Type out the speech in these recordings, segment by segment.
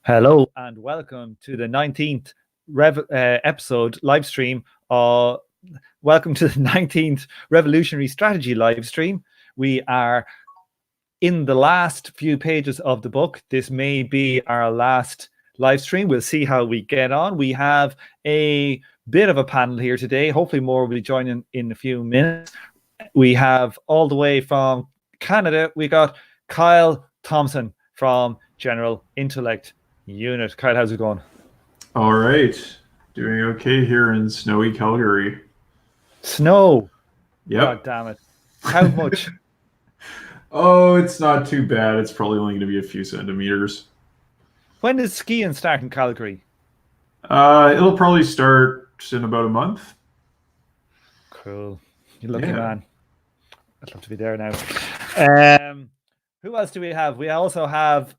Hello and welcome to the 19th episode live stream. Welcome to the 19th Revolutionary Strategy live stream. We are in the last few pages of the book. This may be our last live stream. We'll see how we get on. We have a bit of a panel here today. Hopefully more will be joining in a few minutes. We have all the way from Canada, we got Kyle Thompson from General Intellect Unit. Kyle, how's it going? All right. Doing okay here in snowy Calgary. Snow? Yep. God damn it. How much? Oh, it's not too bad. It's probably only going to be a few centimeters. When does skiing start in Calgary? It'll probably start in about a month. Cool. You're lucky, man. I'd love to be there now. Who else do we have? We also have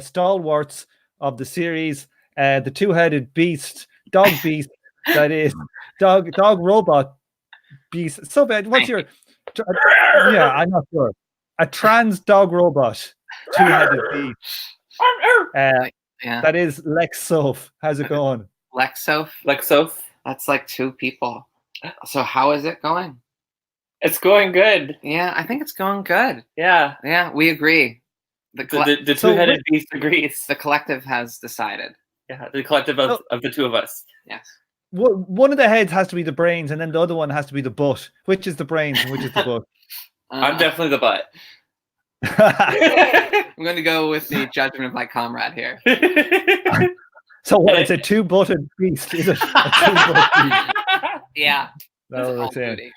stalwarts of the series, the two-headed beast, dog beast, that is dog robot beast. So bad. What's your? Yeah, I'm not sure. A trans dog robot, two-headed beast. That is Lex Soph. How's it going? Lex Soph. That's like two people. So how is it going? It's going good. Yeah, I think it's going good. Yeah, we agree. The two-headed beast agrees. The collective has decided. Yeah, the collective of the two of us. Yes. One of the heads has to be the brains, and then the other one has to be the butt. Which is the brains and which is the butt? I'm definitely the butt. I'm going to go with the judgment of my comrade here. So what? It's a two-butted beast. Is it? A two-butted beast? Yeah. That's what we're saying.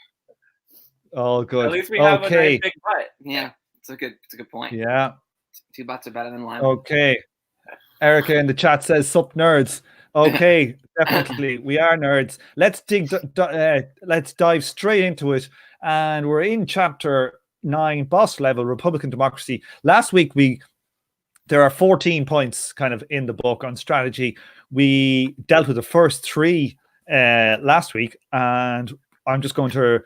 Oh, good. At least we have a nice big butt. Yeah, it's a good point. Yeah. Two butts are better than one. Okay. Erica in the chat says, "Sup nerds." Okay, definitely, we are nerds. Let's dive straight into it, and we're in chapter 9, boss level Republican democracy. Last week there are 14 points kind of in the book on strategy. We dealt with the first 3 last week, and I'm just going to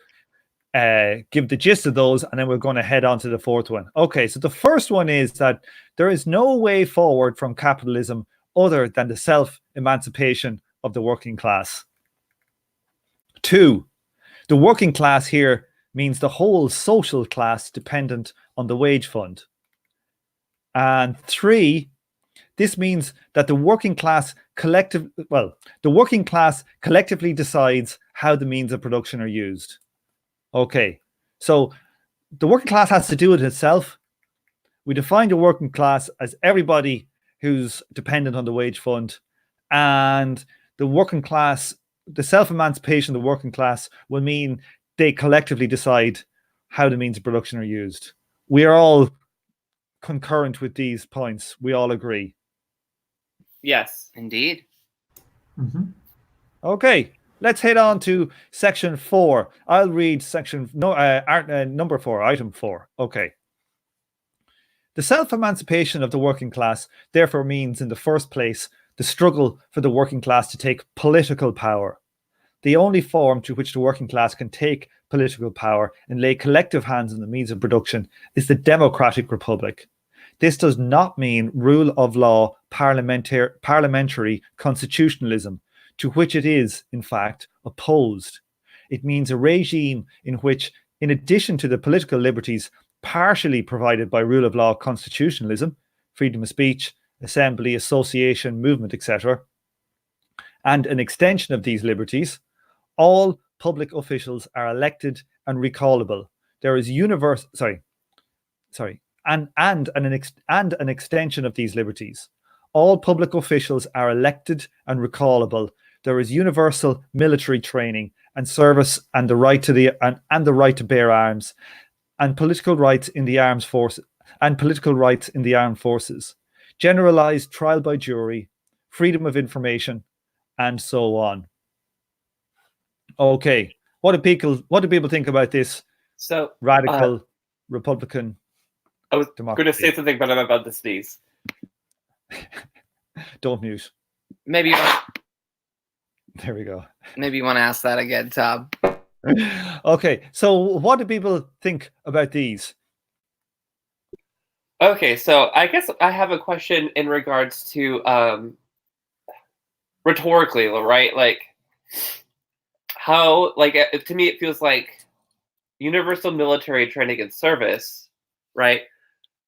give the gist of those, and then we're going to head on to the 4th one. Okay, so the first one is that there is no way forward from capitalism other than the self-emancipation of the working class. 2, the working class here means the whole social class dependent on the wage fund. And 3, this means that the working class collectively decides how the means of production are used. Okay, so the working class has to do it itself. We define the working class as everybody who's dependent on the wage fund, and the working class, the self-emancipation of the working class will mean they collectively decide how the means of production are used. We are all concurrent with these points. We all agree. Yes, indeed. Mm-hmm. Okay. Let's head on to section 4. I'll read number 4, item 4. Okay. The self-emancipation of the working class therefore means, in the first place, the struggle for the working class to take political power. The only form to which the working class can take political power and lay collective hands on the means of production is the democratic republic. This does not mean rule of law, parliamentary constitutionalism, to which it is, in fact, opposed. It means a regime in which, in addition to the political liberties partially provided by rule of law constitutionalism, freedom of speech, assembly, association, movement, etc., and an extension of these liberties, all public officials are elected and recallable. There is an extension of these liberties. All public officials are elected and recallable. There is universal military training and service, and the right to bear arms, and political rights in the armed forces, generalized trial by jury, freedom of information, and so on. Okay, what do people think about this? So radical Republican I was democracy. going to say something, but I'm about to sneeze. Don't mute. Maybe. There we go. Maybe you want to ask that again, Tom. Okay, so what do people think about these? Okay, so I guess I have a question in regards to rhetorically, right? Like how, like to me, it feels like universal military training and service, right?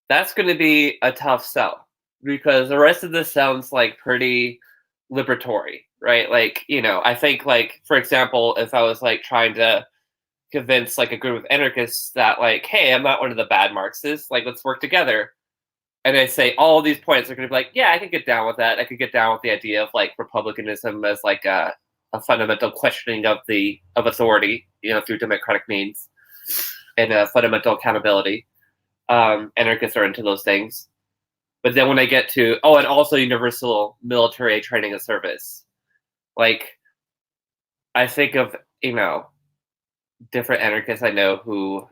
That's going to be a tough sell because the rest of this sounds like pretty liberatory, right? Like, I think, like, for example, if I was like trying to convince like a group of anarchists that, like, hey, I'm not one of the bad Marxists, like, let's work together. And I say all these points are going to be like, yeah, I could get down with that. I could get down with the idea of like republicanism as like a fundamental questioning of authority, through democratic means, and fundamental accountability. Anarchists are into those things. But then when I get to, and also universal military training and service, like, I think of, different anarchists I know who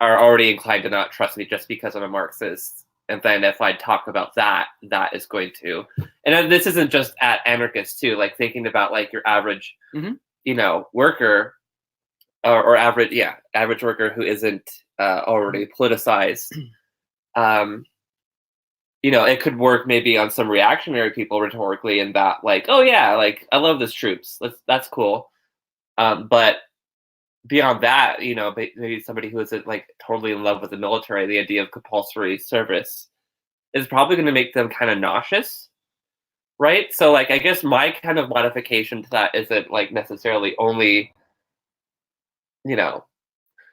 are already inclined to not trust me just because I'm a Marxist. And then if I talk about that is going to, and this isn't just at anarchists too, like thinking about like your average, worker or average worker who isn't already politicized. It could work maybe on some reactionary people rhetorically in that, like, oh yeah, like I love this troops, that's cool. But beyond that, maybe somebody who isn't like totally in love with the military, the idea of compulsory service is probably going to make them kind of nauseous, right? So, like, I guess my kind of modification to that isn't like necessarily only,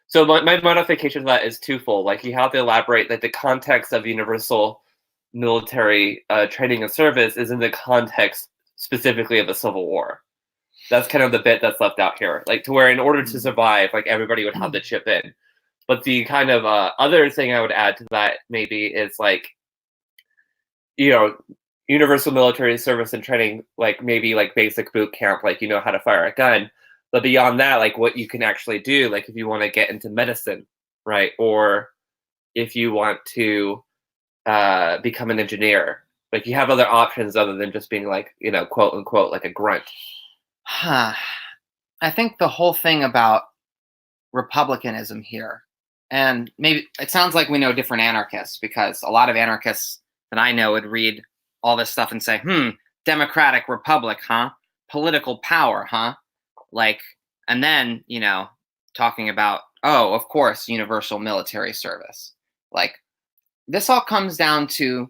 So my modification to that is twofold. Like, you have to elaborate that the context of universal military training and service is in the context specifically of the Civil War. That's kind of the bit that's left out here. Like, to where in order to survive, like, everybody would have to chip in. But the kind of other thing I would add to that maybe is like, universal military service and training, like maybe like basic boot camp, like how to fire a gun. But beyond that, like what you can actually do, like if you want to get into medicine, right? Or if you want to become an engineer, like you have other options other than just being like, quote unquote, like a grunt. I think the whole thing about republicanism here, and maybe it sounds like we know different anarchists, because a lot of anarchists that I know would read all this stuff and say, democratic republic, huh? Political power, huh? Like, and then, talking about, of course, universal military service. Like, this all comes down to,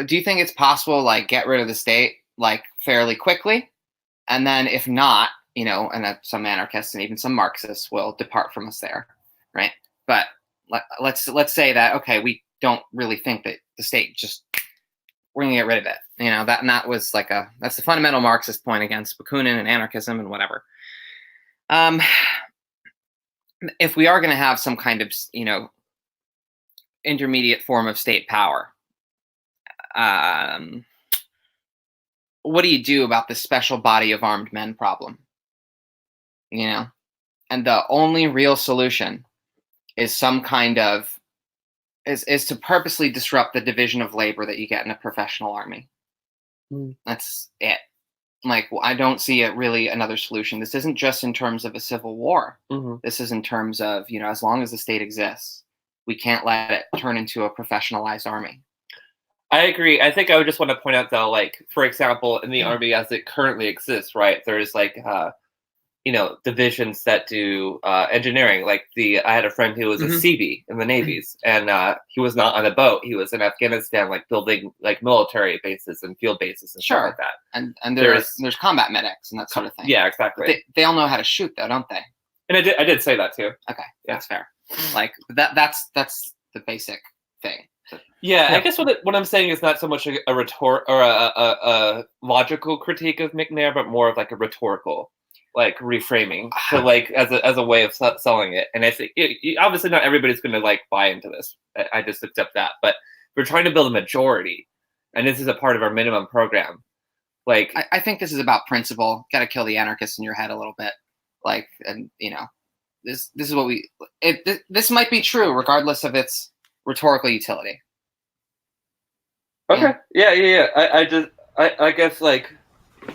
do you think it's possible, like, get rid of the state, like, fairly quickly? And then if not, and some anarchists and even some Marxists will depart from us there, right? But let's say that, okay, we don't really think that the state just, we're gonna get rid of it. That was like that's the fundamental Marxist point against Bakunin and anarchism and whatever. If we are gonna have some kind of, intermediate form of state power, what do you do about the special body of armed men problem? And the only real solution is some kind of is to purposely disrupt the division of labor that you get in a professional army. That's it. Like, I don't see it really another solution. This isn't just in terms of a civil war. This is in terms of, as long as the state exists, we can't let it turn into a professionalized army. I agree. I think I would just want to point out, though, like, for example, in the Army as it currently exists, right, there's like divisions that do engineering. Like I had a friend who was a CB in the Navies, and he was not on a boat. He was in Afghanistan, like building like military bases and field bases and stuff like that. And there's combat medics and that sort of thing. Yeah, exactly. They all know how to shoot, though, don't they? And I did say that too. Okay, yeah. That's fair. Like that's the basic thing. Yeah, I guess what I'm saying is not so much a retort or a logical critique of McNair, but more of like a rhetorical, like reframing to like as a way of selling it. And I think obviously not everybody's going to like buy into this. I just accept that. But we're trying to build a majority, and this is a part of our minimum program. Like, I think this is about principle. Got to kill the anarchists in your head a little bit. Like, and this is what this might be true regardless of its rhetorical utility. Okay. Yeah. I guess like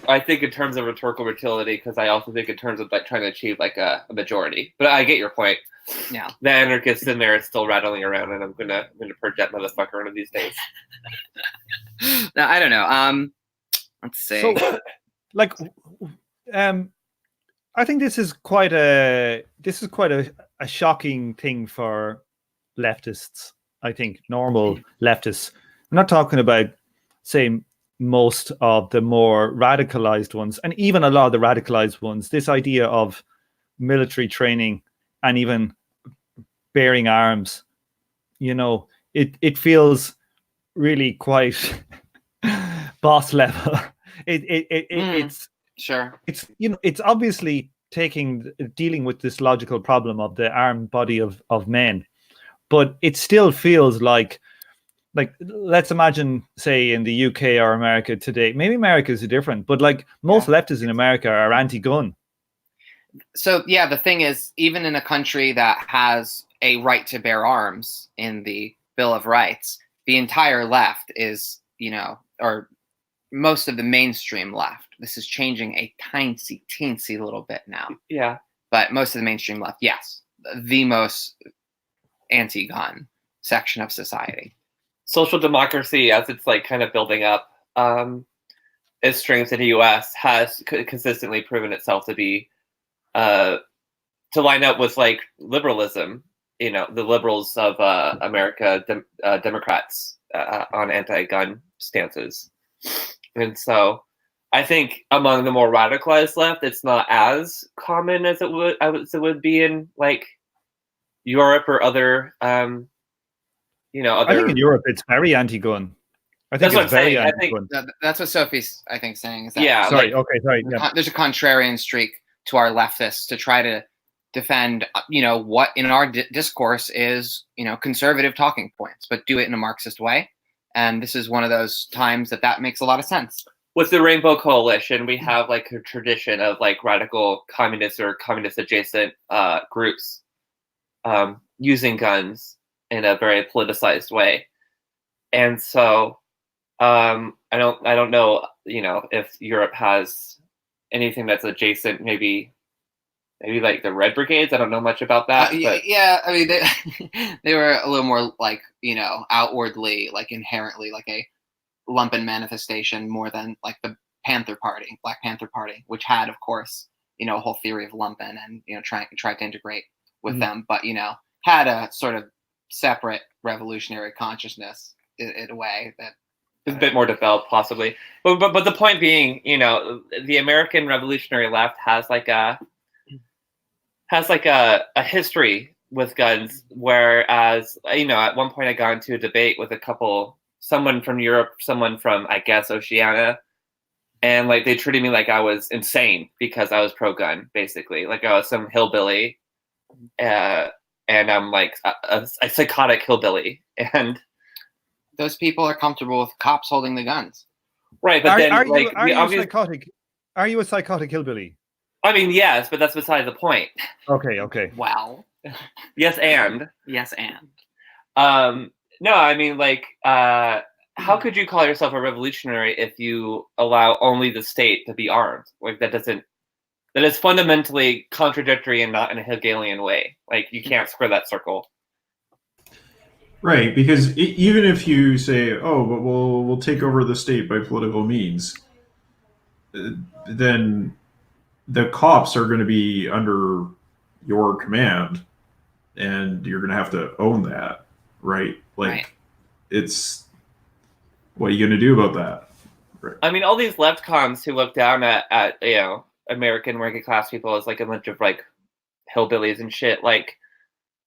I think in terms of rhetorical utility, because I also think in terms of like trying to achieve like a majority. But I get your point. Yeah. The anarchist in there is still rattling around, and I'm gonna purge that motherfucker one of these days. No, I don't know. Let's see. So, like, I think this is quite a shocking thing for leftists. I think normal leftists. I'm not talking about, say, most of the more radicalized ones, and even a lot of the radicalized ones. This idea of military training and even bearing arms, it feels really quite boss level. It's Sure. it's obviously dealing with this logical problem of the armed body of men, but it still feels like let's imagine, say, in the UK or America today. Maybe America is different, but like most leftists in America are anti-gun. So yeah, the thing is, even in a country that has a right to bear arms in the Bill of Rights, the entire left is, or most of the mainstream left. This is changing a teensy little bit now. Yeah. But most of the mainstream left, yes, the most anti-gun section of society. Social democracy, as it's like kind of building up its strength in the U.S., has consistently proven itself to be to line up with like liberalism. The liberals of America, Democrats on anti-gun stances, and so I think among the more radicalized left, it's not as common as it would be in like Europe or other. I think in Europe it's very anti-gun. I think That's it's what I'm very saying. I think anti-gun. That's what Sophie's, I think, saying. Is that Yeah. Sorry. like- Okay. Sorry. Yeah. there's a contrarian streak to our leftists to try to defend, what in our discourse is, conservative talking points, but do it in a Marxist way. And this is one of those times that makes a lot of sense. With the Rainbow Coalition, we have like a tradition of like radical communists or communist adjacent groups using guns in a very politicized way. And so I don't know, if Europe has anything that's adjacent, maybe like the Red Brigades. I don't know much about that. But Yeah, I mean, they were a little more like, outwardly, like inherently like a lumpen manifestation more than like the Black Panther Party, which had, of course, a whole theory of lumpen and, tried to integrate with them, but, had a sort of separate revolutionary consciousness in a way that it's a bit more developed, possibly. But the point being, the American revolutionary left has like a history with guns, whereas at one point I got into a debate with someone from Europe, someone from, I guess, Oceania, and like they treated me like I was insane because I was pro-gun, basically, like I was some hillbilly, and I'm like a psychotic hillbilly, and those people are comfortable with cops holding the guns. Right, but are you a psychotic hillbilly? I mean, yes, but that's beside the point. Okay. Well, Yes, and no, I mean, like, how could you call yourself a revolutionary if you allow only the state to be armed? Like, that is fundamentally contradictory and not in a Hegelian way. Like, you can't square that circle. Right, because even if you say, "Oh, but we'll take over the state by political means," then the cops are going to be under your command, and you're going to have to own that, right? Like, right. It's what are you going to do about that? Right. I mean, all these left cons who look down at American working class people as like a bunch of like hillbillies and shit, like,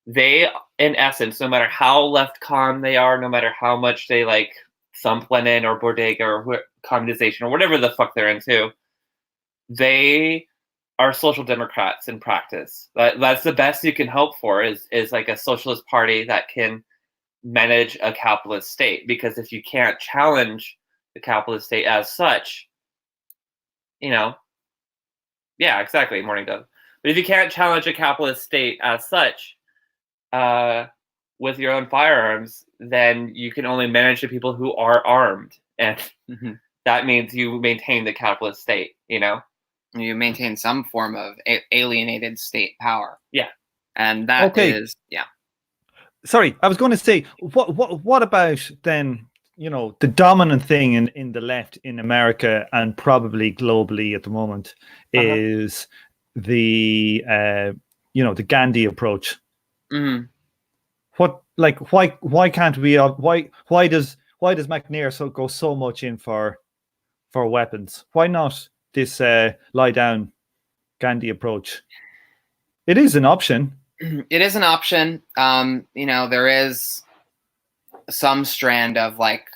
they, in essence, no matter how left con they are, no matter how much they like thump Lenin or Bodega or communization or whatever the fuck they're into, they are social democrats in practice. That's the best you can hope for is like a socialist party that can manage a capitalist state. Because if you can't challenge the capitalist state as such, yeah, exactly, Morning Dove. But if you can't challenge a capitalist state as such, with your own firearms, then you can only manage the people who are armed, and that means you maintain the capitalist state. You maintain some form of alienated state power. Yeah, And that Okay. is, yeah. Sorry, I was going to say, what about then, the dominant thing in the left in America and probably globally at the moment is the the Gandhi approach. Mhm. Why can't we why does McNair go so much in for weapons? Why not this lie down Gandhi approach? It is an option. It is an option. There is some strand of like,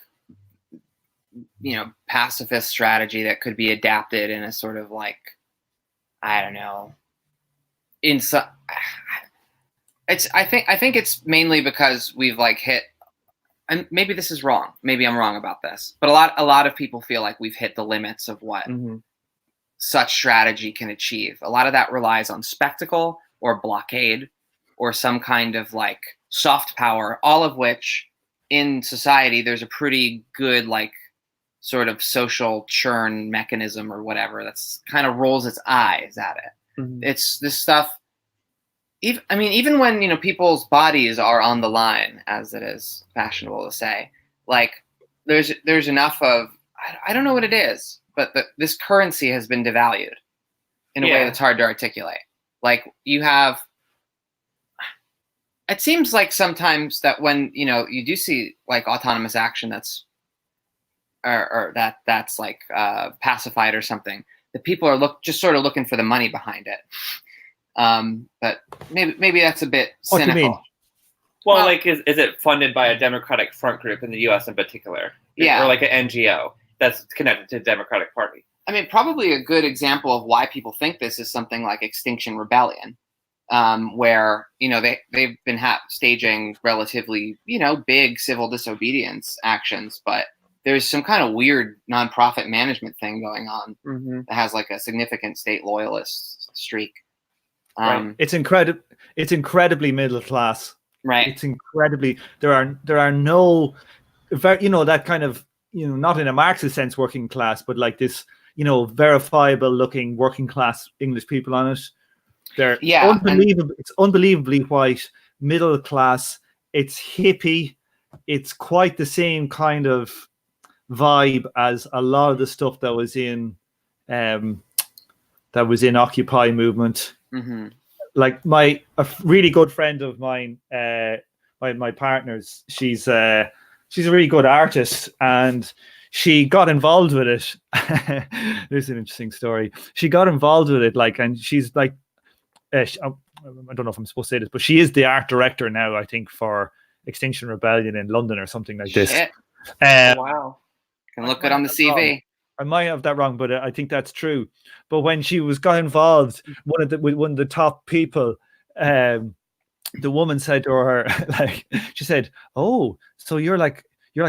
pacifist strategy that could be adapted in a sort of like, I don't know, I think it's mainly because we've like hit, and maybe this is wrong. Maybe I'm wrong about this, but a lot of people feel like we've hit the limits of what such strategy can achieve. A lot of that relies on spectacle or blockade or some kind of like soft power, all of which in society there's a pretty good like sort of social churn mechanism or whatever that's kind of rolls its eyes at it. It's this stuff. Even when people's bodies are on the line, as it is fashionable to say, like there's enough of I don't know what it is, but this currency has been devalued in a way that's hard to articulate. Like you have, it seems like sometimes that when you do see like autonomous action that's that's like pacified or something, the people are just sort of looking for the money behind it. But maybe that's a bit cynical. What do you mean? Well, like, is it funded by a Democratic front group in the U.S. in particular? Yeah. Or like an NGO that's connected to the Democratic Party? I mean, probably a good example of why people think this is something like Extinction Rebellion, where, they've been staging relatively, big civil disobedience actions, but there's some kind of weird nonprofit management thing going on that has like a significant state loyalist streak. Right. It's incredibly middle class. Right. It's incredibly there are no that kind of not in a Marxist sense working class, but like this verifiable looking working class English people on it. They're unbelievable. It's unbelievably white, middle class. It's hippie. It's quite the same kind of vibe as a lot of the stuff that was in Occupy movement. Like a really good friend of mine, my partner's, she's a really good artist, and she got involved with it. There's an interesting story. She got involved with it, and she's like, I don't know if I'm supposed to say this, but she is the art director now, I think, for Extinction Rebellion in London or something like this. Wow. Can look it on the CV. I might have that wrong, but I think that's true. But when she got involved, one of the top people, the woman said to her, she said, "Oh, so you're like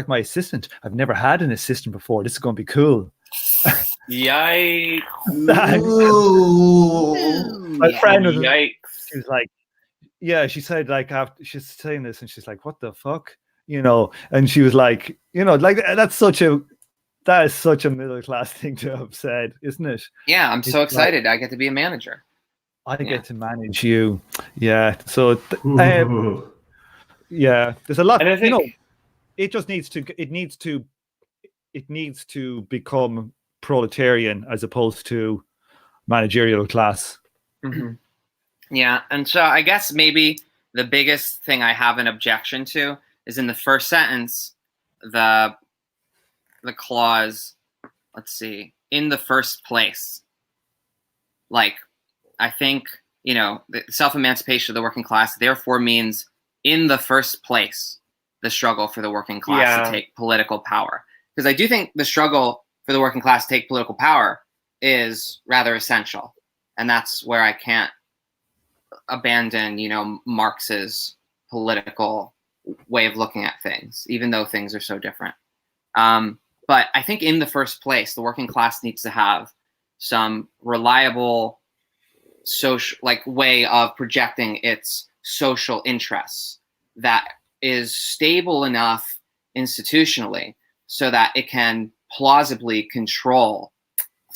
my assistant. I've never had an assistant before. This is going to be cool." Yikes! My friend was, yikes! She was like, "Yeah." She said, after she's saying this, and she's like, "What the fuck?" And she was like, that is such a middle class thing to have said, isn't it? Yeah, I'm so excited. I get to be a manager. I get to manage you. Yeah. So, yeah, there's a lot. And I think it just needs to become proletarian as opposed to managerial class. Yeah, and so I guess maybe the biggest thing I have an objection to is in the first sentence, the clause, let's see, in the first place. Like, I think, the self-emancipation of the working class therefore means in the first place, the struggle for the working class to take political power. Because I do think the struggle for the working class to take political power is rather essential. And that's where I can't abandon, Marx's political way of looking at things, even though things are so different. But I think in the first place, the working class needs to have some reliable social way of projecting its social interests that is stable enough institutionally so that it can plausibly control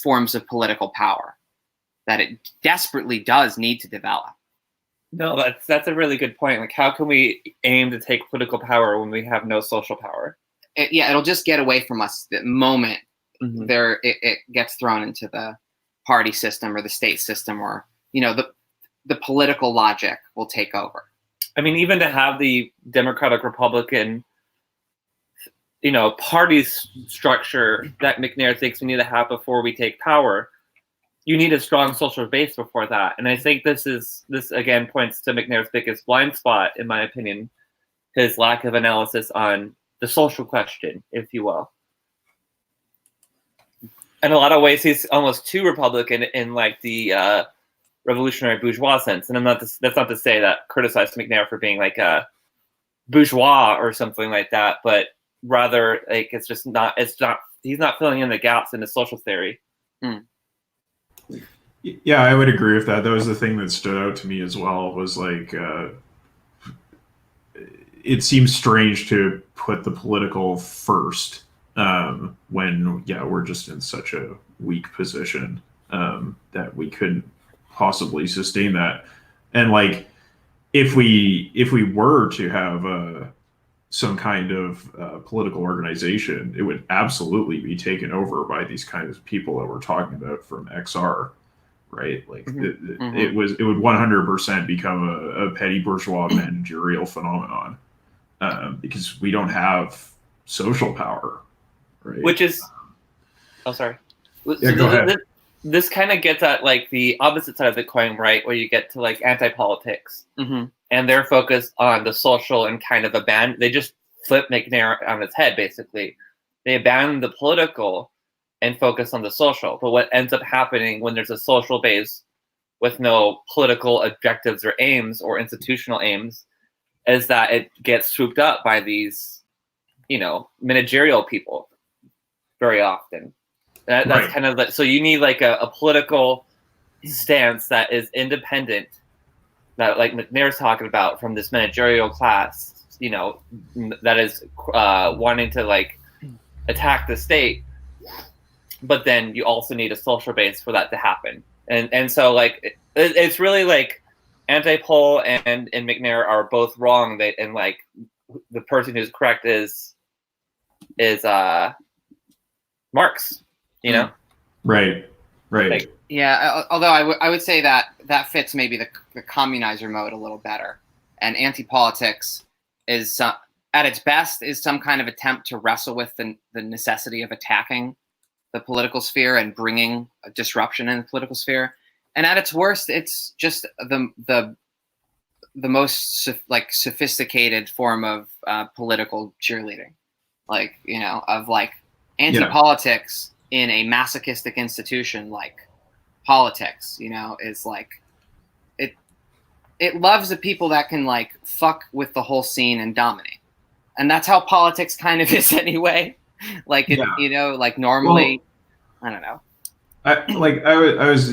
forms of political power that it desperately does need to develop. No, that's a really good point. Like, how can we aim to take political power when we have no social power? It'll just get away from us the moment Mhm. it gets thrown into the party system or the state system, or the political logic will take over. I mean, even to have the Democratic Republican, party structure that McNair thinks we need to have before we take power, you need a strong social base before that. And I think this again points to McNair's biggest blind spot, in my opinion, his lack of analysis on the social question, if you will. In a lot of ways, he's almost too Republican in like the revolutionary bourgeois sense. And that's not to say that criticize McNair for being like a bourgeois or something like that, but rather like he's not filling in the gaps in the social theory. Yeah, I would agree with that. That was the thing that stood out to me as well, was like it seems strange to put the political first when we're just in such a weak position that we couldn't possibly sustain that. And like if we were to have some kind of political organization, it would absolutely be taken over by these kinds of people that we're talking about from XR, right? Like it would 100% become a petty bourgeois managerial phenomenon because we don't have social power, right? Which is, sorry. Yeah, go ahead. This kind of gets at like the opposite side of the coin, right? Where you get to like anti-politics, and they're focused on the social and kind of they just flip McNair on its head, basically. They abandon the political and focus on the social. But what ends up happening when there's a social base with no political objectives or aims or institutional aims is that it gets swooped up by these, managerial people very often. That's right. Kind of so you need like a political stance that is independent, that like McNair's talking about, from this managerial class, that is wanting to like attack the state. But then you also need a social base for that to happen. And so like it's really like Anti-Pol and McNair are both wrong. And like the person who's correct is Marx. Right. Like, yeah, although I would say that fits maybe the communizer mode a little better. And anti-politics is at its best is some kind of attempt to wrestle with the necessity of attacking the political sphere and bringing a disruption in the political sphere. And at its worst, it's just the most sophisticated form of political cheerleading, of like anti-politics in a masochistic institution like politics, is like it loves the people that can like fuck with the whole scene and dominate. And that's how politics kind of is anyway. Like like normally, well, I don't know. I was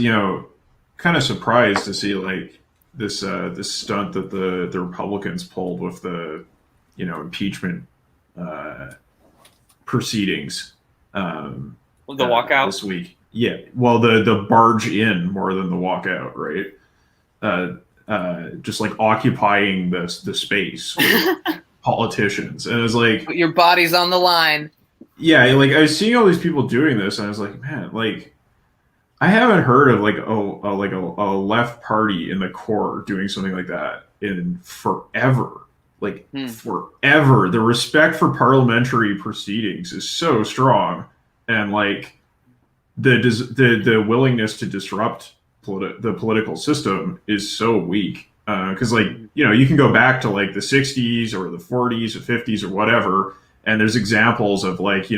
kind of surprised to see like this stunt that the Republicans pulled with the impeachment proceedings. The walkout this week. Yeah, well, the barge in more than the walkout, right? Just like occupying the space with politicians, and it was like your body's on the line. Yeah, like I was seeing all these people doing this, and I was like, man, like I haven't heard of like a left party in the core doing something like that in forever. Like forever. The respect for parliamentary proceedings is so strong, and like the willingness to disrupt the political system is so weak. Because like you can go back to like the 60s or the 40s or 50s or whatever, and there's examples of like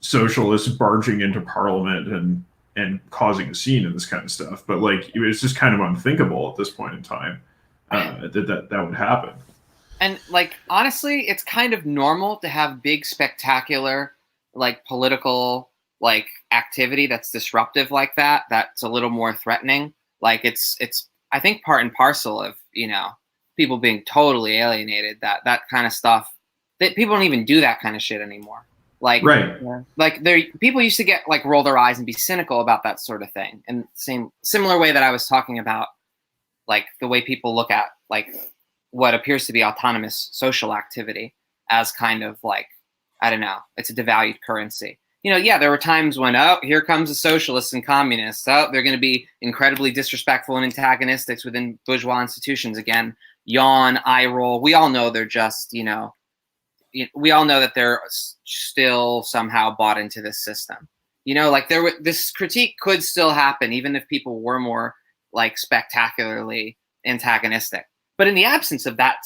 socialists barging into parliament and causing a scene and this kind of stuff. But like it was just kind of unthinkable at this point in time that would happen. And like honestly, it's kind of normal to have big, spectacular, like political like activity that's disruptive like that. That's a little more threatening. Like it's I think part and parcel of people being totally alienated. That kind of stuff. That people don't even do that kind of shit anymore. Like right. Like people used to get like roll their eyes and be cynical about that sort of thing. And similar way that I was talking about like the way people look at like what appears to be autonomous social activity as kind of like, I don't know, it's a devalued currency. You know, yeah, there were times when, oh, here comes the socialists and communists. Oh, they're going to be incredibly disrespectful and antagonistic within bourgeois institutions. Again, yawn, eye roll. We all know they're just, you know, we all know that they're still somehow bought into this system. You know, like this critique could still happen even if people were more like spectacularly antagonistic. But in the absence of that,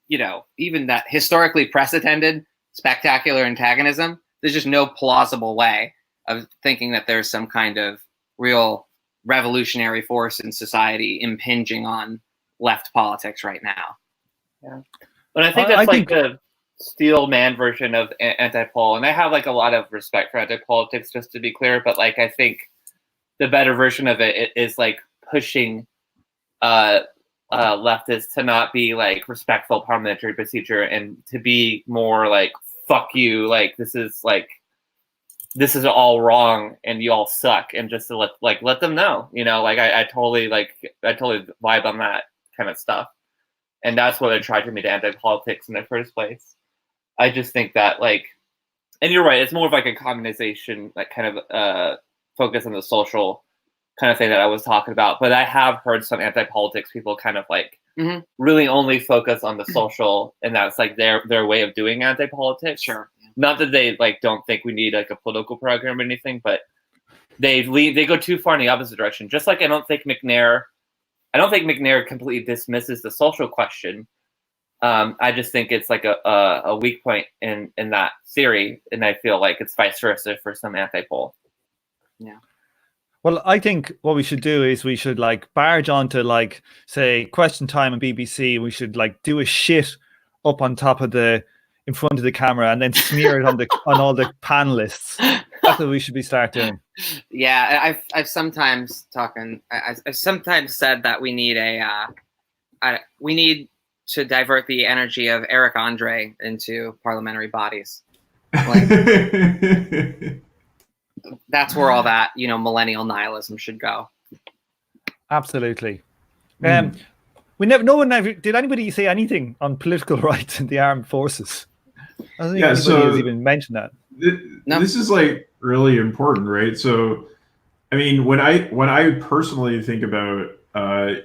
you know, even that historically precedented spectacular antagonism, there's just no plausible way of thinking that there's some kind of real revolutionary force in society impinging on left politics right now. Yeah. But I think that's like the steel man version of anti-pol, and I have like a lot of respect for anti-politics, just to be clear, but like I think the better version of it is like pushing leftists to not be like respectful parliamentary procedure and to be more like fuck you, like this is all wrong and you all suck, and just to let them know, you know, like I totally vibe on that kind of stuff. And that's what attracted me to anti-politics in the first place. I just think that like, and you're right, it's more of like a communization, like kind of focus on the social kind of thing that I was talking about. But I have heard some anti-politics people kind of like really only focus on the social, and that's like their way of doing anti-politics. Sure. Not that they like don't think we need like a political program or anything, but they go too far in the opposite direction. Just like I don't think McNair completely dismisses the social question. I just think it's like a weak point in that theory, and I feel like it's vice versa for some anti-pol. Yeah. Well, I think what we should do is we should like barge onto like say Question Time on BBC. We should like do a shit up on top of in front of the camera and then smear it on all the panelists. That's what we should start doing. Yeah, I've sometimes I've sometimes said that we need we need to divert the energy of Eric Andre into parliamentary bodies. Like, that's where all that, you know, millennial nihilism should go. Absolutely. No one ever did. Anybody say anything on political rights in the armed forces? I don't think anybody has even mentioned that. This is like really important, right? So, I mean, when I personally think about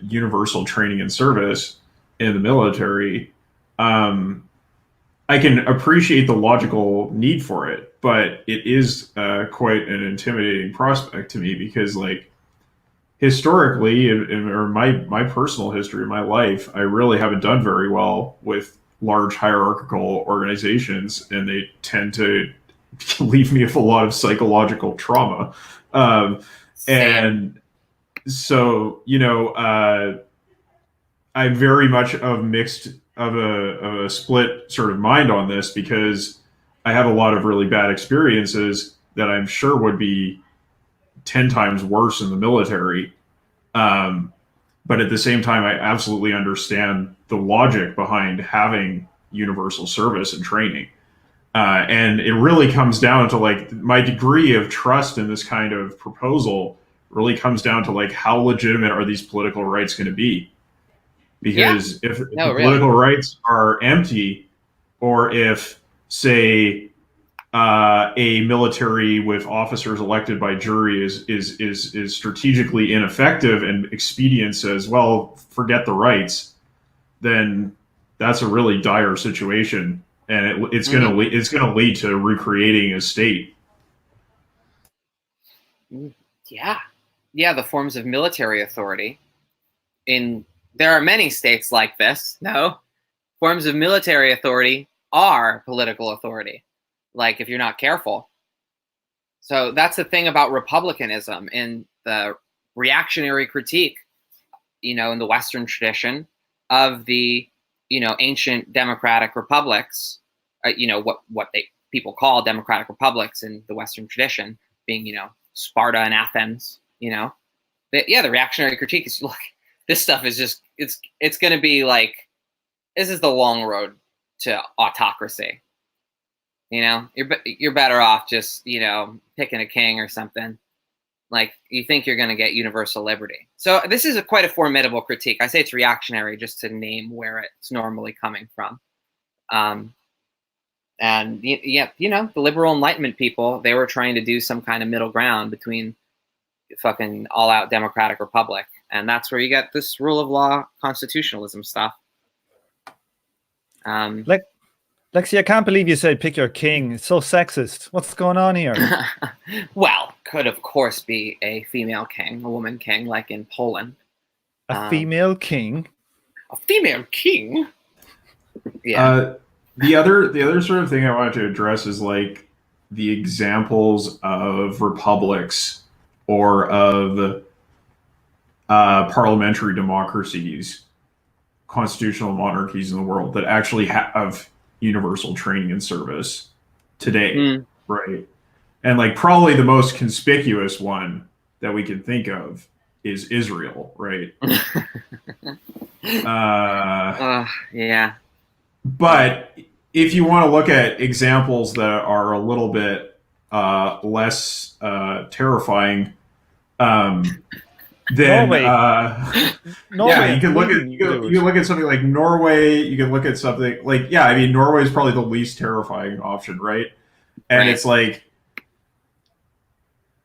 universal training and service in the military, I can appreciate the logical need for it, but it is quite an intimidating prospect to me because, like, historically, or my personal history of my life, I really haven't done very well with large hierarchical organizations, and they tend to leave me with a lot of psychological trauma. And so, you know, I'm very much of a split sort of mind on this because I have a lot of really bad experiences that I'm sure would be 10 times worse in the military. But at the same time, I absolutely understand the logic behind having universal service and training. And it really comes down to like my degree of trust in this kind of proposal really comes down to like how legitimate are these political rights going to be? Because if the political rights are empty, or if, say, a military with officers elected by jury is strategically ineffective, and expedient says, well, forget the rights, then that's a really dire situation, and it's going to lead to recreating a state. Yeah, the forms of military authority there are many states like this. No, forms of military authority are political authority, like if you're not careful. So that's the thing about republicanism and the reactionary critique, you know, in the Western tradition of the, you know, ancient democratic republics, you know, what people call democratic republics in the Western tradition, being, you know, Sparta and Athens, you know. The reactionary critique is, look, this stuff is just, it's going to be like, this is the long road to autocracy. You know, you're better off just, you know, picking a king or something. Like, you think you're going to get universal liberty. So this is quite a formidable critique. I say it's reactionary just to name where it's normally coming from. And yeah, the liberal Enlightenment people, they were trying to do some kind of middle ground between fucking all-out democratic republic, and that's where you get this rule of law constitutionalism stuff. Lexi, I can't believe you said pick your king. It's so sexist. What's going on here? Well, could of course be a female king, a woman king, like in Poland. A female king? A female king? Yeah. The other sort of thing I wanted to address is like the examples of republics or of parliamentary democracies, constitutional monarchies in the world that actually have universal training and service today, right? And like probably the most conspicuous one that we can think of is Israel, right? Yeah. But if you want to look at examples that are a little bit less terrifying, then Norway. yeah, you can look at something like Norway. You can look at something like Norway is probably the least terrifying option, right? And it's like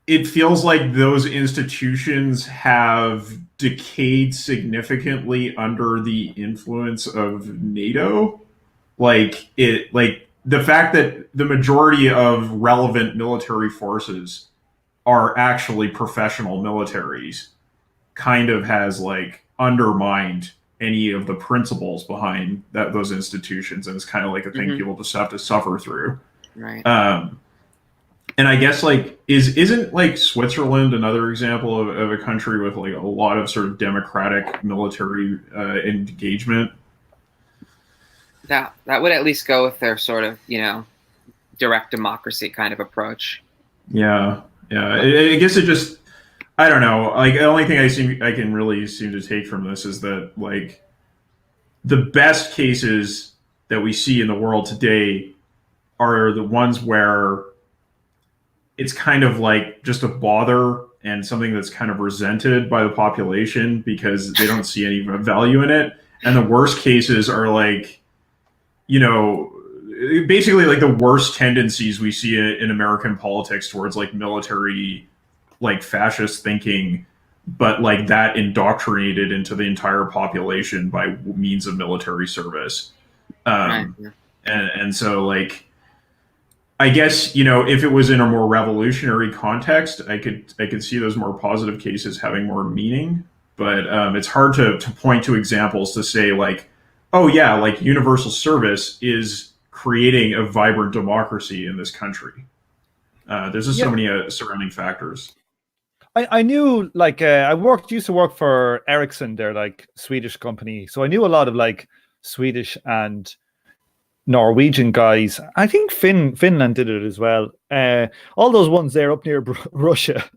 it feels like those institutions have decayed significantly under the influence of NATO. Like the fact that the majority of relevant military forces are actually professional militaries kind of has like undermined any of the principles behind those institutions, and it's kind of like a thing people just have to suffer through. Right. And I guess like isn't like Switzerland another example of a country with like a lot of sort of democratic military engagement? That would at least go with their sort of, direct democracy kind of approach. Yeah. I guess it just, I don't know. Like the only thing I can really seem to take from this is that like the best cases that we see in the world today are the ones where it's kind of like just a bother and something that's kind of resented by the population because they don't see any value in it. And the worst cases are like, basically like the worst tendencies we see in American politics towards like military, like fascist thinking, but like that indoctrinated into the entire population by means of military service. And so like, I guess, if it was in a more revolutionary context, I could see those more positive cases having more meaning, but it's hard to point to examples to say like, oh yeah, like universal service is creating a vibrant democracy in this country. There's just so many surrounding factors. I knew like I used to work for Ericsson, their like Swedish company, so I knew a lot of like Swedish and Norwegian guys. I think Finland did it as well. All those ones there up near Russia,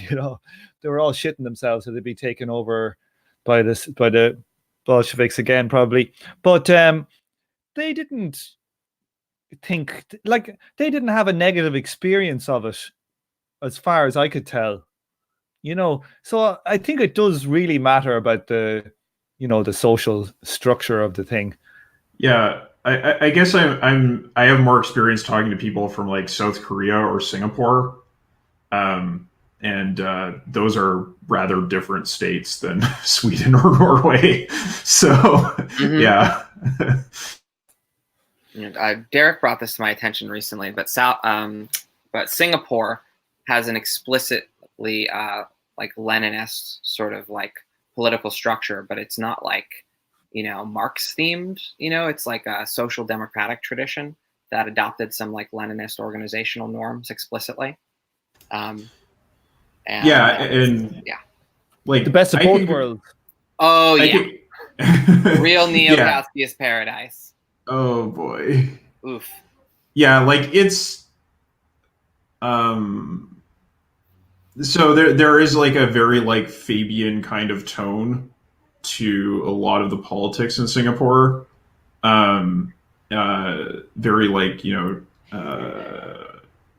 they were all shitting themselves, so they'd be taken over by the Bolsheviks again, probably. But they didn't think they didn't have a negative experience of it, as far as I could tell. So I think it does really matter about the social structure of the thing. Yeah. I guess I have more experience talking to people from like South Korea or Singapore, and those are rather different states than Sweden or Norway. So yeah. Derek brought this to my attention recently, but Singapore has an explicitly like Leninist sort of like political structure, but it's not like Marx themed. It's like a social democratic tradition that adopted some like Leninist organizational norms explicitly. And like the best of both worlds. Oh yeah, real neo-Kautsky's paradise. Oh boy. Oof. Yeah, like it's so there is like a very like Fabian kind of tone to a lot of the politics in Singapore. Very like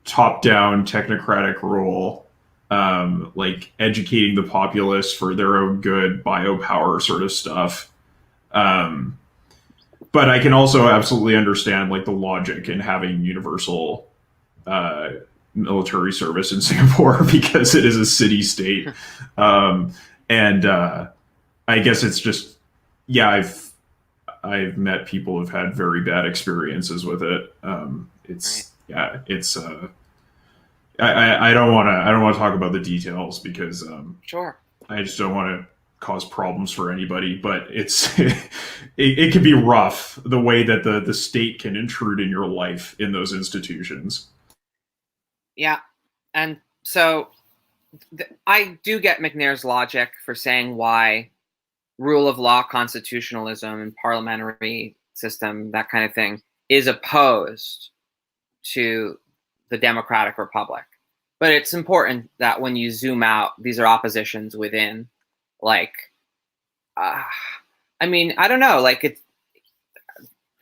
top down technocratic rule, like educating the populace for their own good, biopower sort of stuff. But I can also absolutely understand like the logic in having universal military service in Singapore because it is a city state. And I guess it's just, yeah, I've met people who've had very bad experiences with it. It's Right. yeah, it's I don't want to talk about the details because Sure. I just don't want to cause problems for anybody. But it can be rough the way that the state can intrude in your life in those institutions. Yeah. And so I do get McNair's logic for saying why rule of law, constitutionalism, and parliamentary system, that kind of thing, is opposed to the democratic republic. But it's important that when you zoom out, these are oppositions within. Like, I mean, I don't know. Like,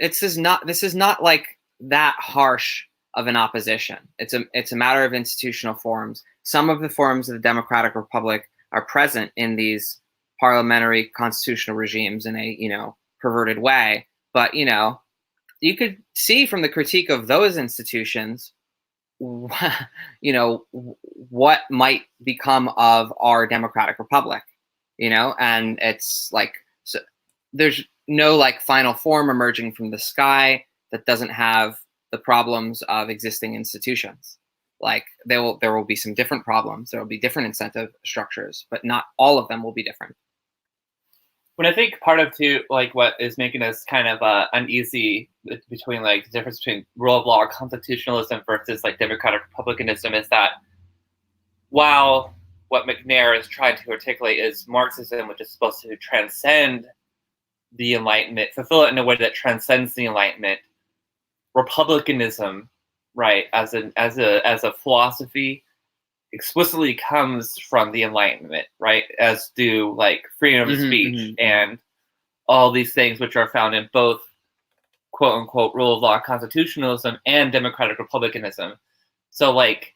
this is not like that harsh of an opposition. It's a matter of institutional forms. Some of the forms of the democratic republic are present in these parliamentary constitutional regimes in a perverted way. But you could see from the critique of those institutions, what might become of our democratic republic, and it's like, so there's no like final form emerging from the sky that doesn't have the problems of existing institutions. Like there will be some different problems. There will be different incentive structures, but not all of them will be different. When I think part of too, like what is making us kind of uneasy between like the difference between rule of law or constitutionalism versus like democratic republicanism is that while what McNair is trying to articulate is Marxism, which is supposed to transcend the Enlightenment, fulfill it in a way that transcends the Enlightenment, republicanism, right, as a philosophy, explicitly comes from the Enlightenment, right? As do like freedom of speech and all these things, which are found in both quote unquote rule of law constitutionalism and democratic republicanism. So like,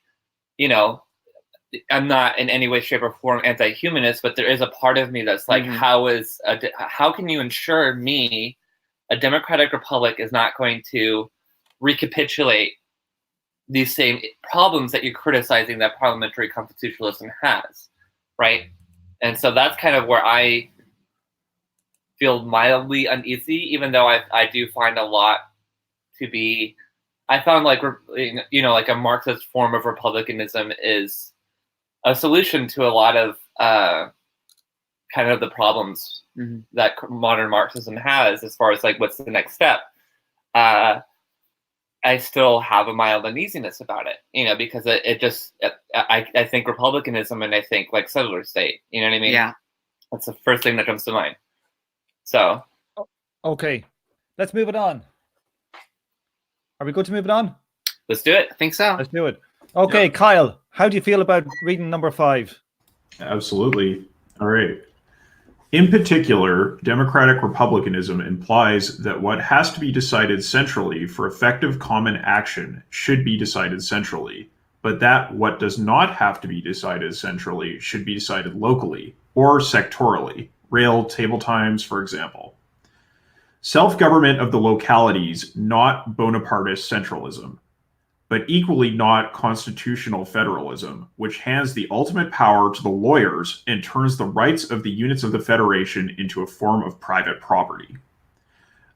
I'm not in any way, shape, or form anti-humanist, but there is a part of me that's like, how can you ensure me a democratic republic is not going to recapitulate these same problems that you're criticizing that parliamentary constitutionalism has, right? And so that's kind of where I feel mildly uneasy, even though I do find a lot to be. I found like like a Marxist form of republicanism is a solution to a lot of kind of the problems that modern Marxism has as far as like what's the next step. I still have a mild uneasiness about it, because I think republicanism and I think like settler state, you know what I mean? Yeah. That's the first thing that comes to mind. So. Okay, let's move it on. Are we good to move it on? Let's do it. I think so. Let's do it. Okay, Yep. Kyle, how do you feel about reading number 5? Absolutely. All right. In particular, democratic republicanism implies that what has to be decided centrally for effective common action should be decided centrally, but that what does not have to be decided centrally should be decided locally or sectorally, rail table times, for example. Self-government of the localities, not Bonapartist centralism, but equally not constitutional federalism, which hands the ultimate power to the lawyers and turns the rights of the units of the federation into a form of private property.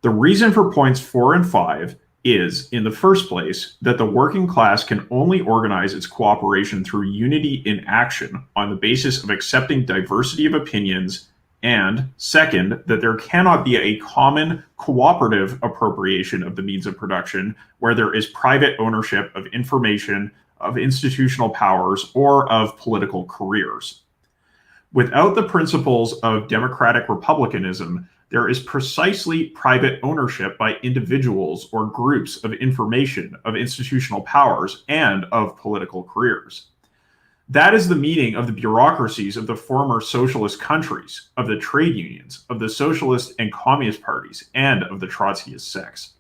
The reason for points 4 and 5 is, in the first place, that the working class can only organize its cooperation through unity in action on the basis of accepting diversity of opinions, and second, that there cannot be a common cooperative appropriation of the means of production where there is private ownership of information, of institutional powers, or of political careers. Without the principles of democratic republicanism, there is precisely private ownership by individuals or groups of information, of institutional powers, and of political careers. That is the meaning of the bureaucracies of the former socialist countries, of the trade unions, of the socialist and communist parties, and of the Trotskyist sects.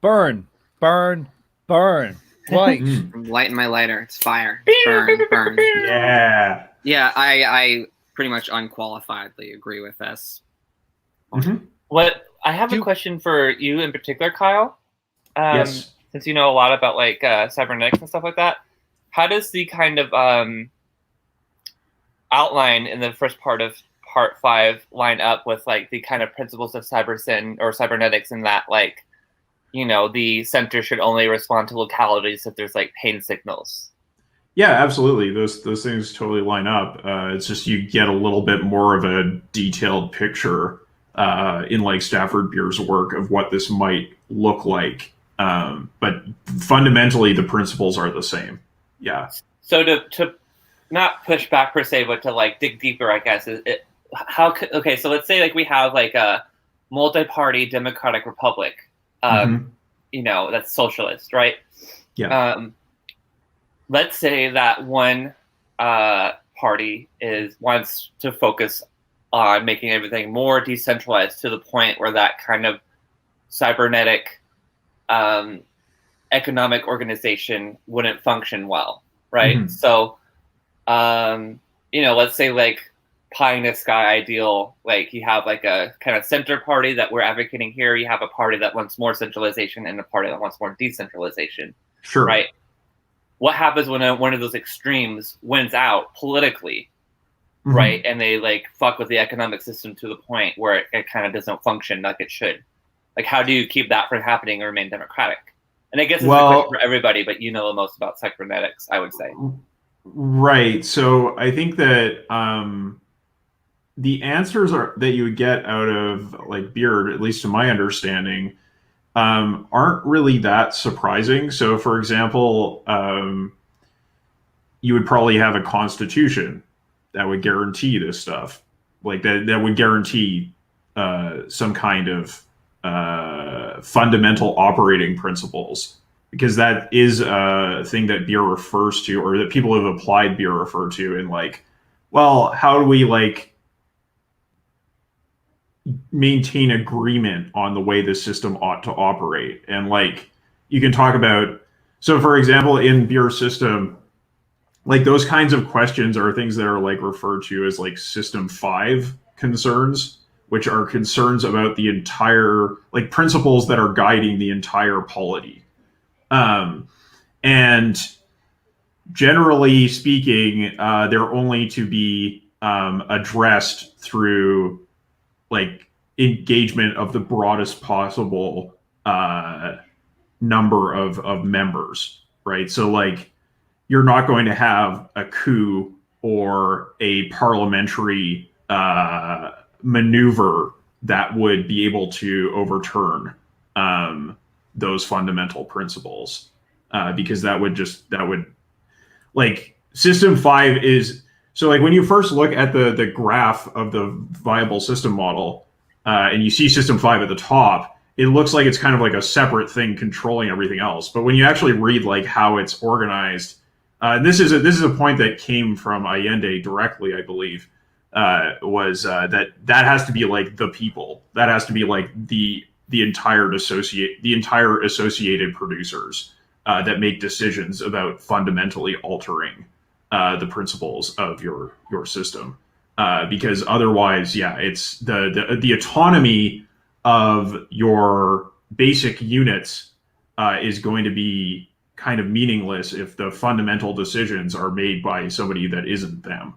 Burn, burn, burn. Right. Lighting my lighter. It's fire. Burn, burn. Yeah. Yeah, I pretty much unqualifiedly agree with this. What I have Do- a question for you in particular, Kyle. Yes. Since you know a lot about like cybernetics and stuff like that, how does the kind of outline in the first part of part 5 line up with like the kind of principles of cybersyn or cybernetics in that, like, you know, the center should only respond to localities if there's like pain signals? Yeah, absolutely. Those things totally line up. It's just you get a little bit more of a detailed picture in like Stafford Beer's work of what this might look like. But fundamentally, the principles are the same. Yeah. So to not push back per se, but to like dig deeper, I guess, okay, so let's say like we have like a multi-party democratic republic, you know, that's socialist, right? Yeah. Let's say that one party wants to focus on making everything more decentralized to the point where that kind of cybernetic economic organization wouldn't function well, right? So, you know, let's say like pie in the sky ideal, like you have like a kind of center party that we're advocating here. You have a party that wants more centralization and a party that wants more decentralization. Sure. Right. What happens when one of those extremes wins out politically, right? And they like fuck with the economic system to the point where it kind of doesn't function like it should. Like, how do you keep that from happening and remain democratic? And I guess it's a question for everybody, but you know the most about cybernetics, I would say. Right. So I think that the answers that you would get out of like Beard, at least to my understanding, aren't really that surprising. So, for example, you would probably have a constitution that would guarantee this stuff, like that would guarantee some kind of fundamental operating principles, because that is a thing that Beer refers to, or that people who have applied Beer refer to in like, well, how do we like maintain agreement on the way the system ought to operate? And like, you can talk about, so for example, in Beer's system, like those kinds of questions are things that are like referred to as like system 5 concerns, which are concerns about the entire, like principles that are guiding the entire polity. And generally speaking, they're only to be addressed through like engagement of the broadest possible number of members, right? So like, you're not going to have a coup or a parliamentary maneuver that would be able to overturn those fundamental principles, because that would like system 5 is, so like when you first look at the graph of the viable system model and you see system 5 at the top, it looks like it's kind of like a separate thing controlling everything else. But when you actually read like how it's organized, this is a point that came from Allende directly, I believe, was that has to be like the people. That has to be like the entire associated producers that make decisions about fundamentally altering the principles of your system. Because otherwise, yeah, it's the autonomy of your basic units is going to be kind of meaningless if the fundamental decisions are made by somebody that isn't them.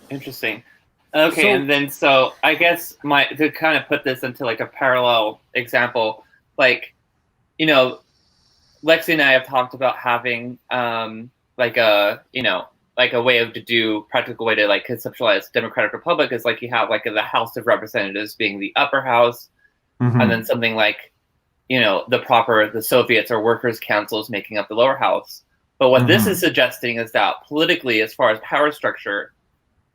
Interesting. Okay, and then so I guess to kind of put this into like a parallel example, like, you know, Lexi and I have talked about having like a, you know, like a way practical way to like conceptualize democratic republic is like you have like the House of Representatives being the upper house, and then something like, you know, the Soviets or workers' councils making up the lower house. But what this is suggesting is that politically, as far as power structure,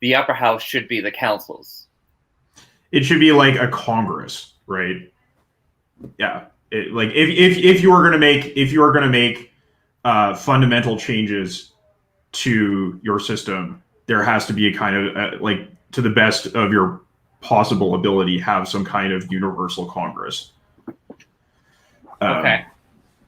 the upper house should be the councils. It should be like a Congress, right? Yeah. Like if you are going to make fundamental changes to your system, there has to be a kind of like, to the best of your possible ability, have some kind of universal Congress. Okay.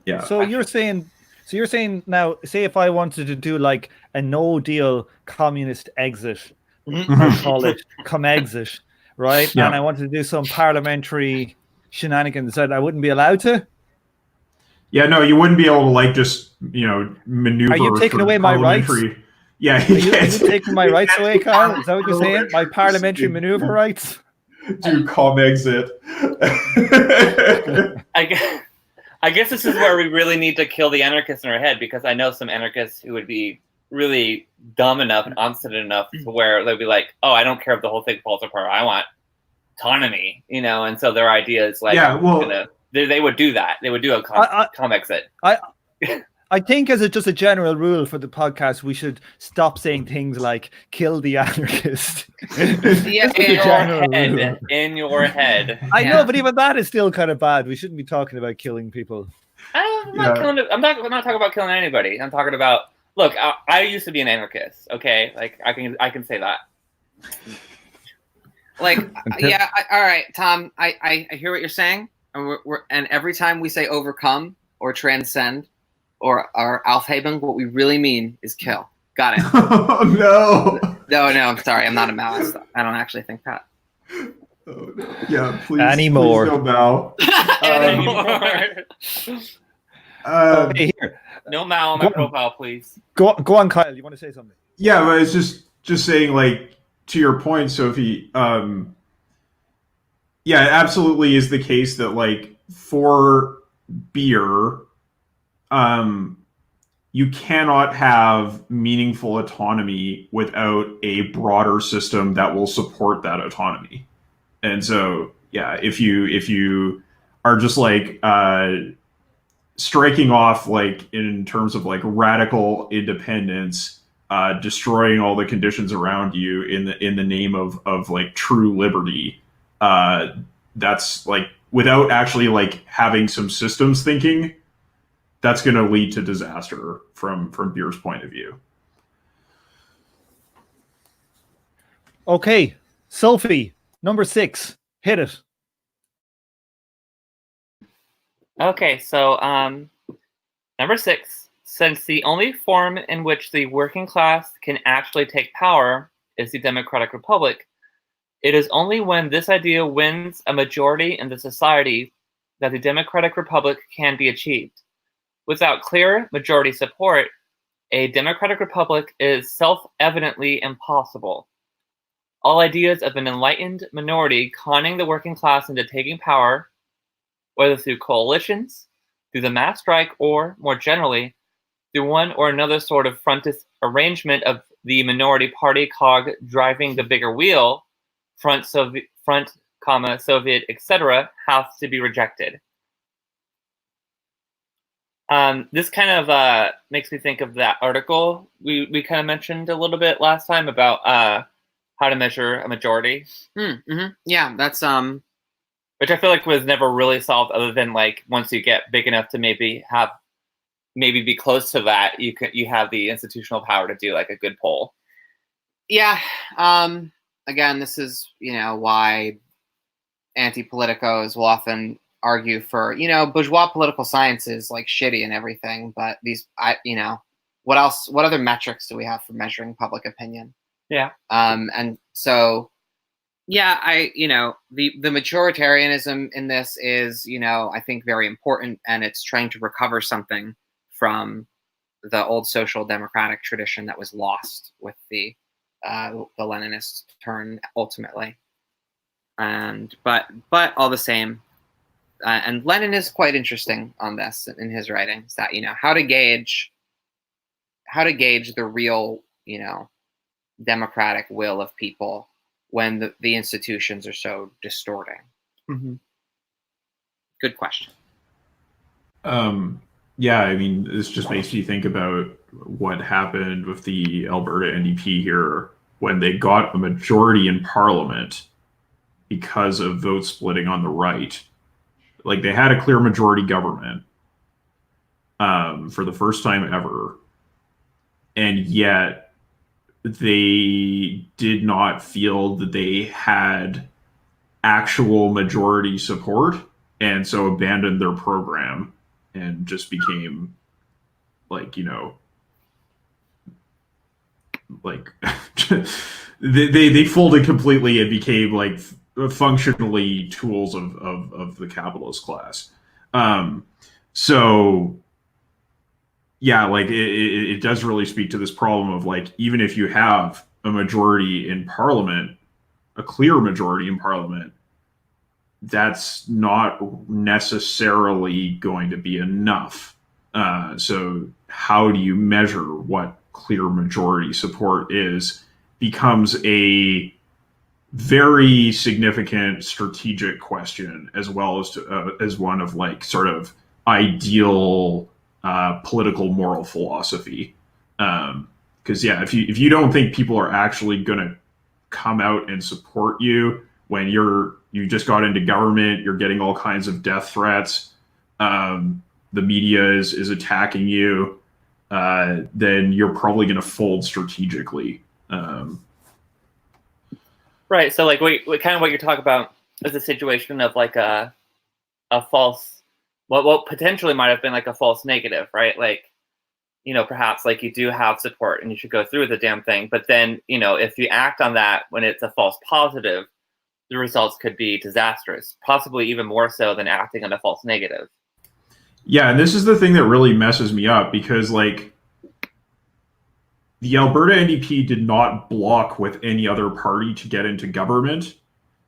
Yeah. So you're saying So you're saying now, say if I wanted to do like a no deal communist exit, we'll call it come exit, right? Yeah. And I wanted to do some parliamentary shenanigans that I wouldn't be allowed to. Yeah, no, you wouldn't be able to like just maneuver. Are you taking for away my rights? parliamentary. Yeah, Are you taking my rights away, Kyle? Is that what you're saying? My parliamentary maneuver rights? Do com exit. I guess this is where we really need to kill the anarchists in our head, because I know some anarchists who would be really dumb enough and obstinate enough to where they'll be like, "Oh, I don't care if the whole thing falls apart. I want autonomy," and so their idea is like, Yeah, well, they would do that. They would do a com exit. I think as just a general rule for the podcast, we should stop saying things like "kill the anarchist." In your head. I know, but even that is still kind of bad. We shouldn't be talking about killing people. I'm not talking about killing anybody. I'm talking about, look, I used to be an anarchist. Okay, like I can say that. Like, yeah, all right, Tom. I hear what you're saying, and and every time we say overcome or transcend or Aufheben, what we really mean is kill. Got it. Oh, no. No, I'm sorry. I'm not a Maoist. I don't actually think that. Oh, no. Yeah, please. Anymore. Please don't bow. Okay, here. No Mao on my profile, please. Go on, Kyle. You want to say something? Yeah, but it's just saying, like, to your point, Sophie, yeah, it absolutely is the case that, like, for beer, you cannot have meaningful autonomy without a broader system that will support that autonomy. And so, yeah, if you are just like striking off, like, in terms of like radical independence, destroying all the conditions around you in the name of like true liberty, that's like, without actually like having some systems thinking, that's going to lead to disaster from beer's point of view. Okay, Sophie, number 6, hit it. Okay, so number 6, since the only form in which the working class can actually take power is the democratic republic, it is only when this idea wins a majority in the society that the democratic republic can be achieved. Without clear majority support, a democratic republic is self-evidently impossible. All ideas of an enlightened minority conning the working class into taking power, whether through coalitions, through the mass strike, or, more generally, through one or another sort of frontist arrangement of the minority party cog driving the bigger wheel, front, Soviet, etc., has to be rejected. This kind of makes me think of that article we kind of mentioned a little bit last time about how to measure a majority. Yeah, that's which I feel like was never really solved, other than like once you get big enough to maybe be close to that, you have the institutional power to do like a good poll. Yeah. Again, this is why anti-politicos will often argue for bourgeois political science is like shitty and everything, but what else? What other metrics do we have for measuring public opinion? Yeah. And so, yeah, the majoritarianism in this is I think very important, and it's trying to recover something from the old social democratic tradition that was lost with the Leninist turn ultimately. And but all the same. And Lenin is quite interesting on this in his writings, that how to gauge the real democratic will of people when the institutions are so distorting. Mm-hmm. Good question. Yeah, I mean, this just makes me think about what happened with the Alberta NDP here when they got a majority in Parliament because of vote splitting on the right. Like, they had a clear majority government for the first time ever, and yet they did not feel that they had actual majority support, and so abandoned their program and just became like, like they folded completely and became like functionally tools of the capitalist class. So yeah, like it does really speak to this problem of like, even if you have a majority in parliament, a clear majority in parliament, that's not necessarily going to be enough. So how do you measure what clear majority support is becomes a very significant strategic question, as well as one of like sort of ideal political moral philosophy. Because yeah, if you don't think people are actually going to come out and support you when you just got into government, you're getting all kinds of death threats, the media is attacking you, then you're probably going to fold strategically. Right. So like what kind of what you're talking about is a situation of like a false, what potentially might have been like a false negative, right? Like, perhaps like you do have support and you should go through with the damn thing. But then, if you act on that when it's a false positive, the results could be disastrous, possibly even more so than acting on a false negative. Yeah, and this is the thing that really messes me up, because like the Alberta NDP did not block with any other party to get into government.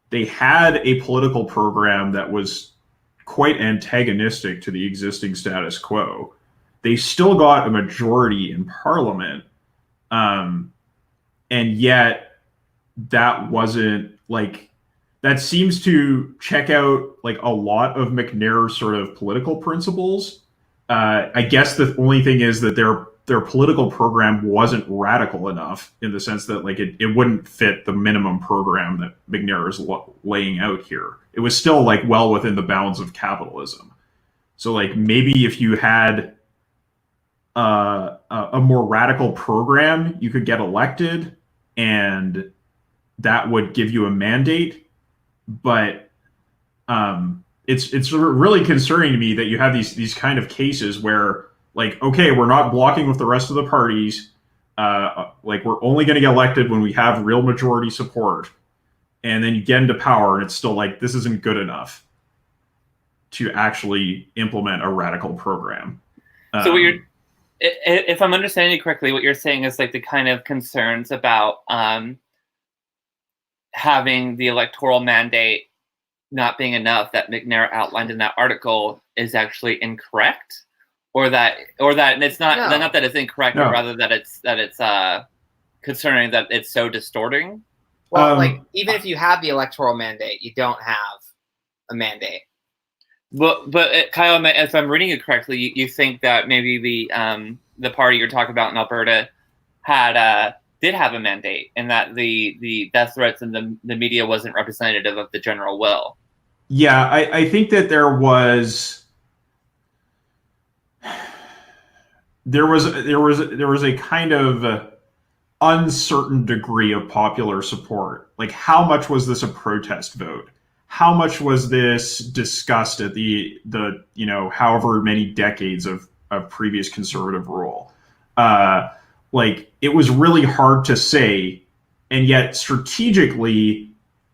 They had a political program that was quite antagonistic to the existing status quo. They still got a majority in parliament, and yet that wasn't like, that seems to check out like a lot of McNair's sort of political principles. I guess the only thing is that their political program wasn't radical enough, in the sense that like it wouldn't fit the minimum program that McNair is laying out here. It was still like well within the bounds of capitalism. So like maybe if you had a more radical program, you could get elected, and that would give you a mandate. But it's really concerning to me that you have these kind of cases where like, okay, we're not blocking with the rest of the parties. Like we're only going to get elected when we have real majority support, and then you get into power and it's still like, this isn't good enough to actually implement a radical program. So what you're, if I'm understanding you correctly, what you're saying is like the kind of concerns about having the electoral mandate not being enough that McNair outlined in that article is actually incorrect, or that it's not, No. not that it's incorrect, No. but rather that it's concerning that it's so distorting. Well, like even if you have the electoral mandate, you don't have a mandate. But Kyle, if I'm reading it correctly, you think that maybe the party you're talking about in Alberta did have a mandate, and that the death threats and the media wasn't representative of the general will. Yeah, I think that there was a kind of uncertain degree of popular support. Like, how much was this a protest vote? How much was this discussed at the however many decades of previous conservative rule? Like, it was really hard to say, and yet strategically,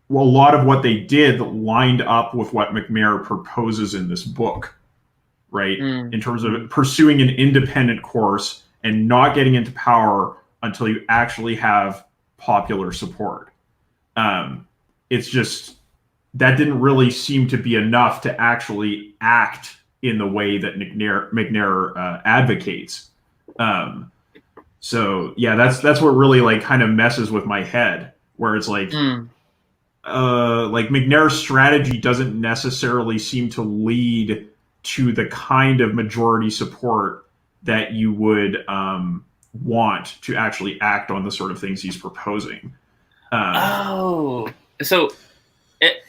a lot of what they did lined up with what McNair proposes in this book, right? In terms of pursuing an independent course and not getting into power until you actually have popular support. It's just, that didn't really seem to be enough to actually act in the way that McNair advocates. So yeah, that's what really like kind of messes with my head, where it's like, like McNair's strategy doesn't necessarily seem to lead to the kind of majority support that you would want to actually act on the sort of things he's proposing. So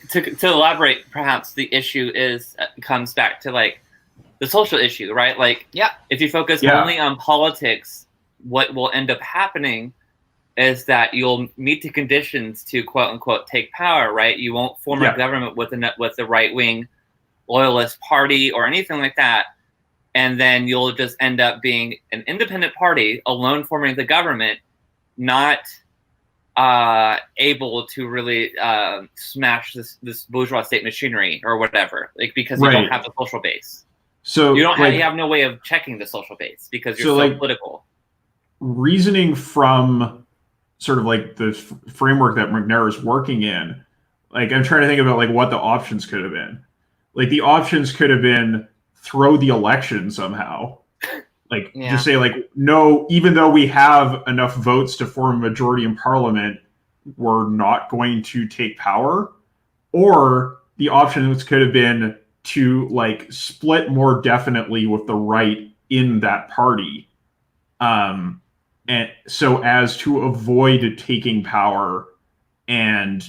to elaborate, perhaps the issue comes back to like the social issue, right? Like, Yeah. if you focus only on politics, what will end up happening is that you'll meet the conditions to quote unquote take power, right? You won't form a government with the right wing loyalist party or anything like that. and then you'll just end up being an independent party, alone forming the government, not able to really smash this bourgeois state machinery or whatever, like because you don't have a social base. So you have no way of checking the social base because you're so political. Reasoning from sort of like the framework that McNair is working in, like I'm trying to think about like what the options could have been. Like the options could have been throw the election somehow. Like just say like, no, even though we have enough votes to form a majority in parliament, we're not going to take power. Or the options could have been to like split more definitely with the right in that party. And so as to avoid taking power and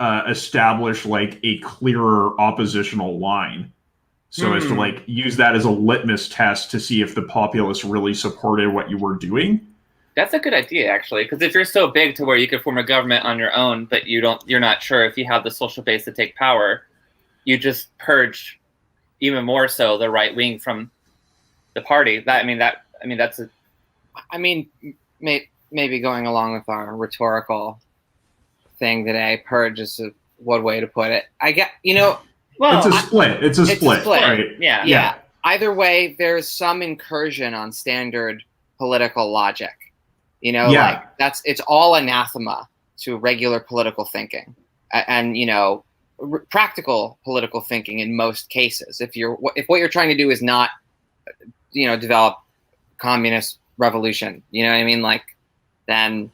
establish like a clearer oppositional line. So as to like use that as a litmus test to see if the populace really supported what you were doing. That's a good idea, actually, because if you're so big to where you could form a government on your own, but you're not sure if you have the social base to take power, you just purge even more so the right wing from the party. Maybe going along with our rhetorical thing today, purge is one way to put it. I get, well, it's a split. It's a split, right? Yeah. Either way, there's some incursion on standard political logic. Like it's all anathema to regular political thinking, and practical political thinking in most cases. If what you're trying to do is not, develop communist revolution, you know what I mean? Like, then,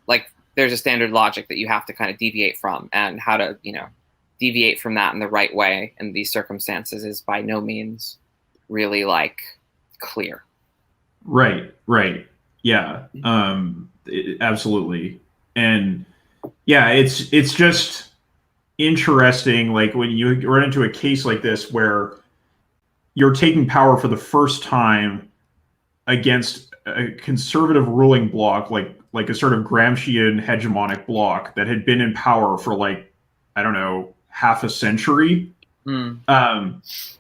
like there's a standard logic that you have to kind of deviate from, and how to, deviate from that in the right way in these circumstances is by no means really like clear. Right. Yeah. Absolutely. And yeah, it's just interesting. Like when you run into a case like this where you're taking power for the first time against a conservative ruling bloc, like a sort of Gramscian hegemonic bloc that had been in power for like, I don't know, half a century. And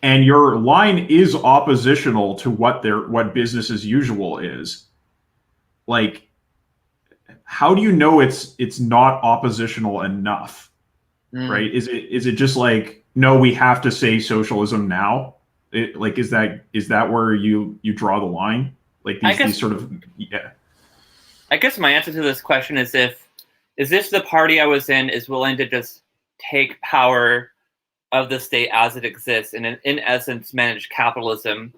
your line is oppositional to what business as usual is. Like, how do you know it's not oppositional enough? Right? Is it just like, no, we have to say socialism now? Is that where you draw the line? Like these sort of I guess my answer to this question is if the party I was in is willing to just take power of the state as it exists and in essence manage capitalism,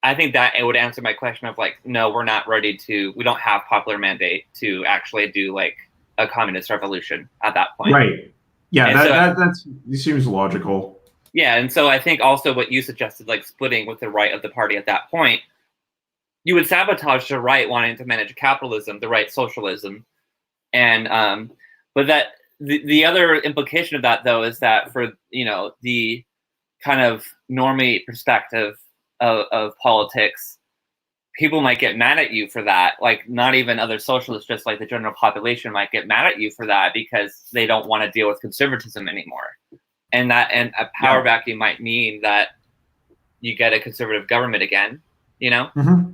I think that it would answer my question of like, no, we're not ready we don't have popular mandate to actually do like a communist revolution at that point. Right. Yeah, that seems logical. Yeah, and so I think also what you suggested, like splitting with the right of the party at that point, you would sabotage the right wanting to manage capitalism, the right socialism. And but that the other implication of that though is that for the kind of normie perspective of politics, people might get mad at you for that. Like not even other socialists, just like the general population might get mad at you for that because they don't want to deal with conservatism anymore. And a power vacuum might mean that you get a conservative government again, Mm-hmm.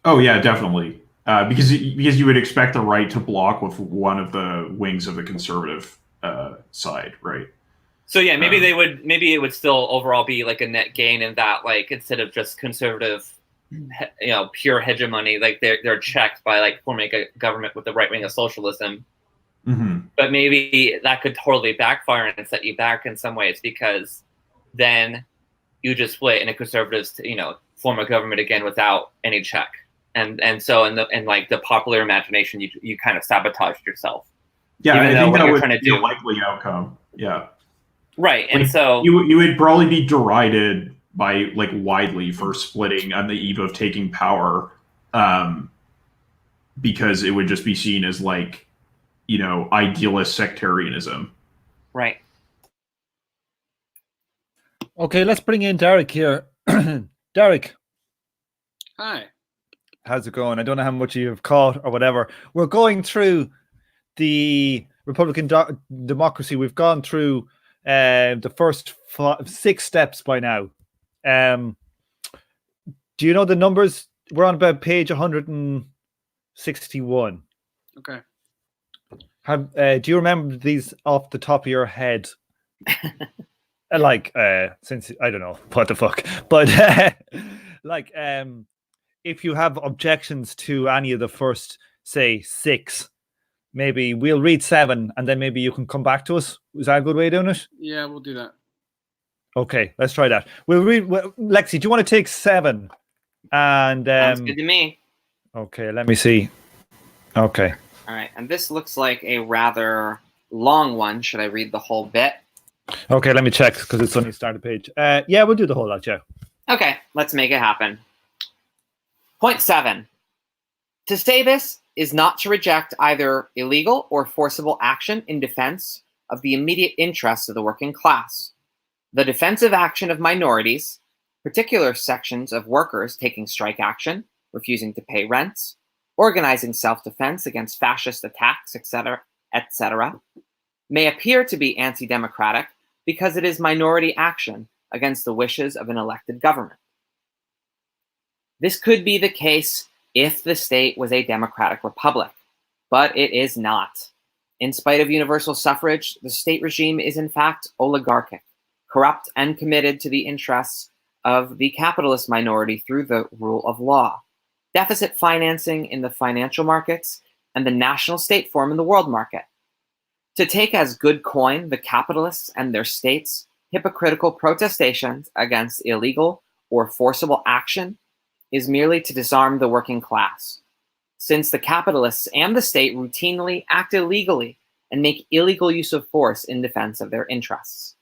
Oh yeah, definitely. Because you would expect the right to block with one of the wings of the conservative side, right? So yeah, maybe it would still overall be like a net gain in that, like instead of just conservative, pure hegemony, like they're checked by like forming a government with the right wing of socialism. Mm-hmm. But maybe that could totally backfire and set you back in some ways because then you just split and the conservatives, form a government again without any check. And so in like the popular imagination, you kind of sabotaged yourself. Yeah, I think that would be a likely outcome. Yeah. Right. And so you would probably be derided by like widely for splitting on the eve of taking power, because it would just be seen as like, idealist sectarianism. Right. Okay, let's bring in Derek here. Derek. Hi. How's it going? I don't know how much you've caught or whatever. We're going through the Republican democracy. We've gone through the first 6 steps by now. Do you know the numbers? We're on about page 161. Okay. Do you remember these off the top of your head? Since I don't know what the fuck, but if you have objections to any of the first, say, 6, maybe we'll read 7 and then maybe you can come back to us. Is that a good way of doing it? Yeah, we'll do that. Okay, let's try that. We'll read. Lexi, do you want to take 7? And Sounds good to me. okay, let me see. Okay. All right, and this looks like a rather long one. Should I read the whole bit? Okay, let me check because it's only started page. Yeah, we'll do the whole lot, yeah. Okay, let's make it happen. Point 7. To say this is not to reject either illegal or forcible action in defense of the immediate interests of the working class. The defensive action of minorities, particular sections of workers taking strike action, refusing to pay rents, organizing self-defense against fascist attacks, etc., may appear to be anti-democratic because it is minority action against the wishes of an elected government. This could be the case if the state was a democratic republic, but it is not. In spite of universal suffrage, the state regime is in fact oligarchic, corrupt, and committed to the interests of the capitalist minority through the rule of law, deficit financing in the financial markets, and the national state form in the world market. To take as good coin the capitalists and their states' hypocritical protestations against illegal or forcible action is merely to disarm the working class, since the capitalists and the state routinely act illegally and make illegal use of force in defense of their interests.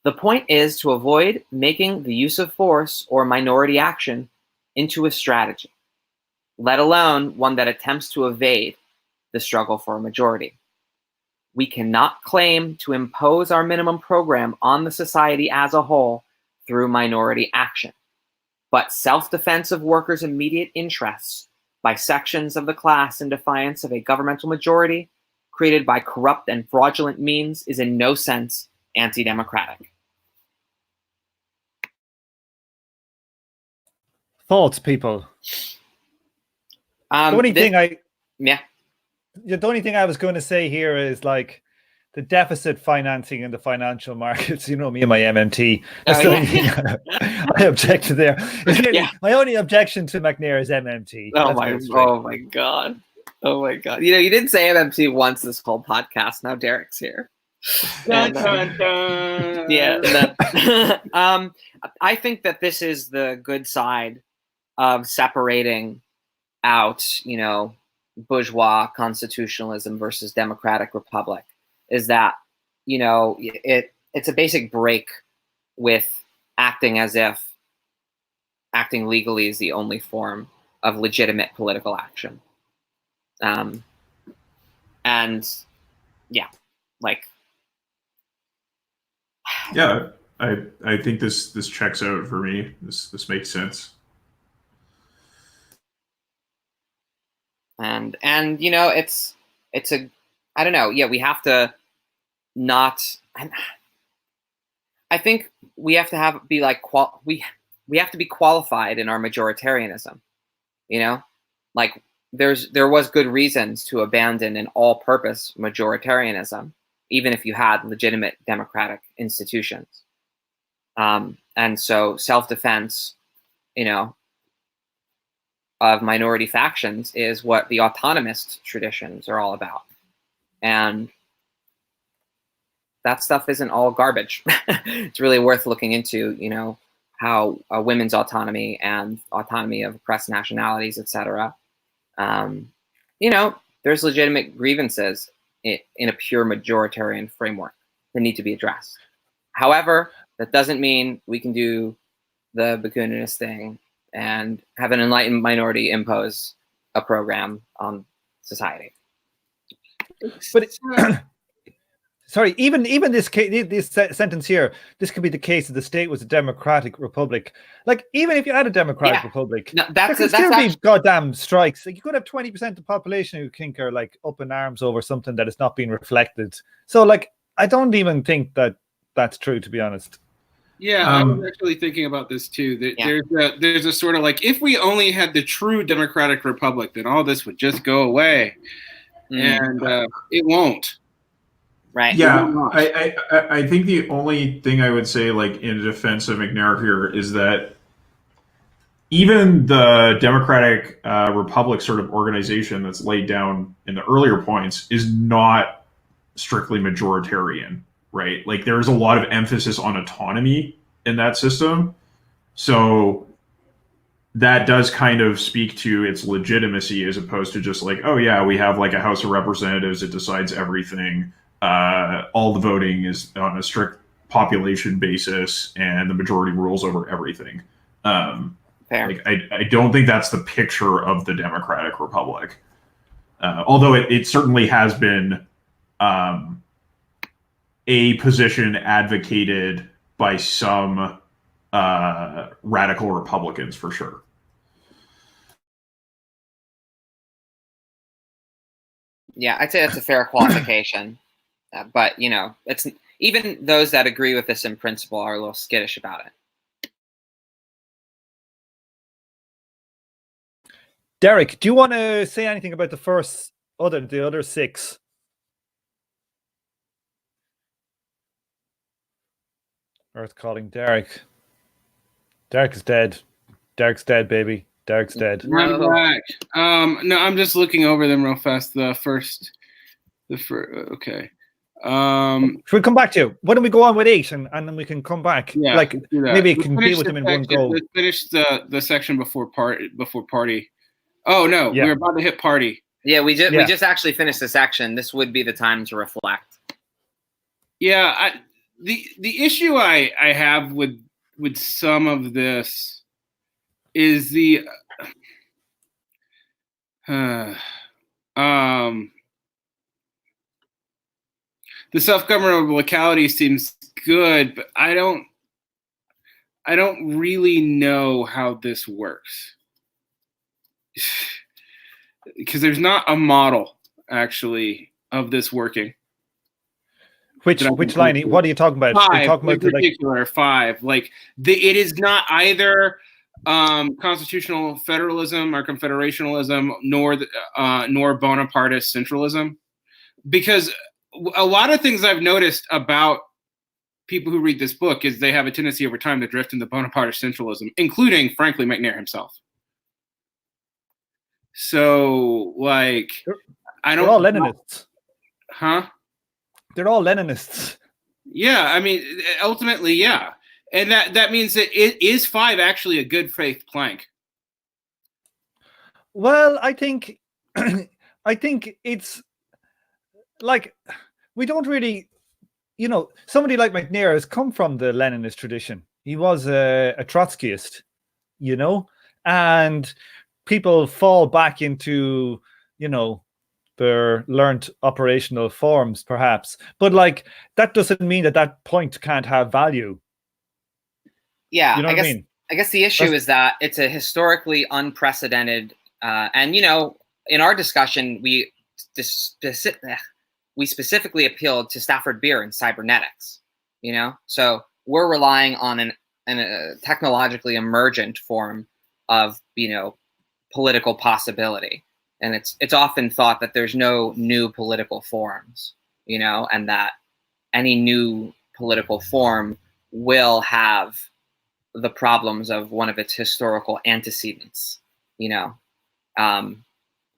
The point is to avoid making the use of force or minority action into a strategy, let alone one that attempts to evade the struggle for a majority. We cannot claim to impose our minimum program on the society as a whole through minority action, but self-defense of workers' immediate interests by sections of the class in defiance of a governmental majority created by corrupt and fraudulent means is in no sense anti-democratic. Thoughts, people. The only thing I was going to say here is like the deficit financing in the financial markets. You know me and my MMT. That's the only thing I object to there. My only objection to McNair is MMT. Oh my god. Oh my god. You know, you didn't say MMT once this whole podcast. Now Derek's here. Dun, dun, dun. Yeah. I think that this is the good side of separating out, you know, bourgeois constitutionalism versus democratic republic, is that, you know, it's a basic break with acting as if acting legally is the only form of legitimate political action. And yeah, like, yeah, I think this checks out for me. This makes sense. And you know, it's a, I don't know. Yeah, we have to not. I think we have to be like we have to be qualified in our majoritarianism. You know, like there was good reasons to abandon an all-purpose majoritarianism, even if you had legitimate democratic institutions. And so self-defense, you know, of minority factions is what the autonomist traditions are all about. And that stuff isn't all garbage. It's really worth looking into, you know, how women's autonomy and autonomy of oppressed nationalities, etc. You know, there's legitimate grievances in a pure majoritarian framework that need to be addressed. However, that doesn't mean we can do the Bakuninist thing and have an enlightened minority impose a program on society. But sorry, even this sentence here, this could be the case if the state was a democratic republic. Like, even if you had a democratic republic, there could still be goddamn strikes. Like, you could have 20% of the population who think are like up in arms over something that is not being reflected. So, like, I don't even think that that's true, to be honest. Yeah, I was actually thinking about this too. There's a sort of like, if we only had the true democratic republic, then all this would just go away, and it won't. Right. Yeah, I think the only thing I would say, like in defense of McNair here, is that even the democratic republic sort of organization that's laid down in the earlier points is not strictly majoritarian, right? Like there's a lot of emphasis on autonomy in that system. So that does kind of speak to its legitimacy as opposed to just like, oh yeah, we have like a House of Representatives, it decides everything. All the voting is on a strict population basis and the majority rules over everything. Like, I don't think that's the picture of the Democratic Republic. Although it certainly has been a position advocated by some radical Republicans for sure. Yeah, I'd say that's a fair qualification. But, you know, it's even those that agree with this in principle are a little skittish about it. Derek, do you want to say anything about the other six? Earth calling Derek. Derek is dead. Derek's dead, baby. Derek's dead. I'm back. No, I'm just looking over them real fast. Okay. Should we come back to you? Why don't we go on with 8 and then we can come back? Yeah, like maybe it can deal with them in one go. Let's finish the section before party. Oh no, Yeah. we're about to hit party. Yeah, we just actually finished the section. This would be the time to reflect. Yeah, the issue I have with some of this is the self-government of locality seems good, but I don't really know how this works. Because there's not a model actually of this working. Which line? What are you talking about? 5, You're talking about in particular, 5. Like it is not either constitutional federalism or confederationalism, nor Bonapartist centralism, because a lot of things I've noticed about people who read this book is they have a tendency over time to drift into Bonapartist centralism, including, frankly, McNair himself. So, like, they're all Leninists. Huh? They're all Leninists. Yeah, I mean, ultimately, yeah. And that means that it is 5 actually a good faith plank. Well, I think it's like we don't really, somebody like McNair has come from the Leninist tradition. He was a Trotskyist, and people fall back into, their learned operational forms, perhaps. But like that doesn't mean that point can't have value. Yeah, you know what I mean? I guess the issue is that it's a historically unprecedented, and in our discussion, we specifically appealed to Stafford Beer and cybernetics. So we're relying on a technologically emergent form of political possibility, and it's often thought that there's no new political forms, and that any new political form will have the problems of one of its historical antecedents,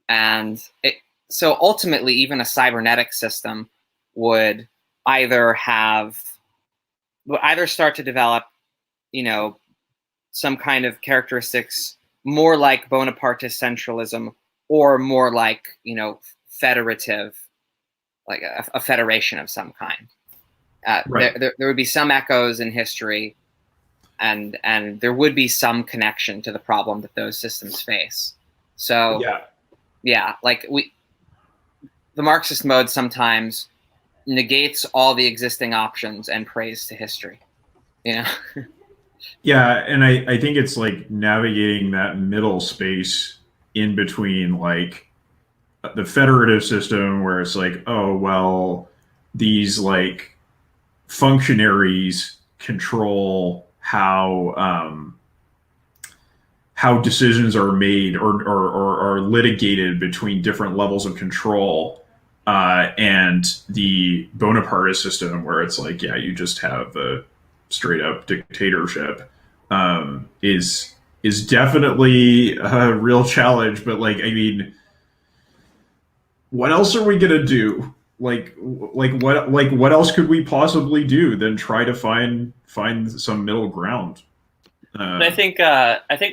and so ultimately, even a cybernetic system would either start to develop, some kind of characteristics more like Bonapartist centralism, or more like, federative, like a federation of some kind. Right. There would be some echoes in history, and there would be some connection to the problem that those systems face. So yeah, like the Marxist mode sometimes negates all the existing options and prays to history. Yeah, and I think it's like navigating that middle space in between like the federative system where it's like, oh well, these like functionaries control how decisions are made or are litigated between different levels of control, and the Bonapartist system, where it's like, yeah, you just have a straight up dictatorship, is definitely a real challenge. But like, I mean, what else are we gonna do? What else could we possibly do than try to find some middle ground? And I think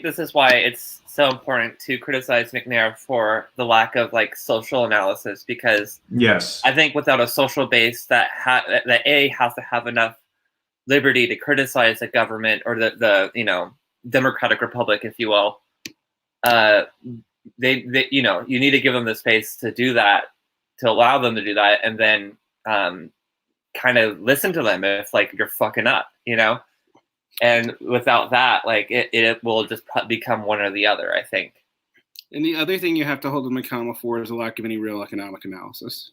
this is why it's so important to criticize McNair for the lack of like social analysis, because yes, I think without a social base that has to have enough liberty to criticize the government or the democratic republic, if you will, they you need to give them the space to do that, to allow them to do that, and then kind of listen to them if like you're fucking up, And without that, like it will just become one or the other, I think. And the other thing you have to hold them accountable for is the lack of any real economic analysis.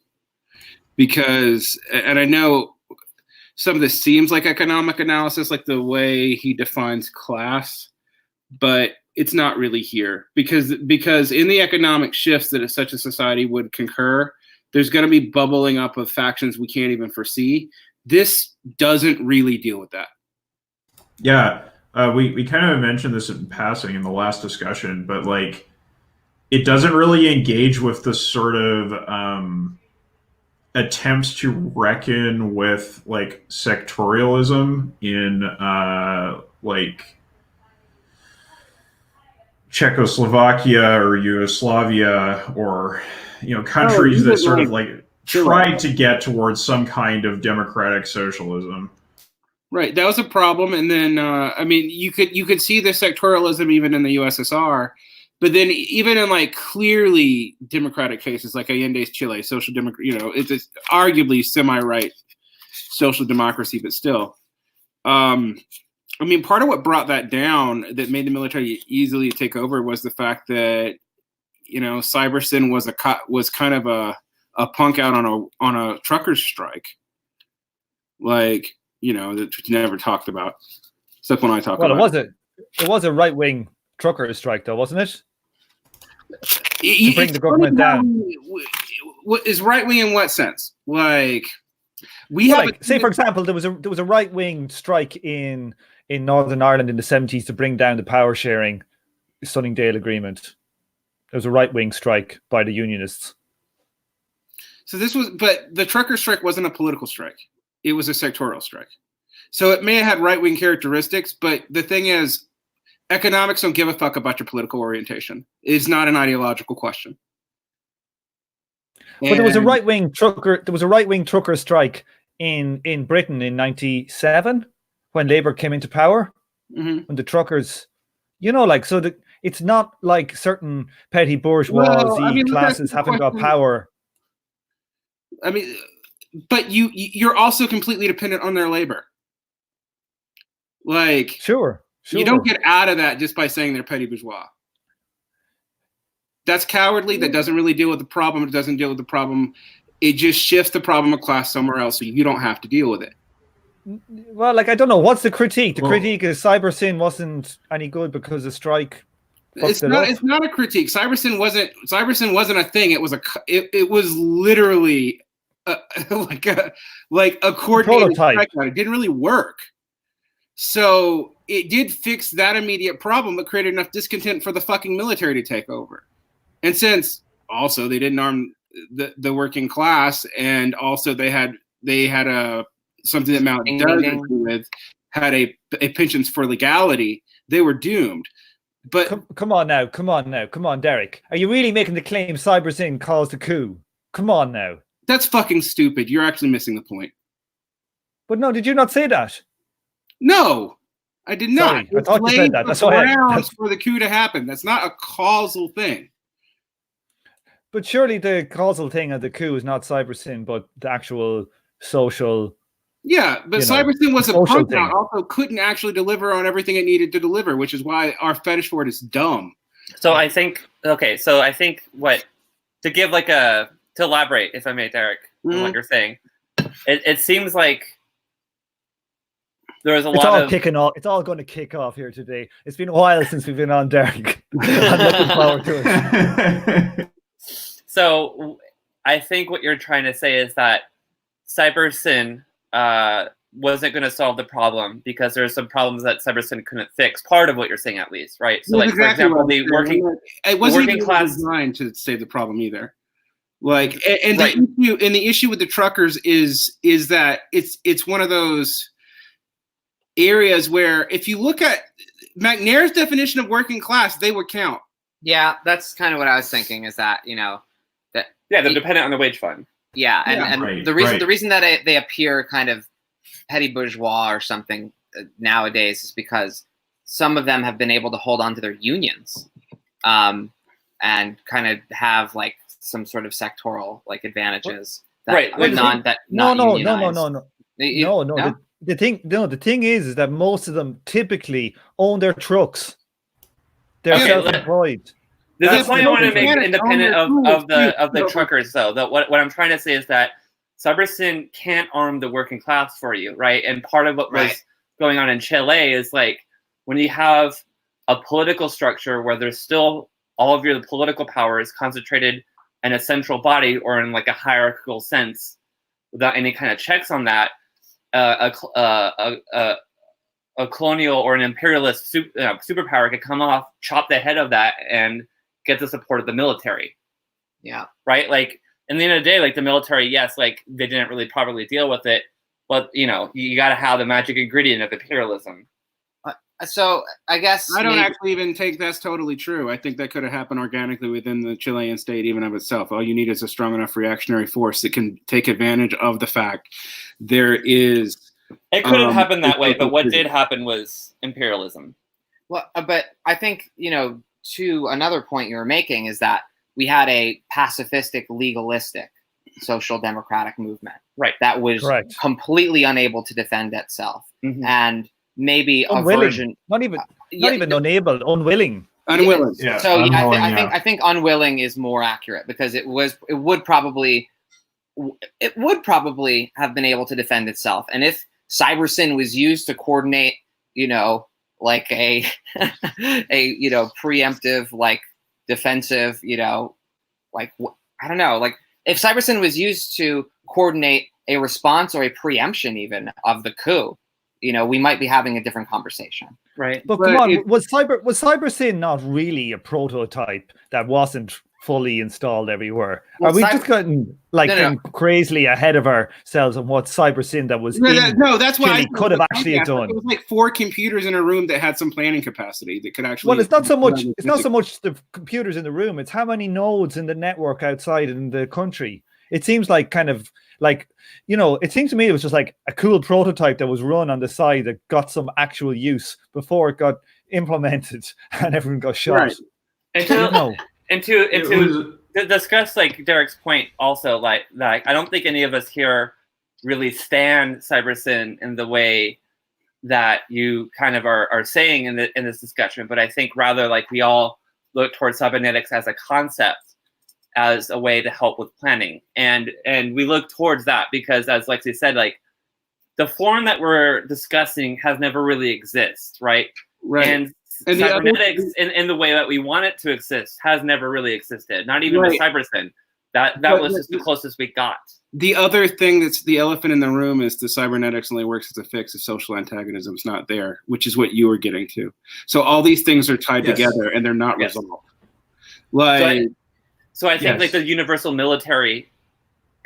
Because, and I know some of this seems like economic analysis, like the way he defines class, but it's not really here. Because in the economic shifts that such a society would concur, there's going to be bubbling up of factions we can't even foresee. This doesn't really deal with that. Yeah, we kind of mentioned this in passing in the last discussion, but like, it doesn't really engage with the sort of attempts to reckon with like sectorialism in like Czechoslovakia or Yugoslavia, or countries that sort of like tried to get towards some kind of democratic socialism. Right, that was a problem, and then I mean, you could see the sectorialism even in the USSR, but then even in like clearly democratic cases like Allende's Chile, social democracy, it's arguably semi-right social democracy, but still, I mean, part of what brought that down, that made the military easily take over, was the fact that Cybersyn was kind of a punk out on a truckers' strike, like. That's never talked about, except when I talk about it. It was a right-wing trucker strike, though, wasn't it? To bring the government down. What is right-wing in what sense? Like, say, for example, there was a right-wing strike in Northern Ireland in the 70s to bring down the power sharing Sunningdale Agreement. There was a right-wing strike by the unionists. So but the trucker strike wasn't a political strike. It was a sectorial strike. So it may have had right-wing characteristics, but the thing is, economics don't give a fuck about your political orientation. It's not an ideological question. But there was a right-wing trucker strike in Britain in 97 when Labour came into power. Mm-hmm. When the truckers, it's not like certain petty bourgeoisie classes haven't got power. I mean, but you're also completely dependent on their labor. Like, sure. You don't get out of that just by saying they're petty bourgeois. That's cowardly. That doesn't really deal with the problem. It doesn't deal with the problem. It just shifts the problem of class somewhere else, so you don't have to deal with it. Well, like, I don't know. What's the critique? The critique is Cybersyn wasn't any good because the strike. It's not a critique. Cybersyn wasn't a thing. It was literally like a coordinated strike. It didn't really work. So it did fix that immediate problem, but created enough discontent for the fucking military to take over. And since also they didn't arm the working class, and also they had something that Mount does agree with, had a penchant for legality, they were doomed. But come on, Derek. Are you really making the claim Cybersyn caused the coup? Come on now. That's fucking stupid. You're actually missing the point. But no, did you not say that? No, I did not. Sorry, I thought you said that. That's grounds for the coup to happen. That's not a causal thing. But surely the causal thing of the coup is not Cybersyn, but the actual social. Yeah, but Cybersyn was a punk out, also couldn't actually deliver on everything it needed to deliver, which is why our fetish for it is dumb. So I think to give to elaborate, if I may, Derek, on what you're saying, it seems like there was a It's lot all of kicking off. It's all going to kick off here today. It's been a while since we've been on, Derek. I'm looking forward to it. So I think what you're trying to say is that CyberSyn wasn't going to solve the problem because there's some problems that CyberSyn couldn't fix. Part of what you're saying, at least, right? So, That's like, for exactly example, what the I'm saying. working It wasn't working even class- designed to save the problem either. Like, and Right. the issue with the truckers is that it's one of those areas where if you look at McNair's definition of working class, they would count. Yeah, that's kind of what I was thinking. Is that that yeah, they're dependent on the wage fund. yeah, and, Yeah, and right, the reason right. the reason that they appear kind of petty bourgeois or something nowadays is because some of them have been able to hold on to their unions, and kind of have like some sort of sectoral like advantages. That Right, are like- No. non-unionized. The thing is that most of them typically own their trucks. They're Okay, self-employed. There's That's a point I the want to thing. make Yeah, independent on of their the tools, truckers, though. That what I'm trying to say is that CyberSyn can't arm the working class for you, right? And part of what was Right. going on in Chile is like when you have a political structure where there's still all of your political power is concentrated in a central body or in like a hierarchical sense, without any kind of checks on that, a colonial or an imperialist superpower could come off, chop the head of that, and get the support of the military. Yeah. Right? Like, in the end of the day, like the military, yes, like they didn't really properly deal with it, but you got to have the magic ingredient of imperialism. So I guess I don't maybe- actually even think that's totally true. I think that could have happened organically within the Chilean state, even of itself. All you need is a strong enough reactionary force that can take advantage of the fact there is. It could have happened that way, it's but what okay. did happen was imperialism. Well, but I think, to another point you were making is that we had a pacifistic, legalistic social democratic movement. Right. That was Correct. completely unable to defend itself. Mhm. And maybe a Unwilling. version. Not even Yeah, unable, unwilling. Unwilling. Yeah, So yeah, unwilling, I think unwilling is more accurate because it would probably have been able to defend itself. And if CyberSyn was used to coordinate, like a preemptive, like defensive, like I don't know, like if CyberSyn was used to coordinate a response or a preemption even of the coup, we might be having a different conversation. Right. But But come on, it- was CyberSyn not really a prototype that wasn't fully installed everywhere? Well, Are we Cyber- just getting like No, no, no. crazily ahead of ourselves on what CyberSyn that was in No, that's what Chile I could have actually It done? was like 4 computers in a room that had some planning capacity that could actually. Well, it's not so much the computers in the room, it's how many nodes in the network outside in the country. It seems like kind of like, it seems to me it was just like a cool prototype that was run on the side that got some actual use before it got implemented and everyone got shot. Right. And No. to discuss like Derek's point also, like I don't think any of us here really stand CyberSyn in the way that you kind of are saying in this discussion, but I think rather like we all look towards cybernetics as a concept, as a way to help with planning, and we look towards that because, as Lexi said, like the form that we're discussing has never really existed, right? Right. And And the other- cybernetics in the way that we want it to exist has never really existed. Not even Right. with CyberSyn. That But- was just the closest we got. The other thing that's the elephant in the room is the cybernetics only works as a fix if social antagonism is not there, which is what you were getting to. So all these things are tied Yes. together and they're not Yes. resolved. Like, So I think Yes. like the universal military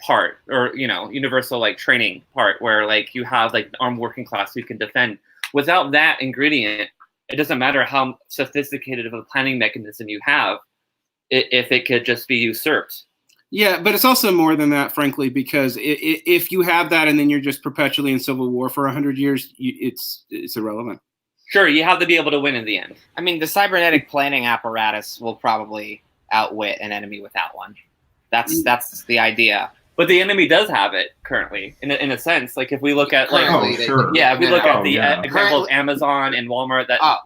part, or universal like training part, where like you have like armed working class who can defend. Without that ingredient, it doesn't matter how sophisticated of a planning mechanism you have, if it could just be usurped. yeah, but it's also more than that, frankly, because if you have that and then you're just perpetually in civil war for 100 years, it's irrelevant. Sure, you have to be able to win in the end. I mean, the cybernetic planning apparatus will probably outwit an enemy without one. That's the idea. But the enemy does have it currently, in a sense. Like if we look at like Currently, Oh, they sure. do. yeah, if we look Oh, at the yeah. example of Amazon and Walmart, that Oh,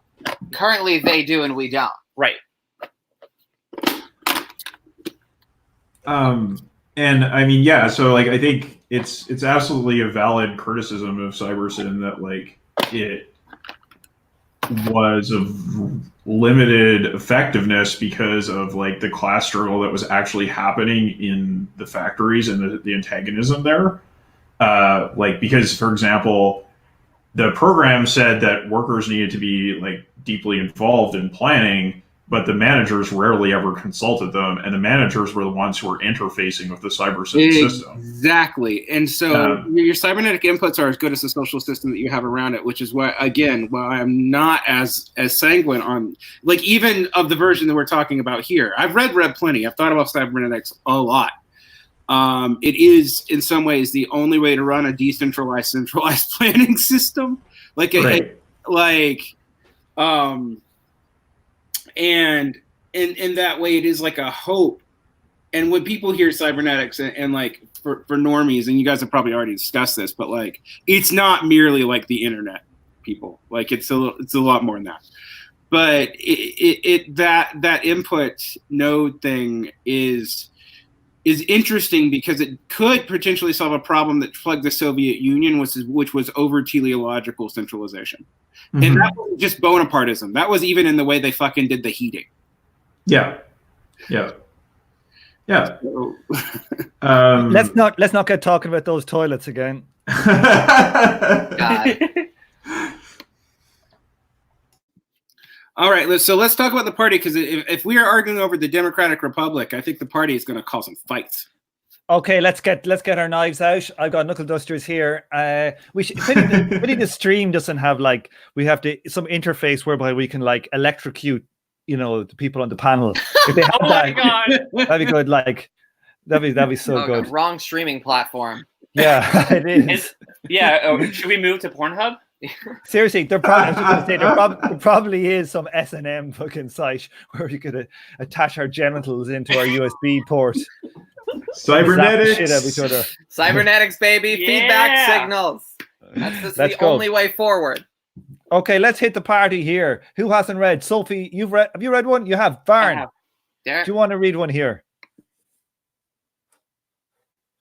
currently they do and we don't. right. And I mean, yeah, so like I think it's absolutely a valid criticism of CyberSyn that like it was of limited effectiveness because of like the class struggle that was actually happening in the factories and the antagonism there. Like, because, for example, the program said that workers needed to be like deeply involved in planning, but the managers rarely ever consulted them, and the managers were the ones who were interfacing with the cyber system. Exactly. And so your cybernetic inputs are as good as the social system that you have around it, which is why, again, while I'm not as sanguine on, like, even of the version that we're talking about here. I've read plenty. I've thought about cybernetics a lot. It is, in some ways, the only way to run a decentralized, centralized planning system. And in that way, it is like a hope. And when people hear cybernetics and like for normies, and you guys have probably already discussed this, but like it's not merely like the internet, people. Like it's a lot more than that. But that input node thing is interesting because it could potentially solve a problem that plagued the Soviet Union, which was over teleological centralization. Mm-hmm. And that wasn't just Bonapartism. That was even in the way they fucking did the heating. Yeah. Let's not get talking about those toilets again. God. All right, so let's talk about the party, because if we are arguing over the Democratic Republic, I think the party is going to cause some fights. Okay, let's get our knives out. I've got knuckle dusters here. Maybe the stream doesn't have like we have some interface whereby we can like electrocute, the people on the panel. If they have my God, that'd be good. Like that'd be so good. Wrong streaming platform. Yeah, it is. Should we move to Pornhub? Seriously, there probably is some S&M fucking site where we could attach our genitals into our USB port. Cybernetics. Shit at each other. Cybernetics, baby. Yeah. Feedback signals. That's the only way forward. Okay, let's hit the party here. Who hasn't read? Sophie, have you read one? You have. Barn. Do you want to read one here?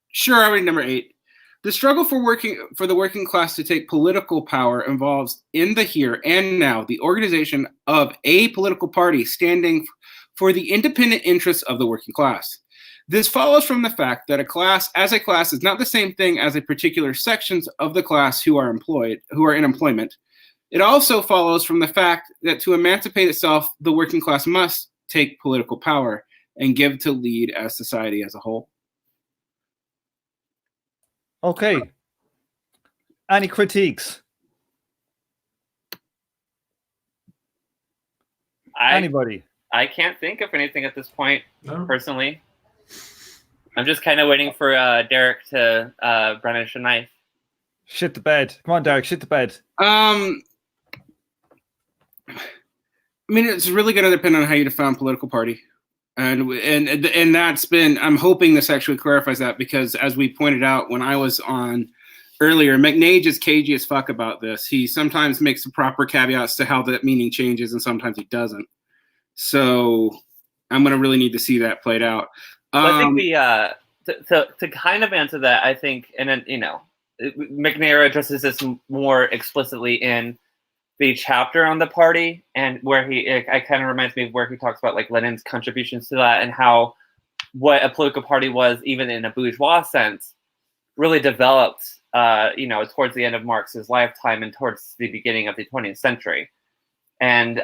Sure, I'll read number 8. The struggle for the working class to take political power involves, in the here and now, the organization of a political party standing for the independent interests of the working class. This follows from the fact that a class is not the same thing as a particular sections of the class who are in employment. It also follows from the fact that to emancipate itself, the working class must take political power and give to lead as society as a whole. Okay. Any critiques? Anybody? I can't think of anything at this point, personally. I'm just kind of waiting for Derek to brandish a knife. Shit the bed. Come on, Derek, shit the bed. I mean, it's really going to depend on how you define political party. And that's been, I'm hoping this actually clarifies that, because as we pointed out when I was on earlier, McNage is cagey as fuck about this. He sometimes makes the proper caveats to how that meaning changes, and sometimes he doesn't. So I'm going to really need to see that played out. I think to kind of answer that, I think, and then, McNair addresses this more explicitly in the chapter on the party, and where it kind of reminds me of where he talks about like Lenin's contributions to that, and how what a political party was, even in a bourgeois sense, really developed, towards the end of Marx's lifetime and towards the beginning of the 20th century. And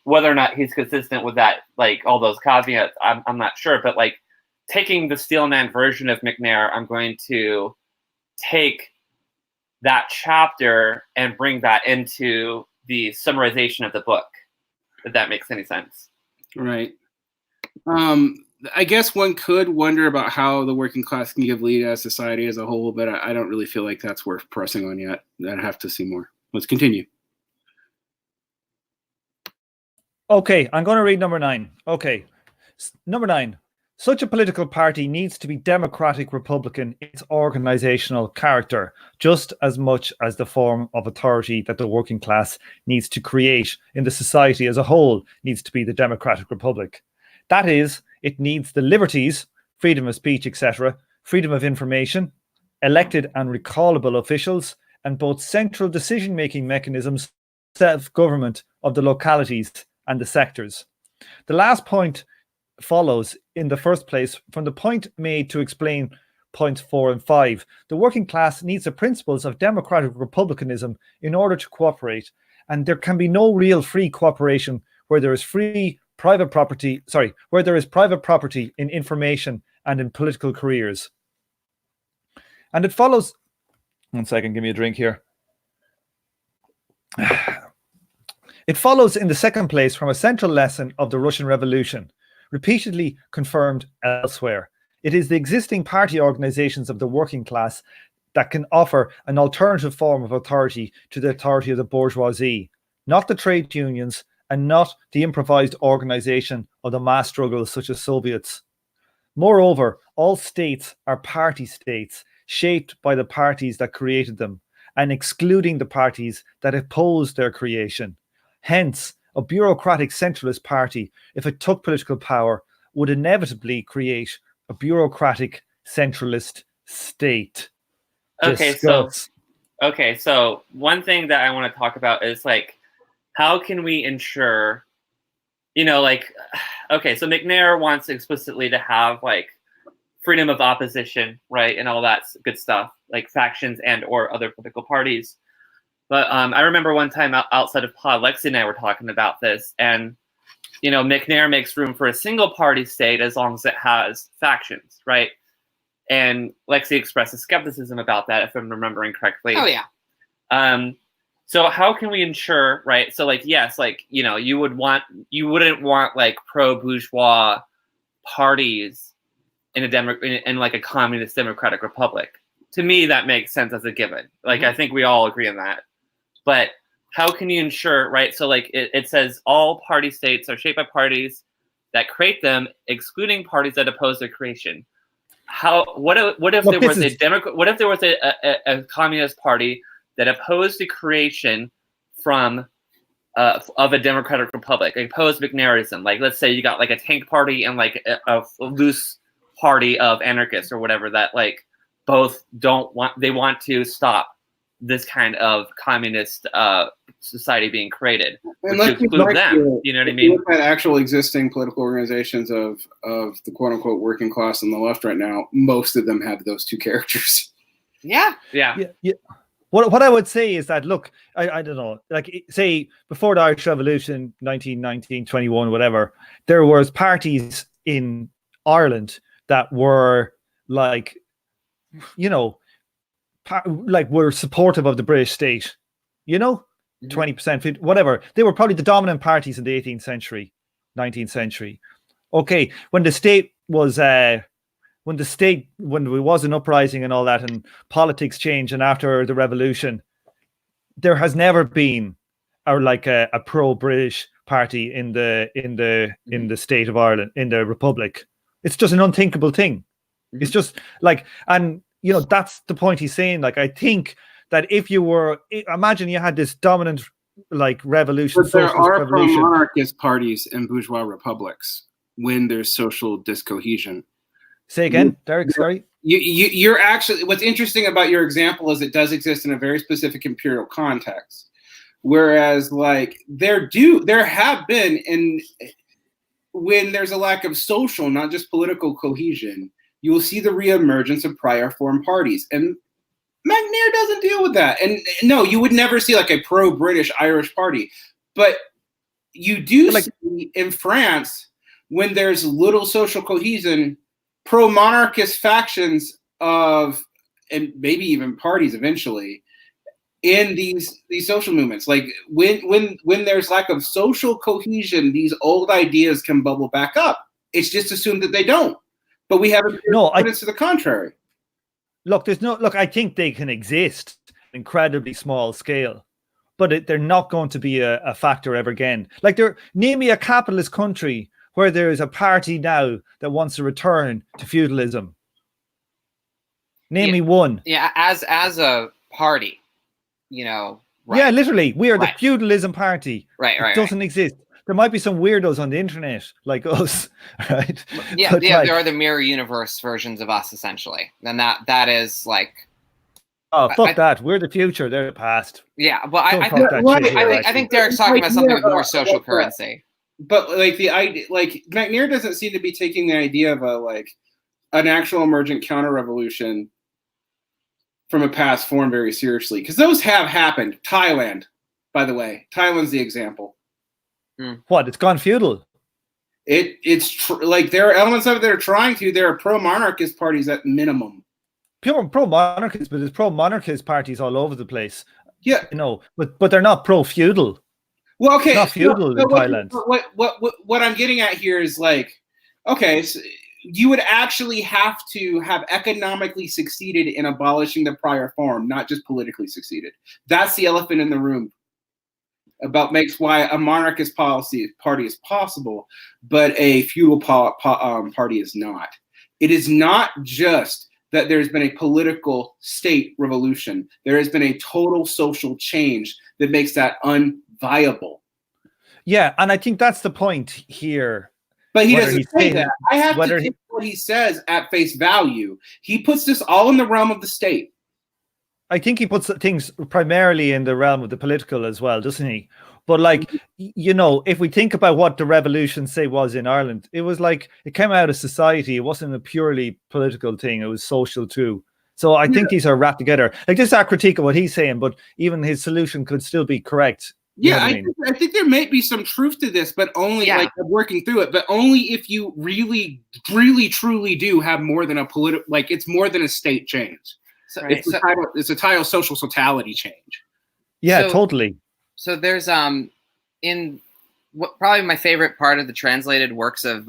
whether or not he's consistent with that, like all those caveats, I'm not sure. But like taking the Steelman version of McNair, I'm going to take that chapter and bring that into the summarization of the book, if that makes any sense. Right. I guess one could wonder about how the working class can give lead as society as a whole, but I don't really feel like that's worth pressing on yet. I'd have to see more. Let's continue. Okay, I'm going to read number 9. Okay, number 9. Such a political party needs to be democratic republican in its organizational character, just as much as the form of authority that the working class needs to create in the society as a whole needs to be the democratic republic. That is, it needs the liberties, freedom of speech, etc., freedom of information, elected and recallable officials, and both central decision-making mechanisms, self-government of the localities and the sectors. The last point follows in the first place from the point made to explain points 4 and 5. The working class needs the principles of democratic republicanism in order to cooperate, and there can be no real free cooperation where there is private property in information and in political careers. And it follows, one second, give me a drink here. It follows in the second place from a central lesson of the Russian Revolution, repeatedly confirmed elsewhere. It is the existing party organizations of the working class that can offer an alternative form of authority to the authority of the bourgeoisie, not the trade unions and not the improvised organization of the mass struggles such as Soviets. Moreover, all states are party states, shaped by the parties that created them, and excluding the parties that opposed their creation. Hence, a bureaucratic centralist party, if it took political power, would inevitably create a bureaucratic centralist state. Okay, Discuss. so one thing that I want to talk about is like, how can we ensure, so McNair wants explicitly to have like freedom of opposition, right, and all that good stuff, like factions and or other political parties. But I remember one time outside of pod, Lexi and I were talking about this, and McNair makes room for a single party state as long as it has factions, right? And Lexi expresses skepticism about that, if I'm remembering correctly. Oh yeah. So how can we ensure, right? So like, yes, like, you wouldn't want like pro-bourgeois parties in like a communist democratic republic. To me, that makes sense as a given. Like, I think we all agree on that. But how can you ensure, right? So like it says all party states are shaped by parties that create them, excluding parties that oppose their creation. What if there was a communist party that opposed the creation of a democratic republic, opposed McNairism? Like, let's say you got like a tank party and like a loose party of anarchists or whatever that like both they want to stop this kind of communist society being created, And to exclude them. You know what I mean? Look at actual existing political organizations of the quote unquote working class on the left right now. Most of them have those two characters. Yeah. Yeah. What I would say is that, look, I don't know, like, say before the Irish Revolution, 1919, 21, whatever, there was parties in Ireland that were like, were supportive of the British state, 20%, whatever. They were probably the dominant parties in the 18th century, 19th century. Okay, when there was an uprising and all that, and politics changed, and after the revolution, there has never been a pro-British party in the state of Ireland, in the Republic. It's just an unthinkable thing. It's just like, and that's the point he's saying. Like, I think that if you were, imagine you had this dominant revolution, but there are revolution. pro-monarchist parties in bourgeois republics when there's social discohesion. Say again, Derek, sorry. You're actually, what's interesting about your example is it does exist in a very specific imperial context. Whereas there have been, when there's a lack of social, not just political cohesion, you will see the reemergence of prior formed parties. And McNair doesn't deal with that. And no, you would never see like a pro-British Irish party. But you do see in France, when there's little social cohesion, pro-monarchist factions and maybe even parties eventually in these social movements. Like when there's lack of social cohesion, these old ideas can bubble back up. It's just assumed that they don't. But we have evidence to the contrary. I think they can exist incredibly small scale, but they're not going to be a factor ever again. Like, name me a capitalist country where there is a party now that wants to return to feudalism. Name me one. Yeah, as a party, right. Yeah, literally, we are the feudalism party. Right. It doesn't exist. There might be some weirdos on the internet like us, right? Yeah, there are the mirror universe versions of us, essentially. And that is like Oh, fuck that. We're the future. They're the past. Yeah, but Don't I talk think, that well, shit here, I actually. think Derek's talking about something with more social currency. But like the idea, like McNair doesn't seem to be taking the idea of an actual emergent counter revolution from a past form very seriously, because those have happened. Thailand, by the way, Thailand's the example. What? It's gone feudal. Like there are elements of it that are trying to. There are pro-monarchist parties at minimum. Pro-monarchist, but there's pro-monarchist parties all over the place. Yeah, You know, but they're not pro-feudal. well, okay. It's not feudal in Thailand. What I'm getting at here is like, okay, so you would actually have to have economically succeeded in abolishing the prior form, not just politically succeeded. That's the elephant in the room about makes why a monarchist party is possible, but a feudal party is not. It is not just that there's been a political state revolution. There has been a total social change that makes that unviable. Yeah, and I think that's the point here. But he Whether doesn't he's say saying- that. I have whether to take what he says at face value. He puts this all in the realm of the state. I think he puts things primarily in the realm of the political as well, doesn't he? But like, you know, if we think about what the revolution, say, was in Ireland, it was like it came out of society. It wasn't a purely political thing. It was social too. So I think these are wrapped together. Like, this is our critique of what he's saying, but even his solution could still be correct. You know what I mean? I think there may be some truth to this, but only like working through it, but only if you really, really, truly do have more than a political, like it's more than a state change. So, It's a title social totality change. Yeah, So- totally. So there's in what probably my favorite part of the translated works of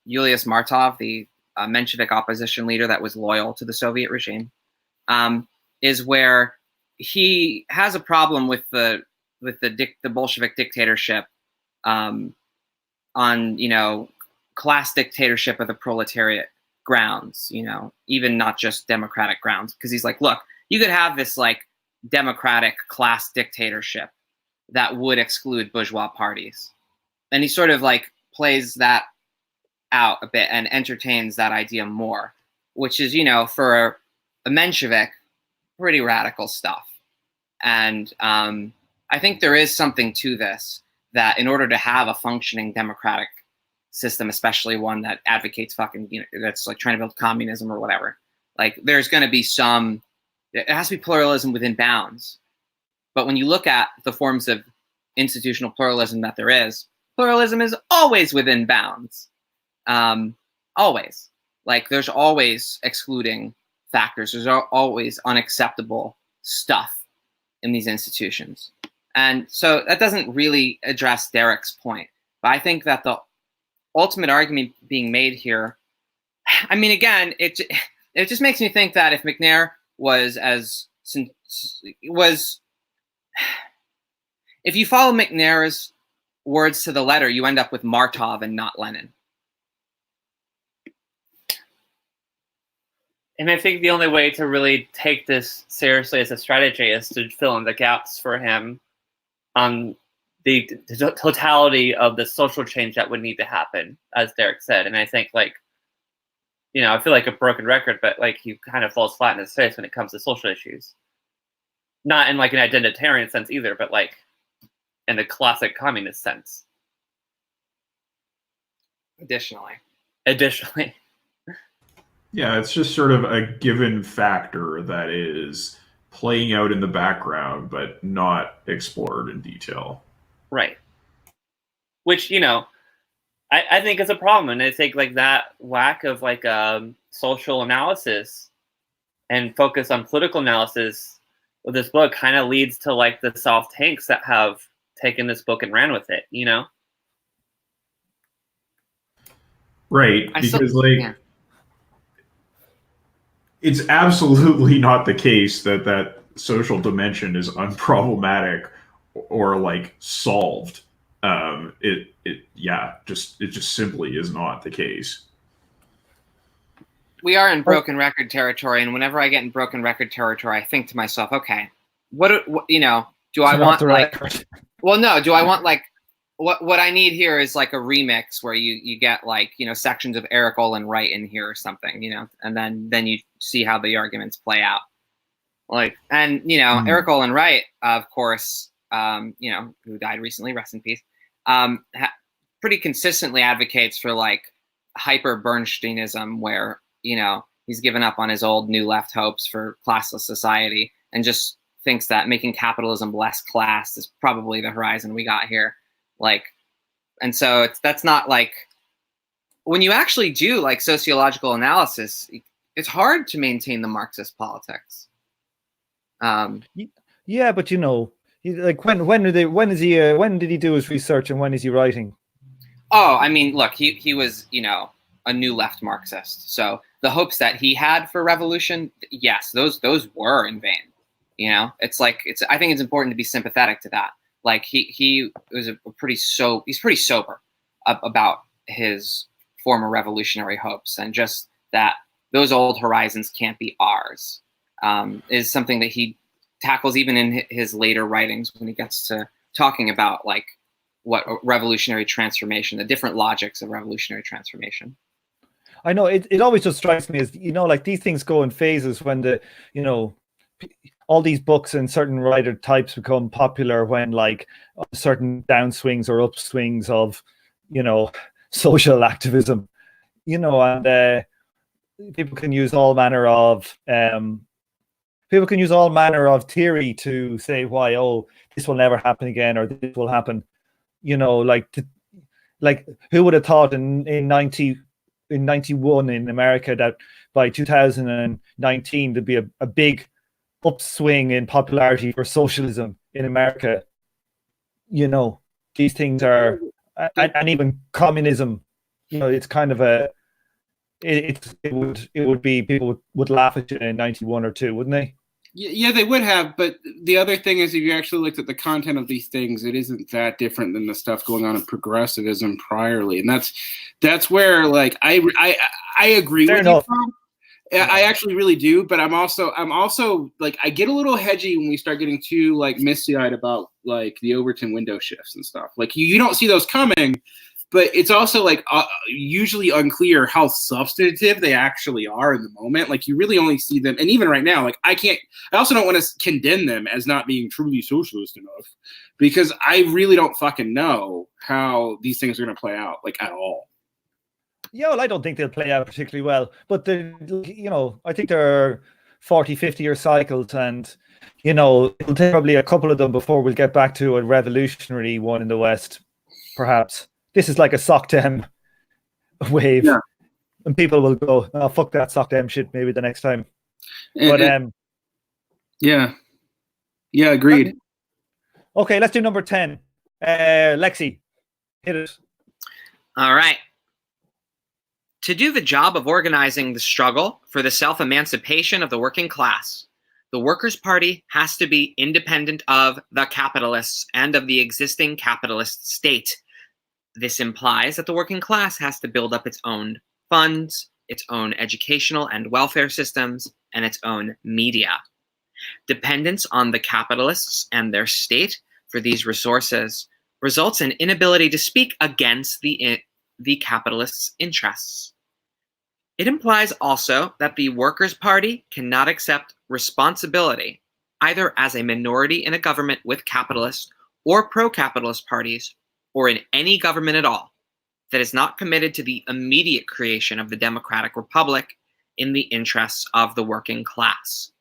Julius Martov, the Menshevik opposition leader that was loyal to the Soviet regime, is where he has a problem with the Bolshevik dictatorship on, you know, class dictatorship of the proletariat grounds, you know, even not just democratic grounds, because he's like, look, you could have this like democratic class dictatorship that would exclude bourgeois parties. And he sort of like plays that out a bit and entertains that idea more, which is, you know, for a Menshevik, pretty radical stuff. And I think there is something to this, that in order to have a functioning democratic system, especially one that advocates fucking, you know, that's like trying to build communism or whatever, like there's going to be it has to be pluralism within bounds. But when you look at the forms of institutional pluralism that there is, pluralism is always within bounds. Always. Like there's always excluding factors. There's always unacceptable stuff in these institutions. And so that doesn't really address Derek's point. But I think that the ultimate argument being made here, I mean, again, it just makes me think that if McNair if you follow McNair's words to the letter, you end up with Martov and not Lenin. And I think the only way to really take this seriously as a strategy is to fill in the gaps for him on the totality of the social change that would need to happen, as Derek said. And I think, like, you know, I feel like a broken record, but like he kind of falls flat in his face when it comes to social issues. Not in like an identitarian sense either, but like in the classic communist sense. Additionally. Yeah, it's just sort of a given factor that is playing out in the background, but not explored in detail. Right. Which, you know, I think is a problem. And I think like that lack of like social analysis and focus on political analysis with this book kind of leads to like the soft tanks that have taken this book and ran with it, you know? Right, because yeah. It's absolutely not the case that that social dimension is unproblematic or like solved. It just simply is not the case. We are in broken record territory, and whenever I get in broken record territory, I think to myself, okay, what you know, do I want like? Well, no, do I want like what I need here is like a remix where you get like, you know, sections of Eric Olin Wright in here or something, you know, and then you see how the arguments play out. Like, and Eric Olin Wright, of course, who died recently, rest in peace, pretty consistently advocates for like hyper Bernsteinism, where he's given up on his old New Left hopes for classless society and just thinks that making capitalism less class is probably the horizon we got here. Like, and so that's not like, when you actually do like sociological analysis, it's hard to maintain the Marxist politics. Yeah, but like when did he do his research and when is he writing? Oh, I mean, look, he was a New Left Marxist, so the hopes that he had for revolution, yes, those were in vain. It's like I think it's important to be sympathetic to that. Like he was he's pretty sober about his former revolutionary hopes, and just that those old horizons can't be ours is something that he tackles even in his later writings when he gets to talking about like what revolutionary transformation, the different logics of revolutionary transformation. I know it always just strikes me as like these things go in phases when all these books and certain writer types become popular when like certain downswings or upswings of social activism, and people can use all manner of theory to say why, this will never happen again, or this will happen. Like who would have thought in 91 in America that by 2019 there'd be a big upswing in popularity for socialism in America. These things are, and even communism. It's kind of it would be, people would laugh at you in 91 or 2, wouldn't they? Yeah, they would have. But the other thing is, if you actually looked at the content of these things, it isn't that different than the stuff going on in progressivism priorly, and that's where like I agree with you, Tom. I actually really do, but I'm also like, I get a little hedgy when we start getting too like misty-eyed about like the Overton window shifts and stuff. Like you don't see those coming, but it's also like usually unclear how substantive they actually are in the moment. Like you really only see them, and even right now, like I also don't want to condemn them as not being truly socialist enough, because I really don't fucking know how these things are going to play out, like at all. Yeah, well, I don't think they'll play out particularly well, but I think they're 40, 50-year cycles, and it'll take probably a couple of them before we'll get back to a revolutionary one in the West, perhaps. This is like a sock dem wave, yeah. And people will go, "Oh, fuck that sock dem shit," maybe the next time. Yeah, agreed. Okay, let's do number 10. Lexi, hit it. All right. To do the job of organizing the struggle for the self-emancipation of the working class, the Workers' Party has to be independent of the capitalists and of the existing capitalist state. This implies that the working class has to build up its own funds, its own educational and welfare systems, and its own media. Dependence on the capitalists and their state for these resources results in inability to speak against the capitalists' interests. It implies also that the Workers' Party cannot accept responsibility, either as a minority in a government with capitalist or pro-capitalist parties, or in any government at all, that is not committed to the immediate creation of the democratic republic in the interests of the working class.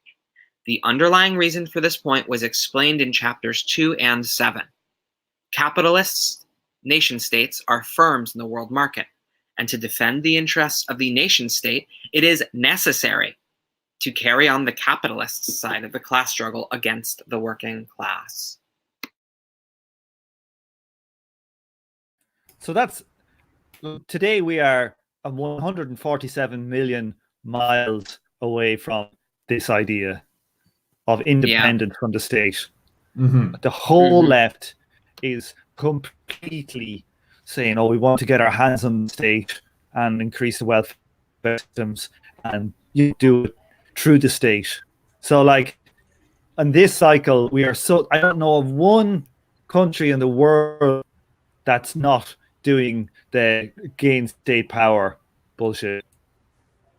The underlying reason for this point was explained in chapters 2 and 7. Capitalists, nation states, are firms in the world market, and to defend the interests of the nation state, it is necessary to carry on the capitalist side of the class struggle against the working class. So today we are 147 million miles away from this idea of independence from the state. Mm-hmm. The whole left is completely saying, we want to get our hands on the state and increase the welfare systems, and you do it through the state. So like, in this cycle, I don't know of one country in the world that's not doing the gain state power bullshit.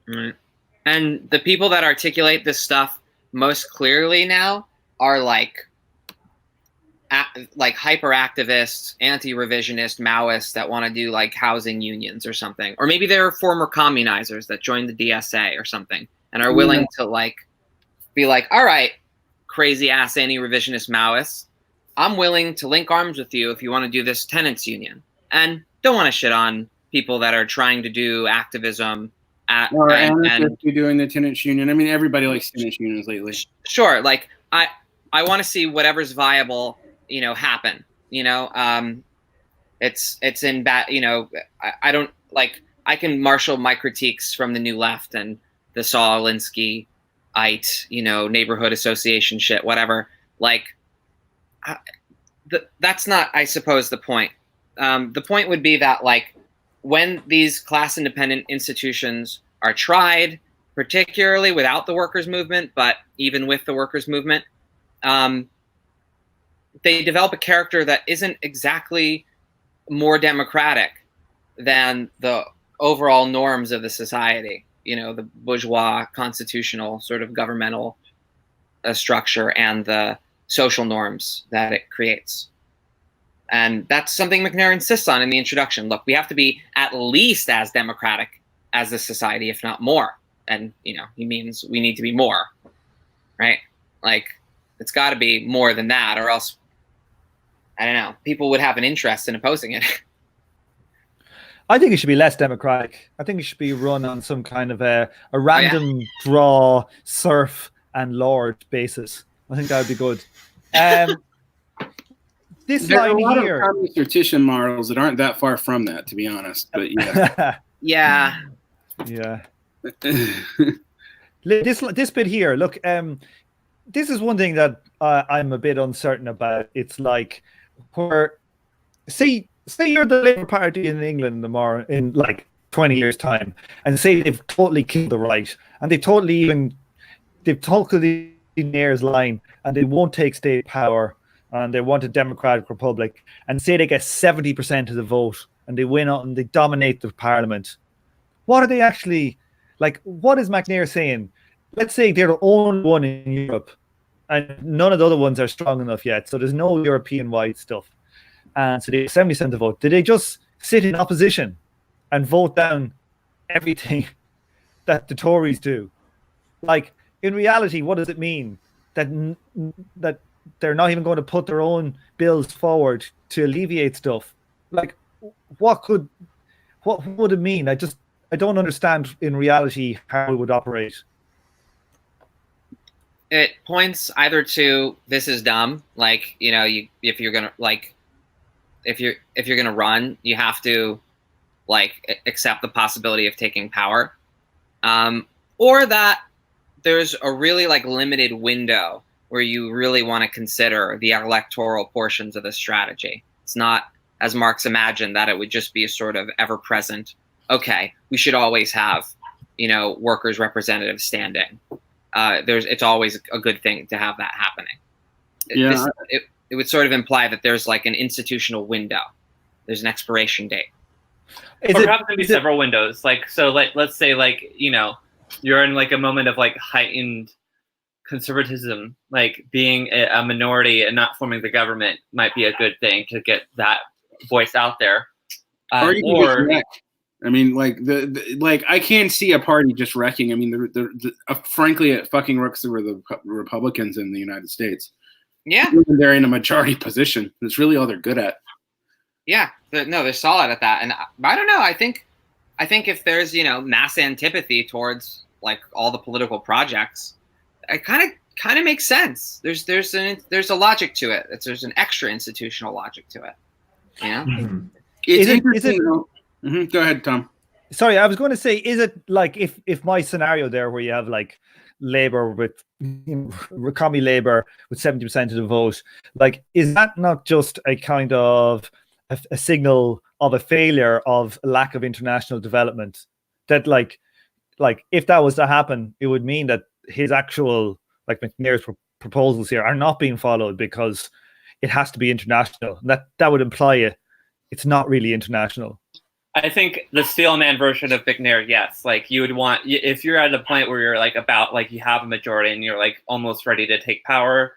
Right. And the people that articulate this stuff most clearly now are like hyperactivists, anti-revisionist Maoists that want to do like housing unions or something, or maybe they're former communizers that joined the DSA or something and are willing to like be like, all right, crazy ass anti-revisionist Maoists, I'm willing to link arms with you if you want to do this tenants union, and don't want to shit on people that are trying to do activism or anarchists who doing the tenants union. I mean, everybody likes tenants unions lately. Sure, like I want to see whatever's viable, happen. It's in bad. I don't like. I can marshal my critiques from the New Left and the Saul Alinsky-ite, neighborhood association shit, whatever. Like, that's not, I suppose, the point. The point would be that, like, when these class-independent institutions are tried, particularly without the workers' movement, but even with the workers' movement, they develop a character that isn't exactly more democratic than the overall norms of the society, the bourgeois constitutional sort of governmental structure and the social norms that it creates. And that's something McNair insists on in the introduction. Look, we have to be at least as democratic as the society, if not more. And, he means we need to be more, right? Like, it's got to be more than that, or else, I don't know, people would have an interest in opposing it. I think it should be less democratic. I think it should be run on some kind of a random draw, serf and lord basis. I think that would be good. This there line are a lot here, of communist Tertullian morals that aren't that far from that, to be honest. But yeah, yeah. This bit here, look, this is one thing that I'm a bit uncertain about. It's like, where, say you're the Labour Party in England in like 20 years' time, and say they've totally killed the right, and they've totally Nair's line, and they won't take state power, and they want a democratic republic, and say they get 70% of the vote, and they win and they dominate the parliament. What are they actually, like, what is McNair saying? Let's say they're the only one in Europe, and none of the other ones are strong enough yet, so there's no European-wide stuff. And so they have 70% of the vote. Did they just sit in opposition and vote down everything that the Tories do? Like, in reality, what does it mean? That they're not even going to put their own bills forward to alleviate stuff? Like, what would it mean? I don't understand in reality how it would operate. It points either to, this is dumb, like, if you're gonna, like, if you're gonna run, you have to, like, accept the possibility of taking power, or that there's a really, like, limited window where you really want to consider the electoral portions of the strategy. It's not, as Marx imagined, that it would just be a sort of ever-present, okay, we should always have, workers' representative standing. It's always a good thing to have that happening. Yeah. It would sort of imply that there's like an institutional window. There's an expiration date. Or perhaps maybe several windows. Like, so let's say, like, you're in like a moment of like heightened conservatism, like being a minority and not forming the government might be a good thing to get that voice out there. I mean, like like I can't see a party just wrecking. I mean, frankly, it fucking wrecks the Republicans in the United States. Yeah, they're in a majority position. That's really all they're good at. Yeah, they're solid at that. And I don't know. I think if there's mass antipathy towards like all the political projects, it kind of makes sense. There's a logic to it. There's an extra institutional logic to it. Yeah. Mm-hmm. Is it? Mm-hmm. Go ahead, Tom. Sorry, I was going to say, is it like if my scenario there where you have like Labour with commie Labour with 70% of the vote, like, is that not just a kind of a signal of a failure of a lack of international development? That like if that was to happen, it would mean that his actual, like, McNair's proposals here are not being followed because it has to be international. That would imply it's not really international. I think the Steelman version of McNair, yes. Like you would want, if you're at a point where you're like about, like you have a majority and you're like almost ready to take power,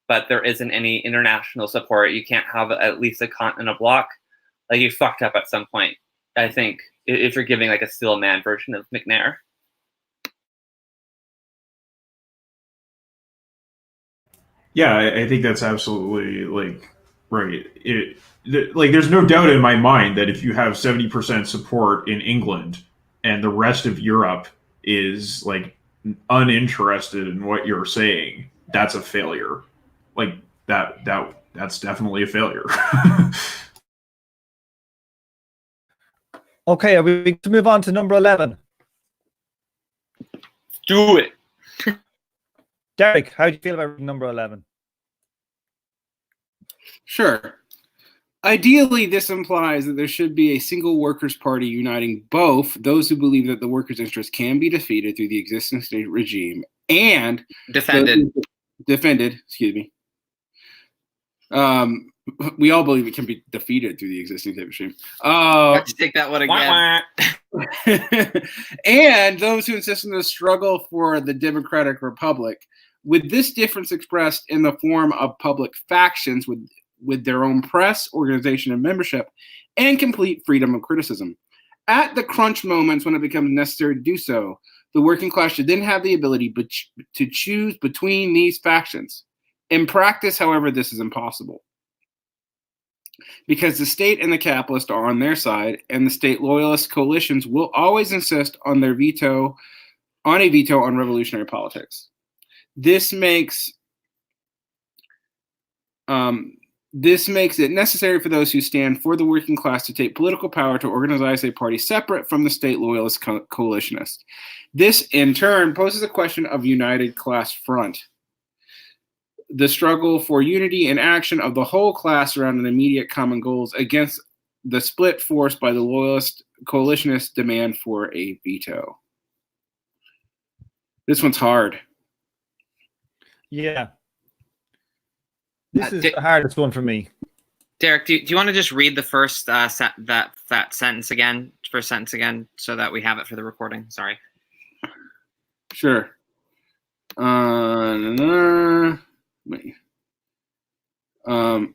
but there isn't any international support, you can't have at least a continental bloc, like you fucked up at some point. I think if you're giving like a Steelman version of McNair. Yeah, I think that's absolutely like right. Like there's no doubt in my mind that if you have 70% support in England and the rest of Europe is like uninterested in what you're saying, that's a failure. Like that's definitely a failure. Okay, are we to move on to number 11? Do it. Derek, how do you feel about number 11? Sure. Ideally, this implies that there should be a single workers' party uniting both those who believe that the workers' interests can be defeated through the existing state regime and Defended. Excuse me. We all believe it can be defeated through the existing state regime. Let's take that one again. And those who insist on the struggle for the democratic republic, with this difference expressed in the form of public factions with their own press, organization, and membership, and complete freedom of criticism. At the crunch moments when it becomes necessary to do so, the working class should then have the ability to choose between these factions. In practice, however, this is impossible, because the state and the capitalist are on their side, and the state loyalist coalitions will always insist on a veto on revolutionary politics. This makes it necessary for those who stand for the working class to take political power to organize a party separate from the state loyalist coalitionists. This, in turn, poses a question of united class front. The struggle for unity and action of the whole class around an immediate common goals against the split forced by the loyalist coalitionist demand for a veto. This one's hard. Yeah. This is the hardest one for me. Derek, do you want to just read the first that sentence again, first sentence again, so that we have it for the recording? Sorry. Sure.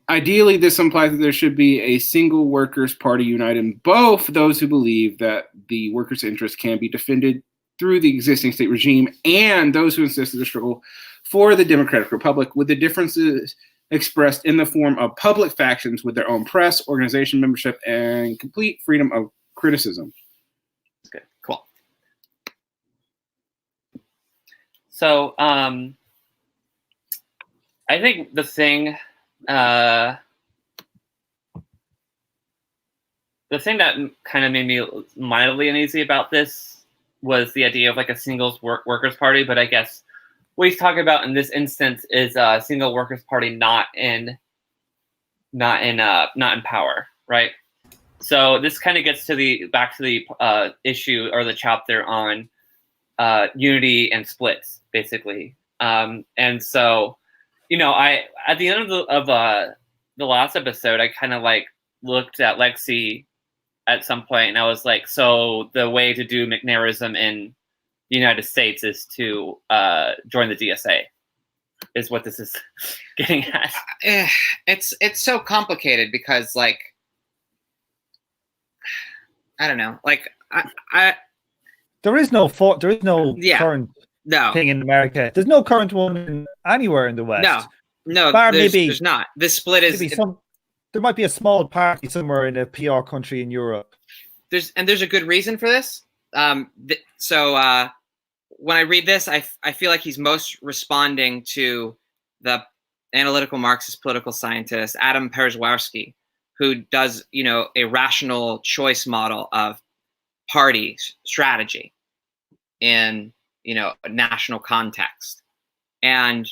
Ideally, this implies that there should be a single workers' party uniting both those who believe that the workers' interests can be defended through the existing state regime and those who insist on the struggle for the democratic republic, with the differences expressed in the form of public factions with their own press, organization membership, and complete freedom of criticism. Good. Cool. So I think the thing that kind of made me mildly uneasy about this was the idea of like a singles workers' party, but I guess what he's talking about in this instance is a single workers' party not in power, right? So this kind of gets to back to the issue or the chapter on unity and splits, basically. And so, I at the end of the last episode, I kind of like looked at Lexi at some point, and I was like, so the way to do McNairism in the United States is to join the DSA, is what this is getting at. It's so complicated because, like, I don't know, like there is no current thing in America. There's no current one anywhere in the West. No, there's not. This split is. There might be a small party somewhere in a PR country in Europe. There's a good reason for this. So when I read this, I feel like he's most responding to the analytical Marxist political scientist Adam Perzhwarski, who does a rational choice model of party strategy in a national context, and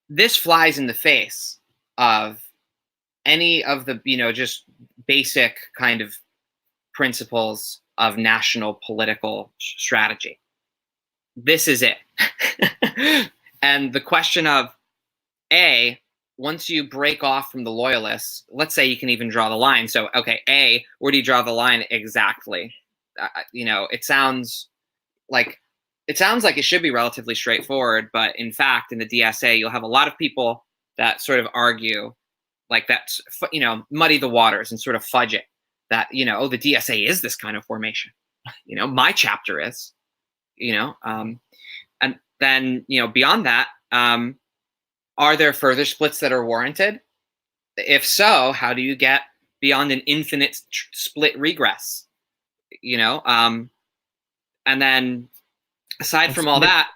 this flies in the face of any of the just basic kind of principles of national political strategy. This is it. And the question of once you break off from the loyalists, let's say you can even draw the line. So, okay, A, where do you draw the line exactly? You know, it sounds like it should be relatively straightforward, but in fact, in the DSA, you'll have a lot of people that sort of argue like that, you know, muddy the waters and sort of fudge it. That, you know, oh, the DSA is this kind of formation. You know, my chapter is, you know, and then, you know, beyond that, are there further splits that are warranted? If so, how do you get beyond an infinite split regress? You know, and then aside from all that,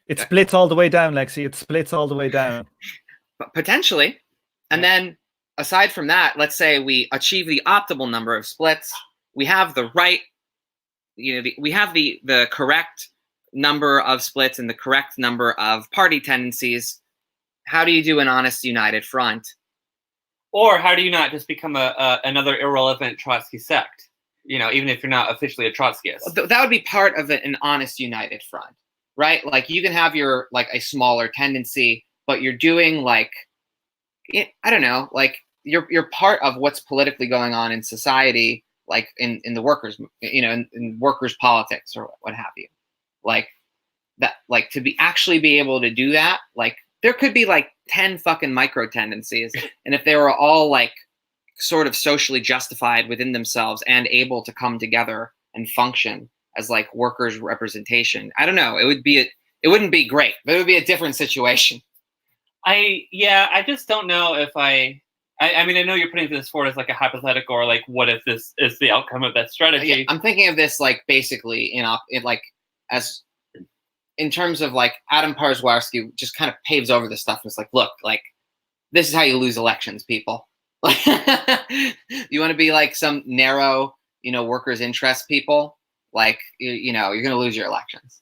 it splits all the way down, Lexi. It splits all the way down. Potentially. And then aside from that, let's say we achieve the optimal number of splits. We have the right, you know, we have the correct number of splits and the correct number of party tendencies. How do you do an honest united front? Or how do you not just become another irrelevant Trotsky sect? You know, even if you're not officially a Trotskyist. That would be part of an honest united front, right? Like you can have your like a smaller tendency, but you're doing like, I don't know, like you're part of what's politically going on in society, like in the workers, you know, in workers' politics or what have you. Like that, like to actually be able to do that, like there could be like 10 fucking micro tendencies. And if they were all like sort of socially justified within themselves and able to come together and function as like workers' representation, I don't know, it wouldn't be great, but it would be a different situation. I just don't know if I mean, I know you're putting this forward as like a hypothetical, or like, what if this is the outcome of that strategy? Yeah, I'm thinking of this like basically, you know, like as in terms of like Adam Parzwarski just kind of paves over this stuff. And it's like, look, like this is how you lose elections, people. You want to be like some narrow, you know, workers' interest people, like you know, you're going to lose your elections.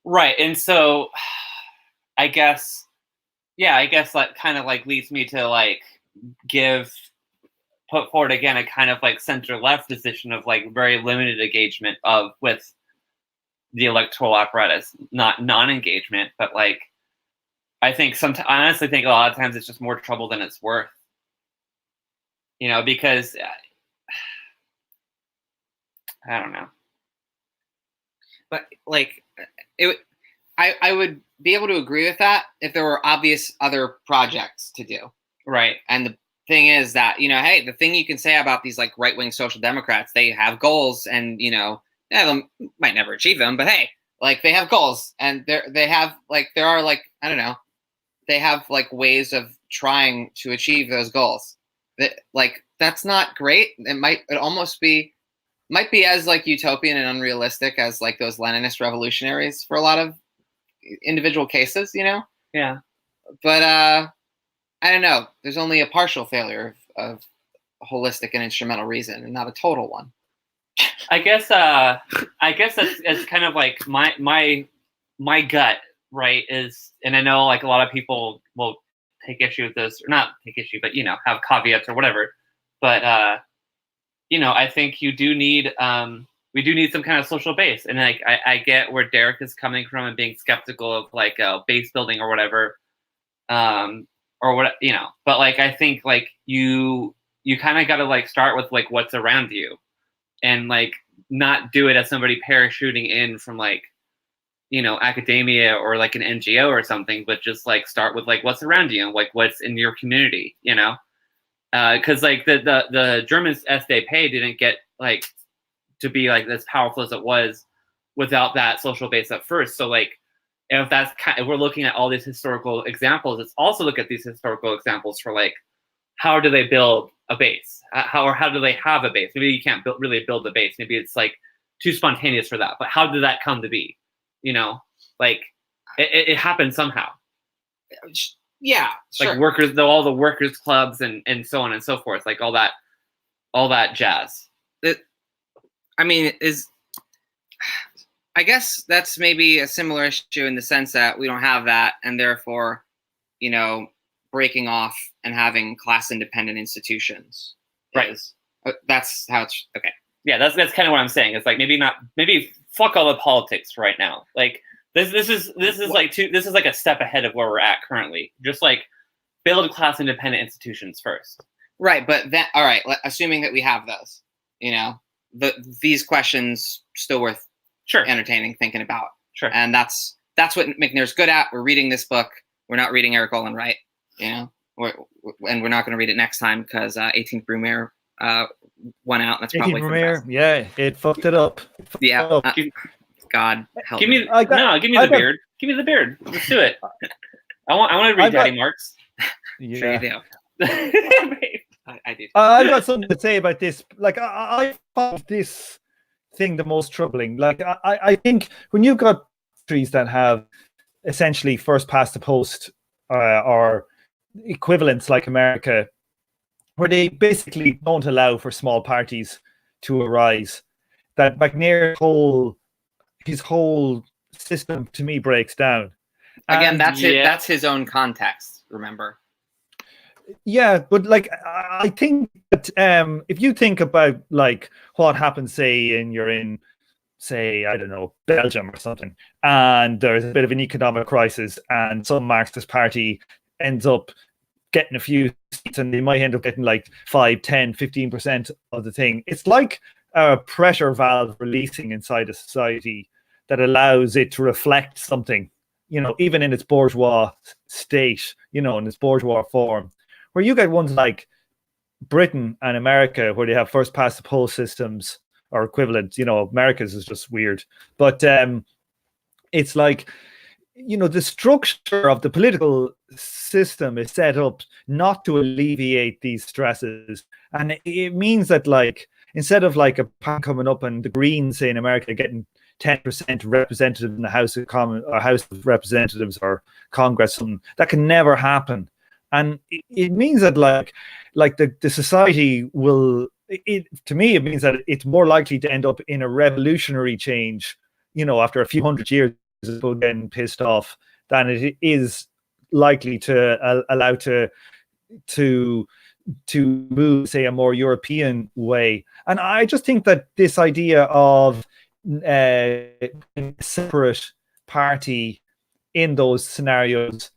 Right. And so I guess that kind of like leads me to like put forward again a kind of like center left position of like very limited engagement with the electoral apparatus, not non-engagement, but like I honestly think a lot of times it's just more trouble than it's worth. You know, because I don't know. But like I would be able to agree with that if there were obvious other projects to do. Right. And the thing is that, you know, hey, the thing you can say about these like right-wing social democrats, they have goals and, you know, they might never achieve them, but hey, like they have goals and they have like, there are like, I don't know, they have like ways of trying to achieve those goals. That like, that's not great. It might be as like utopian and unrealistic as like those Leninist revolutionaries for a lot of individual cases, you know? Yeah. But I don't know. There's only a partial failure of holistic and instrumental reason and not a total one. I guess that's kind of like my gut, right, is, and I know like a lot of people will take issue with this, or not take issue, but you know, have caveats or whatever. But you know, I think we do need some kind of social base, and like I get where Derek is coming from and being skeptical of like base building or whatever, or what, you know. But like I think like you kind of got to like start with like what's around you, and like not do it as somebody parachuting in from like, you know, academia or like an NGO or something, but just like start with like what's around you and like what's in your community, you know. Because like the German SDP didn't get like to be like as powerful as it was without that social base at first. So like if we're looking at all these historical examples, let's also look at these historical examples for like how do they build a base? How do they have a base? Maybe you can't really build a base. Maybe it's like too spontaneous for that. But how did that come to be? You know, like it happened somehow. Yeah, like sure. All the workers clubs and so on and so forth, like all that jazz. I guess that's maybe a similar issue in the sense that we don't have that, and therefore, you know, breaking off and having class independent institutions. Right. That's how it's okay. Yeah, that's kind of what I'm saying. It's like maybe fuck all the politics right now. Like this is like a step ahead of where we're at currently. Just like build class-independent institutions first. Right, but then, all right, assuming that we have those, you know, these questions still worth Sure. entertaining, thinking about. Sure. And that's what McNair's good at. We're reading this book. We're not reading Eric Olin Wright, you know, and we're not going to read it next time because 18th Brumaire went out. That's probably for the best. Yeah, it fucked it up. Yeah. God help Give me give me the beard. Give me the beard. Let's do it. I want to read Daddy Marks. Yeah. Sure you do. I do. I've got something to say about this. Like, I found this thing the most troubling. Like, I think when you've got countries that have essentially first past the post or equivalents like America, where they basically don't allow for small parties to arise, that McNair's whole system to me breaks down. Again, And that's his own context, remember? yeah, but like I think that if you think about like what happens, say say, I don't know, Belgium or something, and there's a bit of an economic crisis and some Marxist party ends up getting a few seats and they might end up getting like 5, 10, 15% of the thing. It's like a pressure valve releasing inside a society that allows it to reflect something, you know, even in its bourgeois state, you know, in its bourgeois form. Where you get ones like Britain and America, where they have first past the post systems or equivalent, you know, America's is just weird. But it's like, you know, the structure of the political system is set up not to alleviate these stresses. And it means that, like, instead of like a pan coming up and the Greens, say in America, getting 10% representative in the House of Commons or House of Representatives or Congress, something that can never happen. And it means that like the society will, to me, it means that it's more likely to end up in a revolutionary change, you know, after a few hundred years of people getting pissed off, than it is likely to allow to move, say, a more European way. And I just think that this idea of a separate party in those scenarios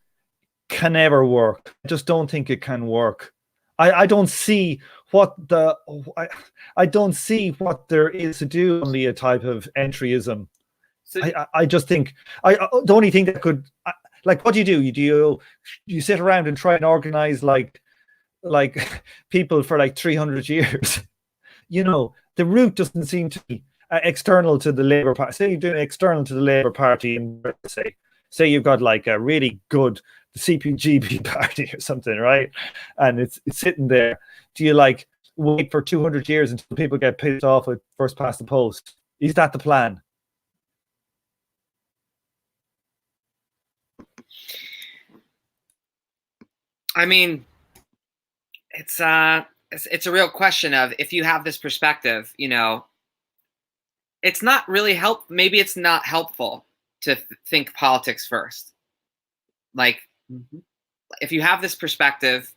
can never work. I just don't think it can work. I don't see what I don't see what there is to do. Only a type of entryism. So, I just think the only thing that could, like, what do? You sit around and try and organize like people for like 300 years. You know, the route doesn't seem to be external to the Labour Party. Say you're doing external to the Labour Party, and say you've got like a really good CPGB party or something, right? And it's sitting there. Do you like wait for 200 years until people get pissed off with first past the post? Is that the plan? I mean, it's a real question of, if you have this perspective, you know, it's not really maybe it's not helpful to think politics first. Like, if you have this perspective,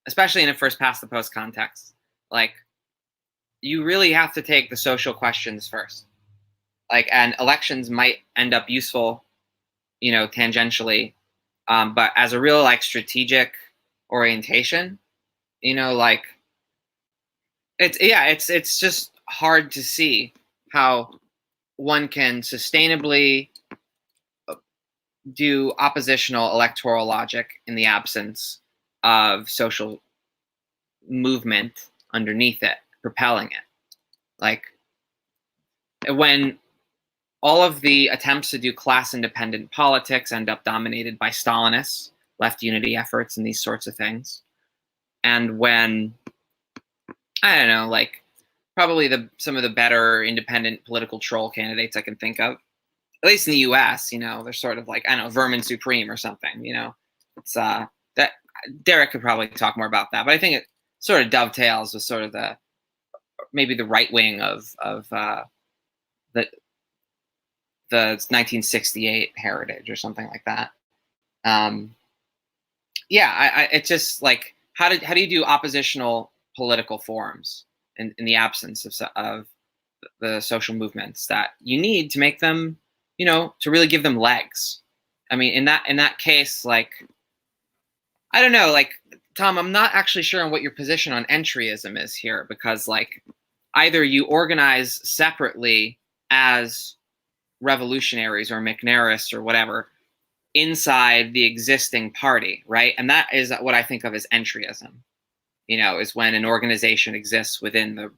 especially in a first past the post context, like, you really have to take the social questions first. Like, and elections might end up useful, you know, tangentially, but as a real like strategic orientation, you know, like, it's just hard to see how one can sustainably do oppositional electoral logic in the absence of social movement underneath it, propelling it. Like, when all of the attempts to do class-independent politics end up dominated by Stalinist left unity efforts and these sorts of things, and when, I don't know, like, probably some of the better independent political troll candidates I can think of, at least in the U.S., you know, they're sort of like, I don't know, vermin supreme or something, you know. It's that Derek could probably talk more about that, but I think it sort of dovetails with sort of maybe the right wing of the 1968 heritage or something like that. It's just like, how do you do oppositional political forums in the absence of the social movements that you need to make them, you know, to really give them legs? I mean, in that case, like, I don't know, like, Tom, I'm not actually sure on what your position on entryism is here, because like either you organize separately as revolutionaries or McNairists or whatever inside the existing party, right? And that is what I think of as entryism, you know, is when an organization exists within the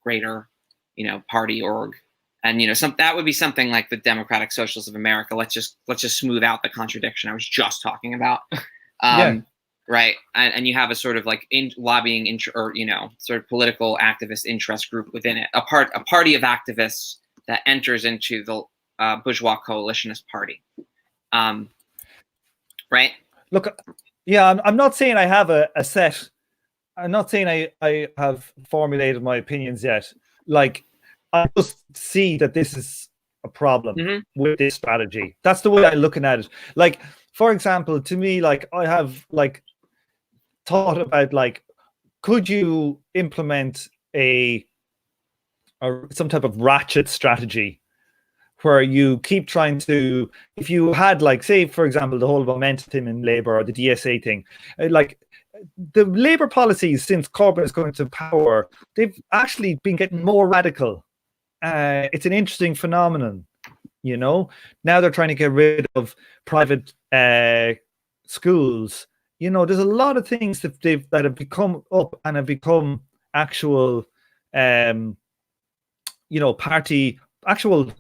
greater, you know, party org. And, you know, that would be something like the Democratic Socialists of America. Let's just smooth out the contradiction I was just talking about. Yeah. Right. And you have a sort of like lobbying or, you know, sort of political activist interest group within it, a party of activists that enters into the bourgeois coalitionist party. Right. Look, yeah, I'm not saying I have a set. I'm not saying I have formulated my opinions yet. Like, I just see that this is a problem with this strategy. That's the way I'm looking at it. Like, for example, to me, like, I have like thought about like, could you implement some type of ratchet strategy where you keep trying to, if you had like, say, for example, the whole momentum in Labour or the DSA thing, like the Labour policies since Corbyn has come into power, they've actually been getting more radical. It's an interesting phenomenon, you know. Now they're trying to get rid of private schools. You know, there's a lot of things that have become up and have become actual, you know, actual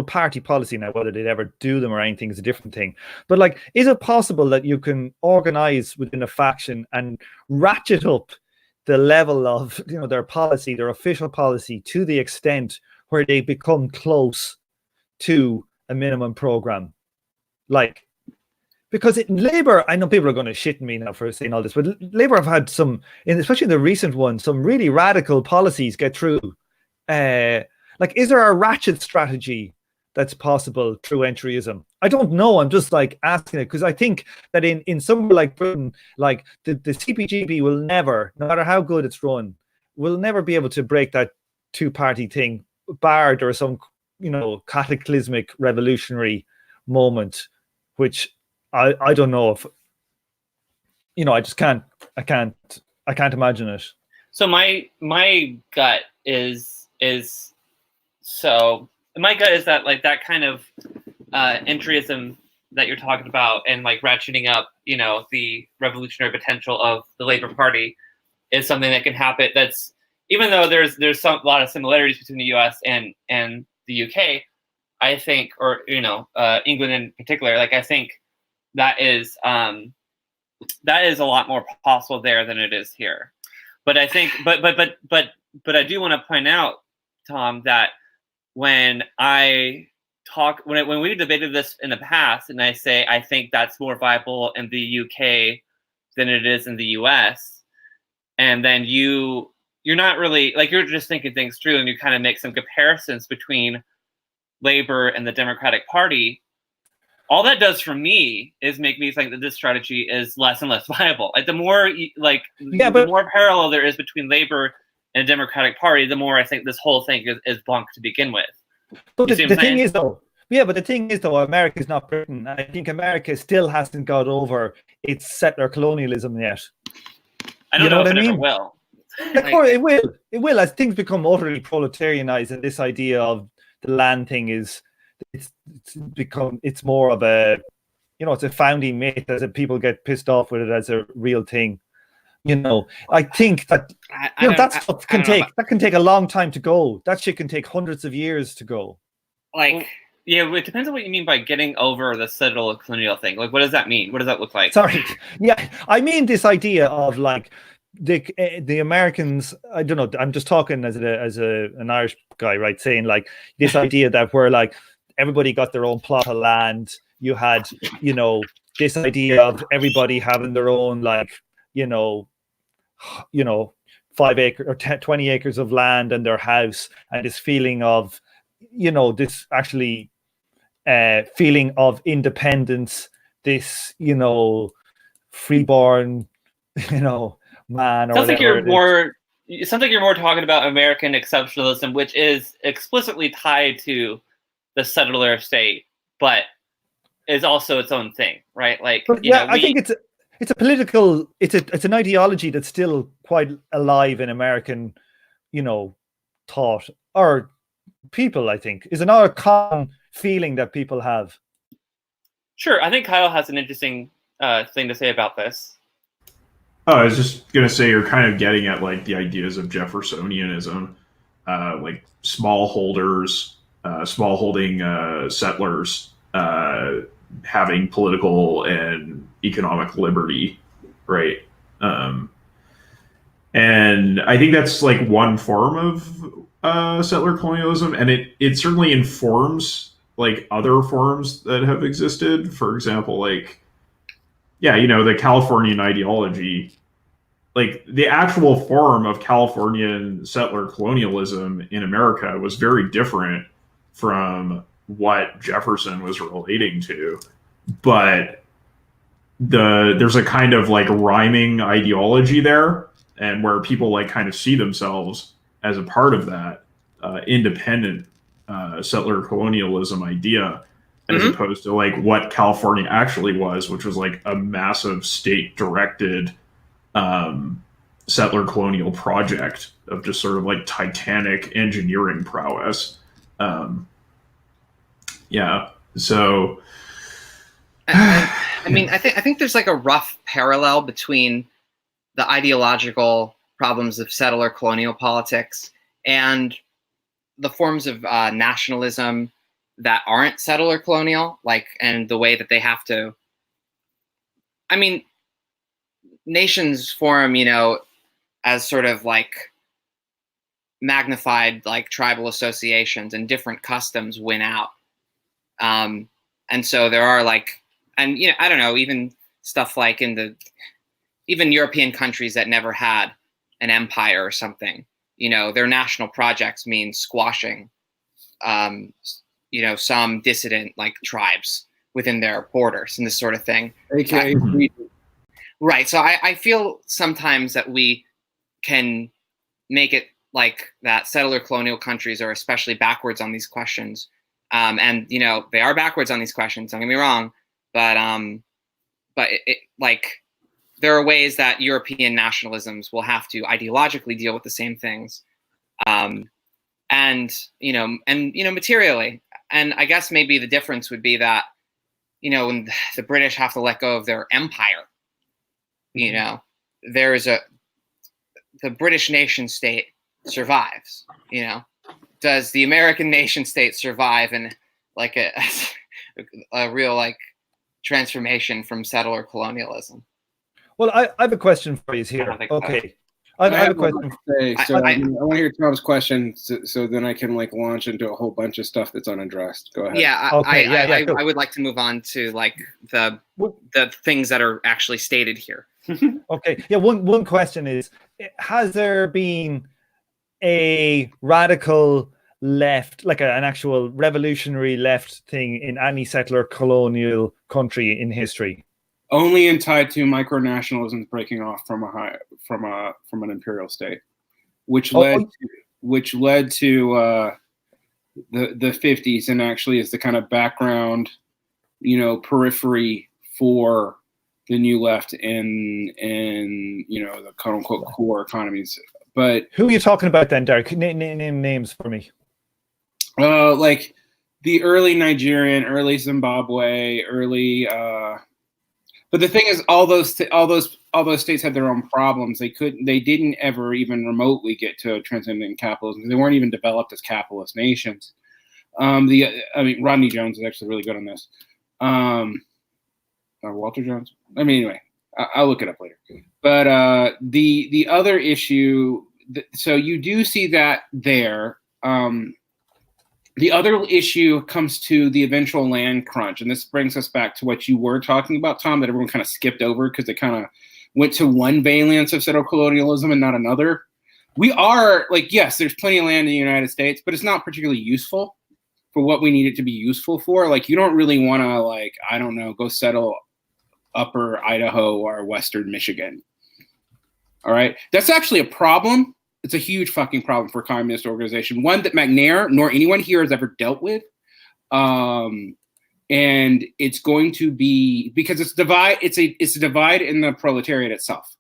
party policy now. Whether they'd ever do them or anything is a different thing. But like, is it possible that you can organize within a faction and ratchet up the level of, you know, their policy, their official policy, to the extent where they become close to a minimum program? Like, because in Labour, I know people are going to shit me now for saying all this, but Labour have had some, especially in the recent one, some really radical policies get through. Like, is there a ratchet strategy that's possible through entryism? I don't know. I'm just like asking it because I think that in somewhere like Britain, like the CPGB will never, no matter how good it's run, will never be able to break that two-party thing, bar there some, you know, cataclysmic revolutionary moment, which I don't know if, you know, I can't imagine it. So my gut is that like that kind of entryism that you're talking about and like ratcheting up, you know, the revolutionary potential of the Labour Party is something that can happen. That's, even though there's a lot of similarities between the U.S. and the UK, I think, or, you know, England in particular, like I think that is a lot more possible there than it is here. But I think, but I do want to point out, Tom, that when we debated this in the past, and I say I think that's more viable in the UK than it is in the US, and then you're not really, like, you're just thinking things through, and you kind of make some comparisons between Labour and the Democratic Party. All that does for me is make me think that this strategy is less and less viable. Like, the more the more parallel there is between Labour and the Democratic Party, the more I think this whole thing is bunk to begin with. But the thing is, though, America is not Britain. I think America still hasn't got over its settler colonialism yet. I don't know if it ever will. Of course, it will. It will, as things become utterly proletarianized, and this idea of the land thing is, it's more of a, you know, it's a founding myth, as if people get pissed off with it as a real thing. You know, I think that that can take a long time to go. That shit can take hundreds of years to go. Like, well, yeah, it depends on what you mean by getting over the settler colonial thing. Like, what does that mean? What does that look like? Sorry, yeah, I mean this idea of like the Americans. I don't know. I'm just talking as an Irish guy, right? Saying like this idea that where like everybody got their own plot of land. You had, you know, this idea of everybody having their own, like, you know, 5 acres or 20 acres of land and their house, and this feeling of, you know, this actually feeling of independence, this, you know, freeborn, you know, man. Or sounds like you're more talking about American exceptionalism, which is explicitly tied to the settler state, but is also its own thing, right? Like, but yeah, I think it's a political, it's an ideology that's still quite alive in American, thought or people. I think is another common feeling that people have. Sure, I think Kyle has an interesting thing to say about this. Oh, I was just gonna say you're kind of getting at like the ideas of Jeffersonianism, like smallholders, smallholding settlers having political and economic liberty, right? And I think that's like one form of settler colonialism, and it certainly informs like other forms that have existed. For example, like the Californian ideology, like the actual form of Californian settler colonialism in America was very different from what Jefferson was relating to, but there's a kind of like rhyming ideology there, and where people like kind of see themselves as a part of that independent settler colonialism idea, as opposed to like what California actually was, which was like a massive state-directed settler colonial project of just sort of like titanic engineering prowess. So I mean, I think there's like a rough parallel between the ideological problems of settler colonial politics and the forms of nationalism that aren't settler colonial, like, and the way that they have to. I mean, nations form, as sort of like magnified like tribal associations, and different customs win out. And so there are like, and I don't know, even stuff like even European countries that never had an empire or something, their national projects mean squashing, some dissident like tribes within their borders and this sort of thing. AKA Right. So I feel sometimes that we can make it like that settler colonial countries are especially backwards on these questions. And they are backwards on these questions, don't get me wrong, but like there are ways that European nationalisms will have to ideologically deal with the same things. And materially. And I guess maybe the difference would be that, when the British have to let go of their empire, there's the British nation state survives, does the American nation state survive in like a real like transformation from settler colonialism? Well, I have a question for you here. Okay. I have a question. I want to hear Tom's question, so then I can like launch into a whole bunch of stuff that's unaddressed. Go ahead. Yeah, cool. I would like to move on to like the things that are actually stated here. Okay. Yeah. One question is: has there been a radical left, like an actual revolutionary left thing in any settler colonial country in history? Only in tied to micronationalism breaking off from an imperial state, which led to the 50s, and actually is the kind of background, periphery for the new left and the quote unquote core economies. But who are you talking about then, Derek? Name names for me. Like the early Nigerian, early Zimbabwe, early. But the thing is, all those states had their own problems. They didn't ever even remotely get to transcendent capitalism. They weren't even developed as capitalist nations. Rodney Jones is actually really good on this. Or Walter Jones. Anyway, I'll look it up later. But the other issue, so you do see that there. The other issue comes to the eventual land crunch, and this brings us back to what you were talking about, Tom, that everyone kind of skipped over because they kind of went to one valence of settler colonialism and not another. We are like, yes, there's plenty of land in the United States, but it's not particularly useful for what we need it to be useful for. Like, you don't really want to, like, I don't know, go settle upper Idaho or western Michigan. All right. That's actually a problem. It's a huge fucking problem for a communist organization, one that McNair nor anyone here has ever dealt with. And and it's going to be because it's a divide in the proletariat itself.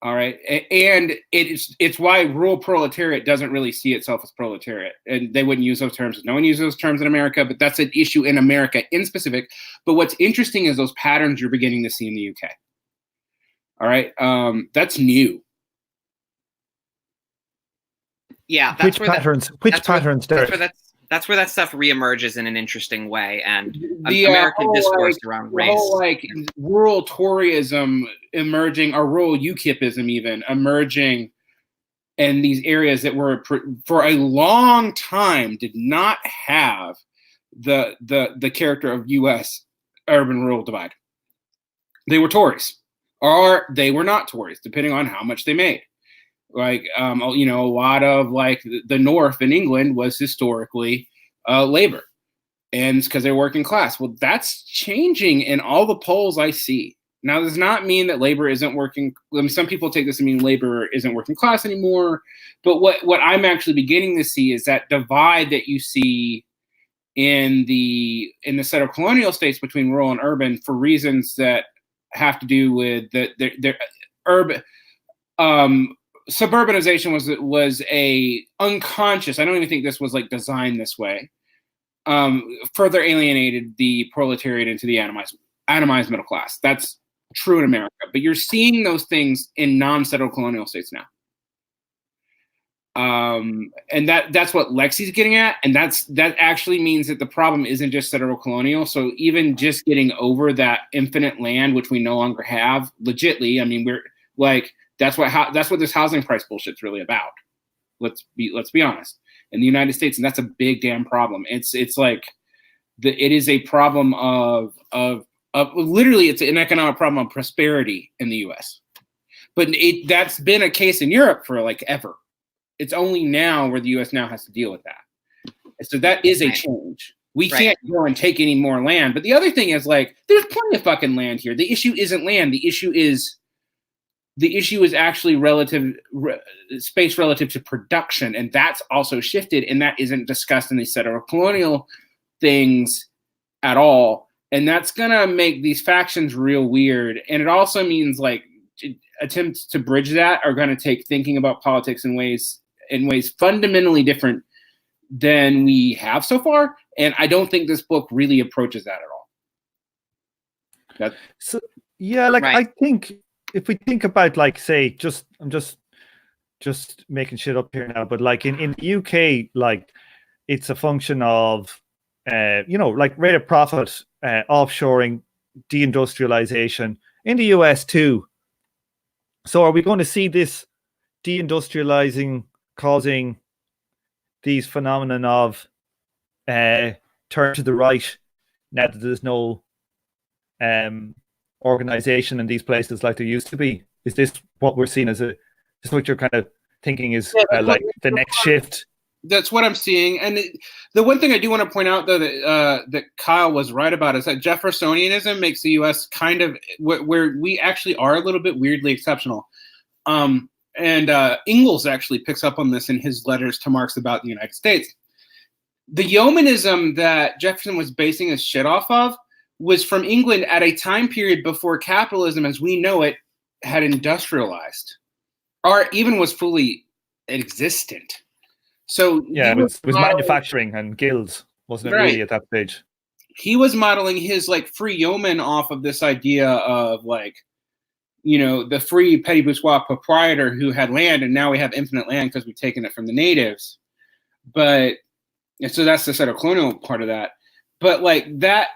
All right, and it's why rural proletariat doesn't really see itself as proletariat, and they wouldn't use those terms. No one uses those terms in America, but that's an issue in America in specific. But what's interesting is those patterns you're beginning to see in the UK. All right, that's new. Yeah, Which patterns? That's where that stuff reemerges in an interesting way, and the American whole, discourse like, around the race. whole, like rural Toryism emerging, or rural UKIPism even emerging in these areas that were for a long time did not have the character of U.S. urban-rural divide. They were Tories, or they were not Tories, depending on how much they made. Like, a lot of like the North in England was historically labor, and it's because they're working class. Well, that's changing in all the polls I see. Now, does not mean that labor isn't working. I mean, some people take this to mean labor isn't working class anymore. But what I'm actually beginning to see is that divide that you see in the settler colonial states between rural and urban for reasons that have to do with their urban. Suburbanization was a unconscious. I don't even think this was like designed this way. Further alienated the proletariat into the atomized middle class. That's true in America, but you're seeing those things in non-settler colonial states now. And that's what Lexi's getting at, and that actually means that the problem isn't just settler colonial. So even just getting over that infinite land, which we no longer have, legitly. I mean, we're like. That's what this housing price bullshit's really about. Let's be honest. In the United States, and that's a big damn problem. It's like it is a problem of literally it's an economic problem of prosperity in the U.S. But that's been a case in Europe for like ever. It's only now where the U.S. now has to deal with that. So that is a change. We can't go and take any more land. But the other thing is like there's plenty of fucking land here. The issue isn't land. The issue is actually space relative to production, and that's also shifted, and that isn't discussed in these settler colonial things at all. And that's gonna make these factions real weird. And it also means like attempts to bridge that are gonna take thinking about politics in ways fundamentally different than we have so far. And I don't think this book really approaches that at all. I think. If we think about like say I'm just making shit up here now, but like in the UK, like it's a function of like rate of profit, offshoring, deindustrialization in the US too. So are we going to see this deindustrializing causing these phenomenon of turn to the right now that there's no organization in these places like there used to be? Is this what we're seeing as is what you're kind of thinking is like the next shift? That's what I'm seeing. And the one thing I do want to point out though that Kyle was right about is that Jeffersonianism makes the US kind of where we actually are a little bit weirdly exceptional. And Ingalls actually picks up on this in his letters to Marx about the United States. The yeomanism that Jefferson was basing his shit off of was from England at a time period before capitalism as we know it had industrialized or even was fully existent. So it was manufacturing and guilds, wasn't it really at that stage? He was modeling his like free yeoman off of this idea of like, the free petty bourgeois proprietor who had land, and now we have infinite land because we've taken it from the natives. And so that's the sort of colonial part of that. But like that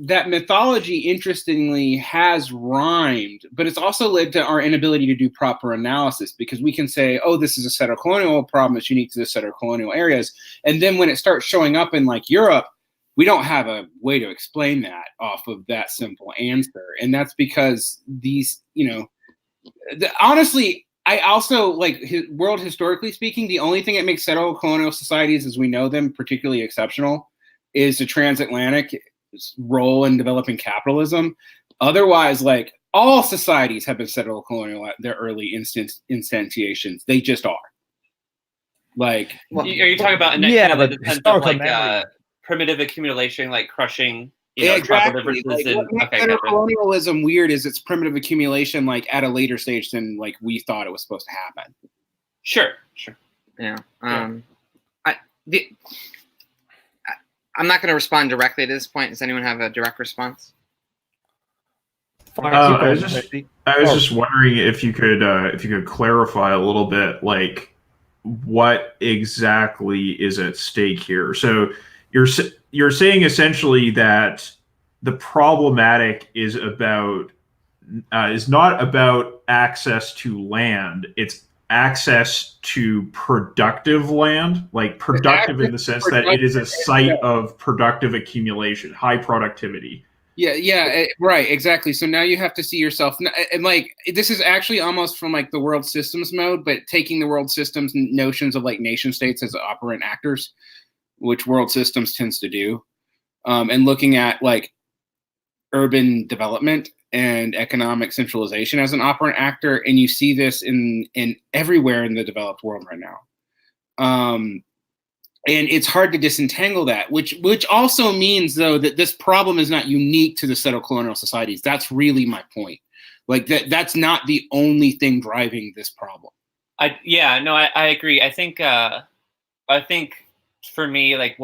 mythology, interestingly, has rhymed, but it's also led to our inability to do proper analysis because we can say, oh, this is a settler colonial problem. It's unique to the settler colonial areas. And then when it starts showing up in like Europe, we don't have a way to explain that off of that simple answer. And that's because these, honestly, I also like world historically speaking, the only thing that makes settler colonial societies as we know them particularly exceptional is the transatlantic role in developing capitalism. Otherwise, like all societies have been settler colonial at their early instantiations. They just are. Like, are you talking about in but the sense of like primitive accumulation, like crushing, tribal exactly. differences. Like, what makes colonialism weird is it's primitive accumulation, like at a later stage than like we thought it was supposed to happen. Sure. Yeah. I'm not going to respond directly to this point. Does anyone have a direct response? I was just wondering if you could clarify a little bit, like what exactly is at stake here. So you're saying essentially that the problematic is not about access to land. It's access to productive land, like productive in the sense that it is a site of productive accumulation, high productivity. Yeah, right, exactly. So now you have to see yourself, and like this is actually almost from like the world systems mode, but taking the world systems notions of like nation states as operant actors, which world systems tends to do, and looking at like urban development and economic centralization as an operant actor, and you see this in everywhere in the developed world right now. And it's hard to disentangle that, which also means, though, that this problem is not unique to the settled colonial societies. That's really my point. Like that's not the only thing driving this problem. I agree. I think for me, like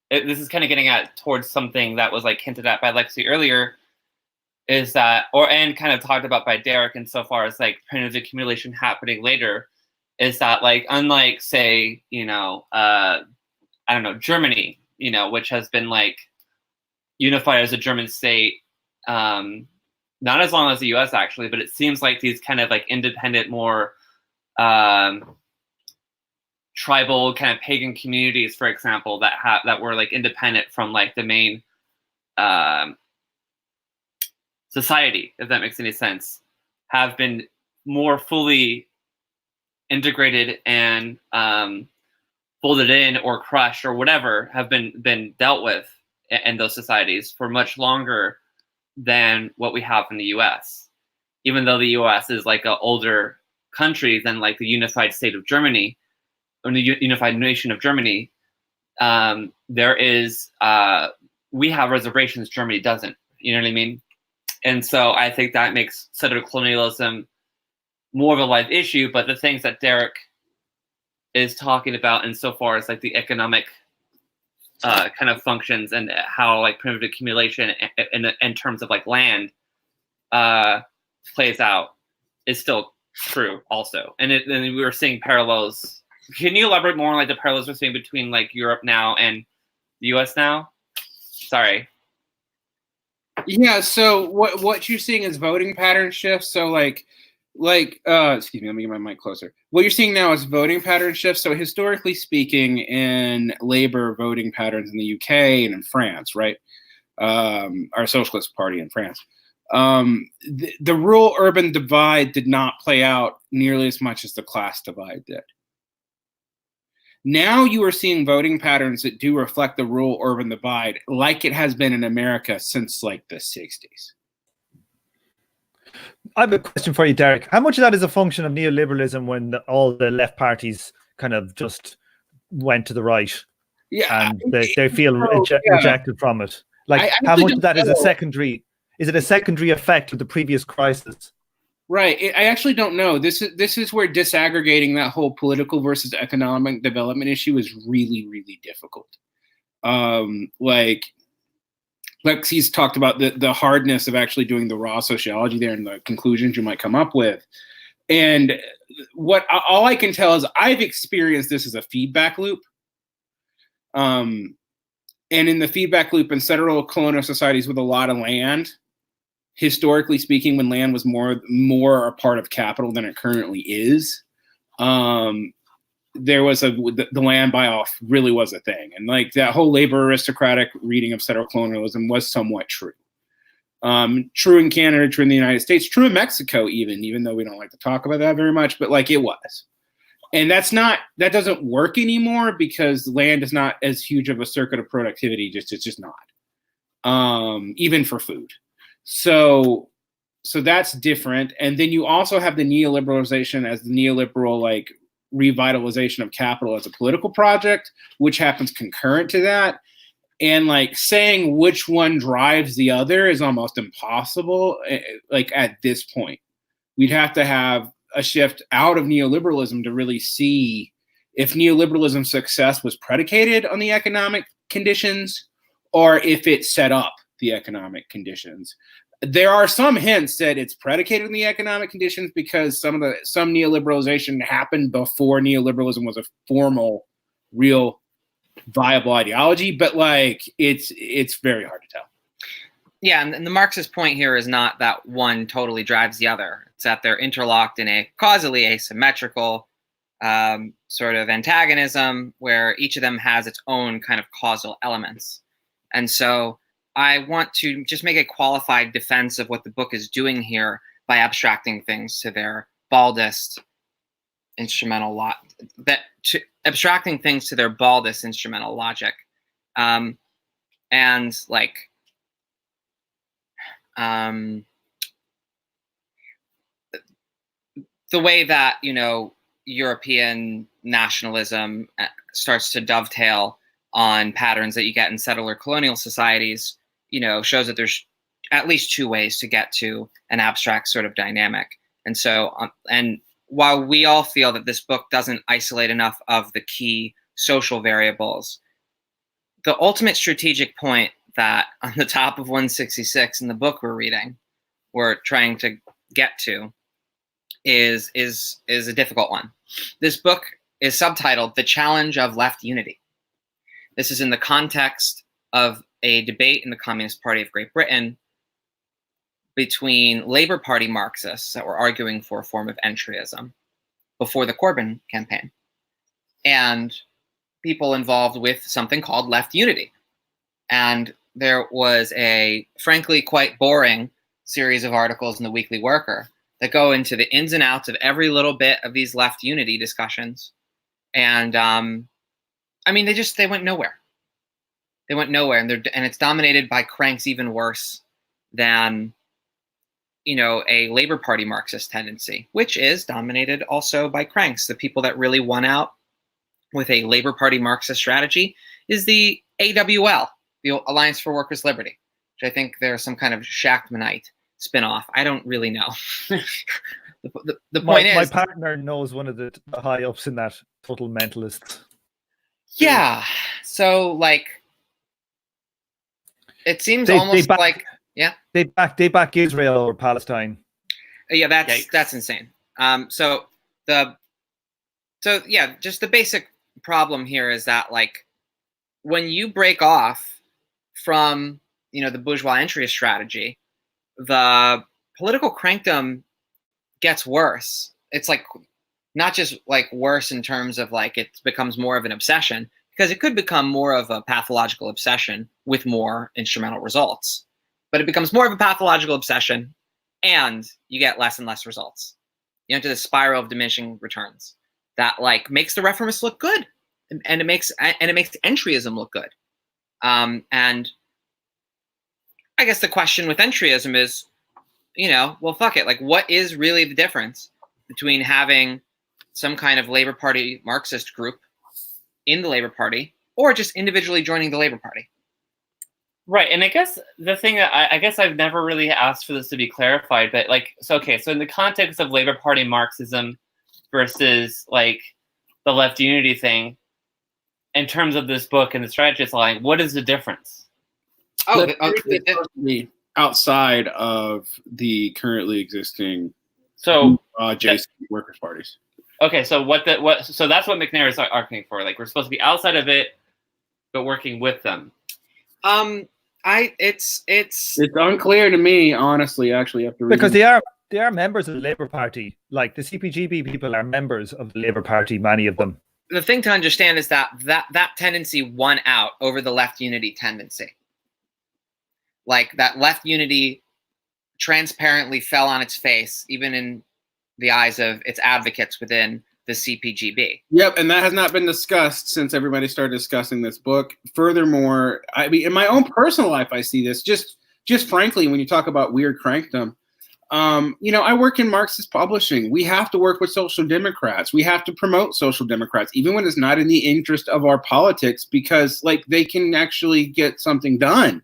this is kind of getting at towards something that was like hinted at by Lexi earlier, is that, and kind of talked about by Derek insofar as like primitive accumulation happening later, is that like unlike say, I don't know, Germany, which has been like unified as a German state, not as long as the US actually, but it seems like these kind of like independent, more tribal kind of pagan communities, for example, that were like independent from like the main society, if that makes any sense, have been more fully integrated and folded in or crushed or whatever, have been dealt with in those societies for much longer than what we have in the US. Even though the US is like an older country than like the unified state of Germany or the unified nation of Germany, there is we have reservations, Germany doesn't. You know what I mean? And so I think that makes settler colonialism more of a live issue, but the things that Derek is talking about insofar as like the economic kind of functions and how like primitive accumulation in terms of like land plays out is still true also. And we were seeing parallels. Can you elaborate more on like the parallels we're seeing between like Europe now and the US now? Sorry. Yeah, so what you're seeing is voting pattern shifts. So excuse me, let me get my mic closer. What you're seeing now is voting pattern shifts. So historically speaking, in labor voting patterns in the UK and in France, right? Our Socialist Party in France. The rural-urban divide did not play out nearly as much as the class divide did. Now you are seeing voting patterns that do reflect the rural-urban divide, like it has been in America since like the 60s. I have a question for you, Derek. How much of that is a function of neoliberalism when all the left parties kind of just went to the right? Yeah, and they feel rejected from it. Like, how much of that is a secondary? Is it a secondary effect of the previous crisis? Right. I actually don't know. This is where disaggregating that whole political versus economic development issue is really, really difficult. Like Lexi's talked about the hardness of actually doing the raw sociology there and the conclusions you might come up with. And all I can tell is I've experienced this as a feedback loop. And in the feedback loop in settler colonial societies with a lot of land, historically speaking, when land was more a part of capital than it currently is, there was the land buy-off really was a thing. And like that whole labor aristocratic reading of settler colonialism was somewhat true. True in Canada, true in the United States, true in Mexico, even though we don't like to talk about that very much, but like it was. And that doesn't work anymore because land is not as huge of a circuit of productivity. It's just not, even for food. So that's different. And then you also have the neoliberalization as the neoliberal like revitalization of capital as a political project, which happens concurrent to that. And like saying which one drives the other is almost impossible. Like at this point, we'd have to have a shift out of neoliberalism to really see if neoliberalism's success was predicated on the economic conditions or if it set up the economic conditions. There are some hints that it's predicated on the economic conditions because some neoliberalization happened before neoliberalism was a formal, real, viable ideology, but like it's very hard to tell. Yeah, and the Marxist point here is not that one totally drives the other. It's that they're interlocked in a causally asymmetrical sort of antagonism where each of them has its own kind of causal elements. And so I want to just make a qualified defense of what the book is doing here by abstracting things to their baldest instrumental abstracting things to their baldest instrumental logic. And like the way that, you know, European nationalism starts to dovetail on patterns that you get in settler colonial societies, you know, shows that there's at least two ways to get to an abstract sort of dynamic. And so, and while we all feel that this book doesn't isolate enough of the key social variables, the ultimate strategic point that on the top of 166 in the book we're trying to get to is a difficult one. This book is subtitled "The Challenge of Left Unity." This is in the context of a debate in the Communist Party of Great Britain between Labour Party Marxists that were arguing for a form of entryism before the Corbyn campaign and people involved with something called left unity. And there was a, frankly, quite boring series of articles in the Weekly Worker that go into the ins and outs of every little bit of these left unity discussions. And I mean, they went nowhere. They went nowhere, and it's dominated by cranks even worse than, you know, a Labour Party Marxist tendency, which is dominated also by cranks. The people that really won out with a Labour Party Marxist strategy is the AWL, the Alliance for Workers' Liberty, which I think there's some kind of Shachtmanite spinoff. I don't really know. The point is, my partner knows one of the high ups in that, total mentalist. Yeah. So like, it seems they back Israel or Palestine. Yeah, that's insane. So just the basic problem here is that like when you break off from, you know, the bourgeois entryist strategy, the political crankdom gets worse. It's like not just like worse in terms of like it becomes more of an obsession, because it could become more of a pathological obsession with more instrumental results. But it becomes more of a pathological obsession and you get less and less results. You enter the spiral of diminishing returns that like makes the reformists look good, and it makes entryism look good. And I guess the question with entryism is, you know, well, fuck it. Like, what is really the difference between having some kind of Labour Party Marxist group in the Labour Party or just individually joining the Labour Party? Right, and I guess the thing that I guess I've never really asked for this to be clarified, but like, so in the context of Labour Party Marxism versus like the left unity thing, in terms of this book and the strategist line, what is the difference? Outside of the currently existing JC workers' parties. Okay, so so that's what McNair is arguing for. Like, we're supposed to be outside of it, but working with them. It's unclear to me, honestly, actually, after reading. Because they are members of the Labour Party. Like the CPGB people are members of the Labour Party, many of them. The thing to understand is that tendency won out over the left unity tendency. Like that left unity transparently fell on its face, even in the eyes of its advocates within the CPGB. Yep, and that has not been discussed since everybody started discussing this book. Furthermore, I mean, in my own personal life, I see this just frankly when you talk about weird crankdom. I work in Marxist publishing. We have to work with social democrats. We have to promote social democrats, even when it's not in the interest of our politics, because like they can actually get something done.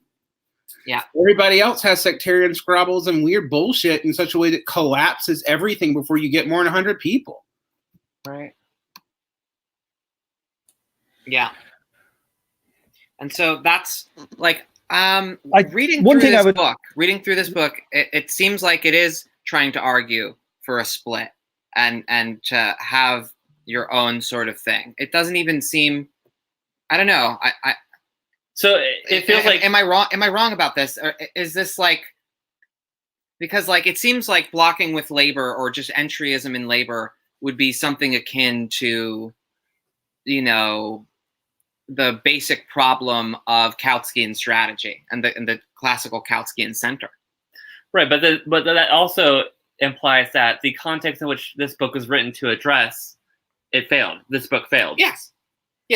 Yeah. Everybody else has sectarian squabbles and weird bullshit in such a way that collapses everything before you get more than 100 people. Right. Yeah. And so that's like reading through this book, it seems like it is trying to argue for a split and to have your own sort of thing. It doesn't even seem, I don't know. So it feels like, am I wrong about this? Or is this like, because like it seems like blocking with labor or just entryism in labor would be something akin to, the basic problem of Kautskian strategy and the classical Kautskian center. right, but that also implies that the context in which this book was written to address, it failed. This book failed. Yes,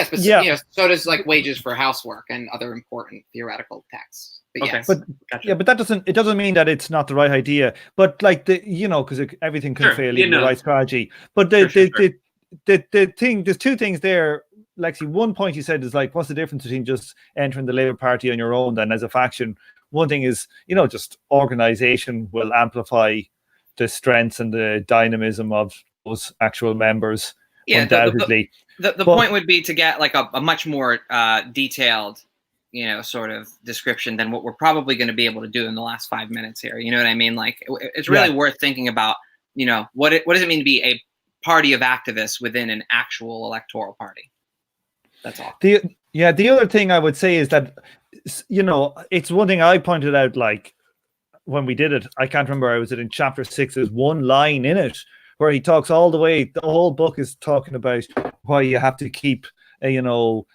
but Yeah. so does like Wages for Housework and other important theoretical texts. But Okay. yes. But Gotcha. yeah, but it doesn't mean that it's not the right idea. But like because everything can Sure, fail in the right strategy. But Sure. the thing, there's two things there. Lexi, one point you said is like, what's the difference between just entering the Labour Party on your own than as a faction? One thing is, just organization will amplify the strengths and the dynamism of those actual members. Yeah, undoubtedly. The point would be to get like a much more detailed, sort of description than what we're probably going to be able to do in the last 5 minutes here. You know what I mean? Like it's really worth thinking about, what does it mean to be a party of activists within an actual electoral party? That's all. The other thing I would say is that, it's one thing I pointed out, like when we did it, I can't remember, was it in chapter 6, there's one line in it where he talks all the way, the whole book is talking about why you have to keep, the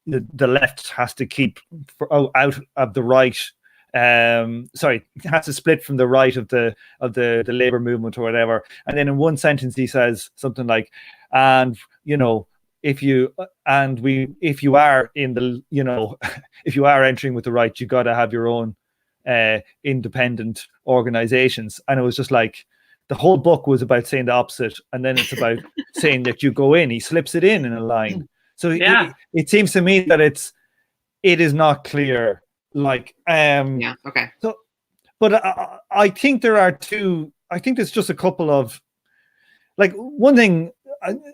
left has to keep out of the right. Has to split from the right of the labor movement or whatever. And then in one sentence he says something like, if you are in the, if you are entering with the right, you got to have your own independent organizations. And it was just like, the whole book was about saying the opposite, and then it's about saying that you go in. He slips it in a line. So it seems to me that it is not clear. Like, okay. So, but I think there are two. I think there's just a couple of, like, one thing.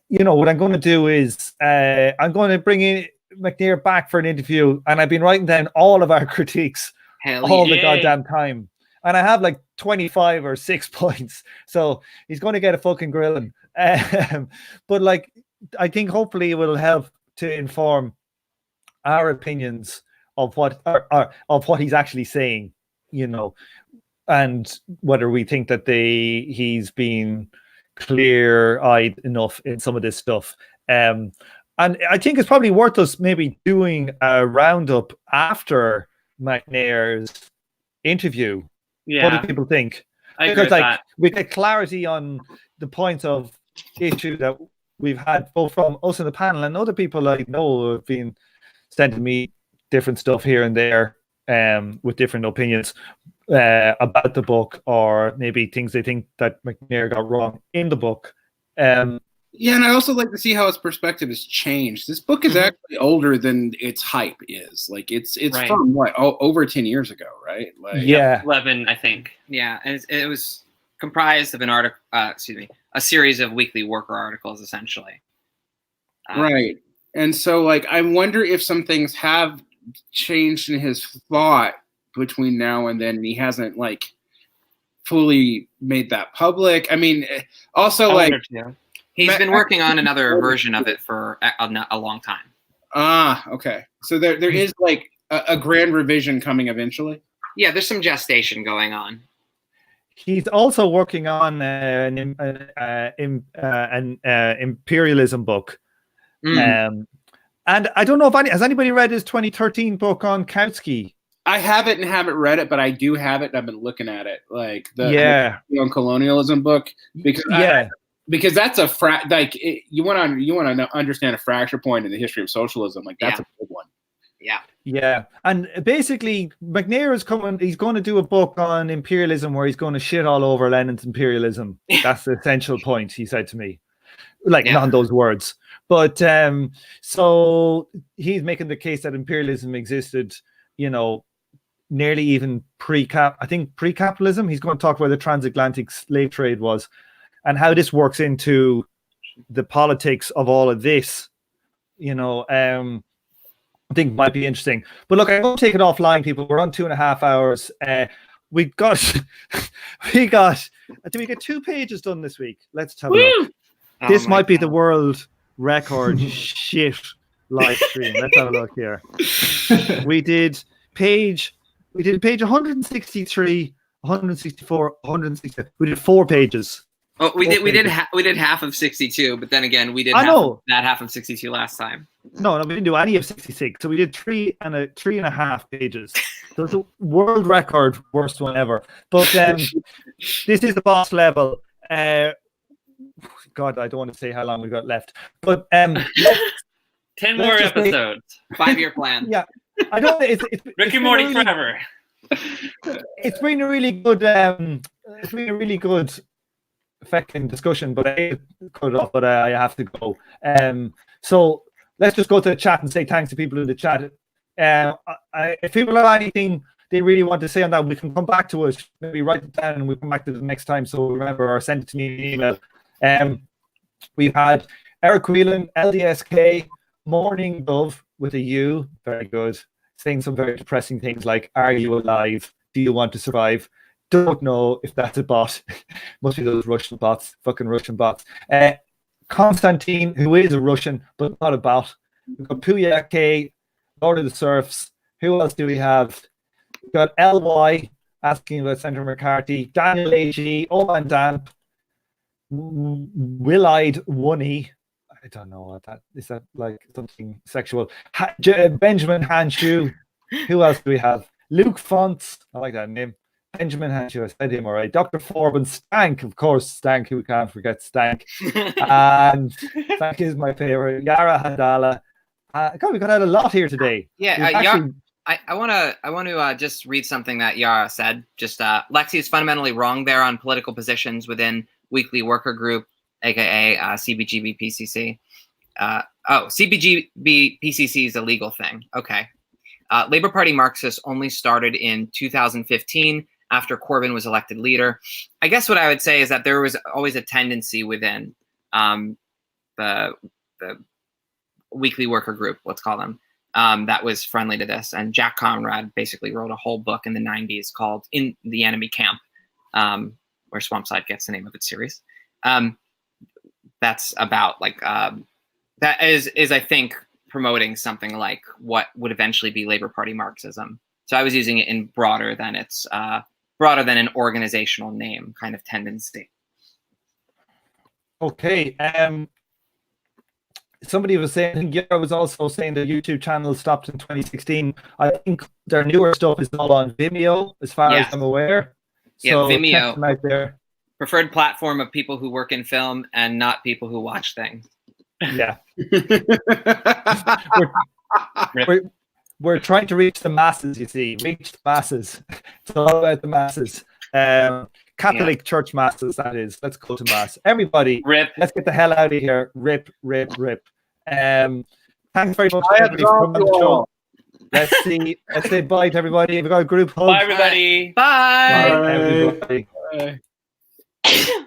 What I'm going to do is I'm going to bring in McNair back for an interview, and I've been writing down all of our critiques the goddamn time. And I have like 25 or 6 points. So he's going to get a fucking grilling. But like, I think hopefully it will help to inform our opinions of what of what he's actually saying, and whether we think that he's been clear-eyed enough in some of this stuff. And I think it's probably worth us maybe doing a roundup after McNair's interview. Yeah. What do people think? I agree with that. We get clarity on the points of issue that we've had, both from us in the panel and other people I know have been sending me different stuff here and there, with different opinions about the book, or maybe things they think that McNair got wrong in the book. And I also like to see how his perspective has changed. This book is actually older than its hype is. Like it's right. From what, over 10 years ago, right? Like, 11, I think. Yeah, and it was comprised of a series of weekly worker articles, essentially. Right. And so, like, I wonder if some things have changed in his thought between now and then, and he hasn't like fully made that public. I mean, also he's been working on another version of it for a long time. Ah, okay. So there is like a grand revision coming eventually. Yeah, there's some gestation going on. He's also working on an imperialism book. And I don't know if has anybody read his 2013 book on Kautsky? I haven't read it, but I do have it. And I've been looking at it, like the on colonialism book, because because that's a you want to understand a fracture point in the history of socialism. Like that's a big one. Yeah. Yeah, and basically McNair is coming. He's going to do a book on imperialism where he's going to shit all over Lenin's imperialism. That's the essential point, he said to me. Like, Yeah. not in those words, but so he's making the case that imperialism existed, you know, nearly even pre-capitalism. He's going to talk about the transatlantic slave trade was, and how this works into the politics of all of this. You know, I think might be interesting. But look, I won't take it offline, people. We're on 2.5 hours. We got, did we get 2 pages done this week? Let's have a look. Oh This my might be the God. world record shit live stream. Let's have a look here. We did page 163, 164, 160. We did 4 pages. Oh, we Four did pages. half of 62, but then again, we did I know. that half of 62 last time. No, we didn't do any of 66. So we did 3.5 pages. So it's a world record, worst one ever. But this is the boss level. God, I don't want to say how long we've got left. But 10 more Let's just say- episodes. 5-year plan. yeah, I don't. It's Rick and been Morty really- forever. It's been a really good. It's been a really good, effective discussion. But I cut it off. But I have to go. So let's just go to the chat and say thanks to people in the chat. If people have anything they really want to say on that, we can come back to us. Maybe write it down and we'll come back to it next time. So remember, or send it to me in an email. We've had Eric Whelan, LDSK, Morning Dove with a U, very good, saying some very depressing things like, are you alive? Do you want to survive? Don't know if that's a bot. Must be those Russian bots, fucking Russian bots. Konstantin, who is a Russian, but not a bot. We've got Puya K, Lord of the Surfs. Who else do we have? We've got LY asking about Senator McCarthy, Daniel AG, Oman Damp, Will-eyed Woney. I don't know what that is. That like something sexual? Benjamin Hanshu. Who else do we have? Luke Fonts. I like that name. Benjamin Hanshu. I said him all right. Dr. Forbin. Stank, of course. Stank. Who can't forget Stank? And Stank is my favorite. Yara Hadala. God, we got out a lot here today. Yeah, We've actually- I want to just read something that Yara said. Just Lexi is fundamentally wrong there on political positions within Weekly Worker Group, aka CBGB PCC. CBGB PCC is a legal thing. Okay. Labor Party Marxists only started in 2015 after Corbyn was elected leader. I guess what I would say is that there was always a tendency within the Weekly Worker Group, let's call them, that was friendly to this. And Jack Conrad basically wrote a whole book in the 90s called In the Enemy Camp, where Swampside gets the name of its series. That's about like, that is I think, promoting something like what would eventually be Labor Party Marxism. So I was using it in broader than an organizational name kind of tendency. Okay. Somebody was saying, I think Yara was also saying the YouTube channel stopped in 2016. I think their newer stuff is all on Vimeo, as far as I'm aware. Yeah, So Vimeo. check them out there. Preferred platform of people who work in film and not people who watch things. Yeah. We're trying to reach the masses, you see. Reach the masses. It's all about the masses. Catholic church masses, that is. Let's go to mass. Everybody, Rip. let's get the hell out of here. Rip, rip, rip. Thanks very much everybody for coming on the show. Let's say bye to everybody. We've got a group hug. Bye, everybody. Bye. Bye, everybody. Bye.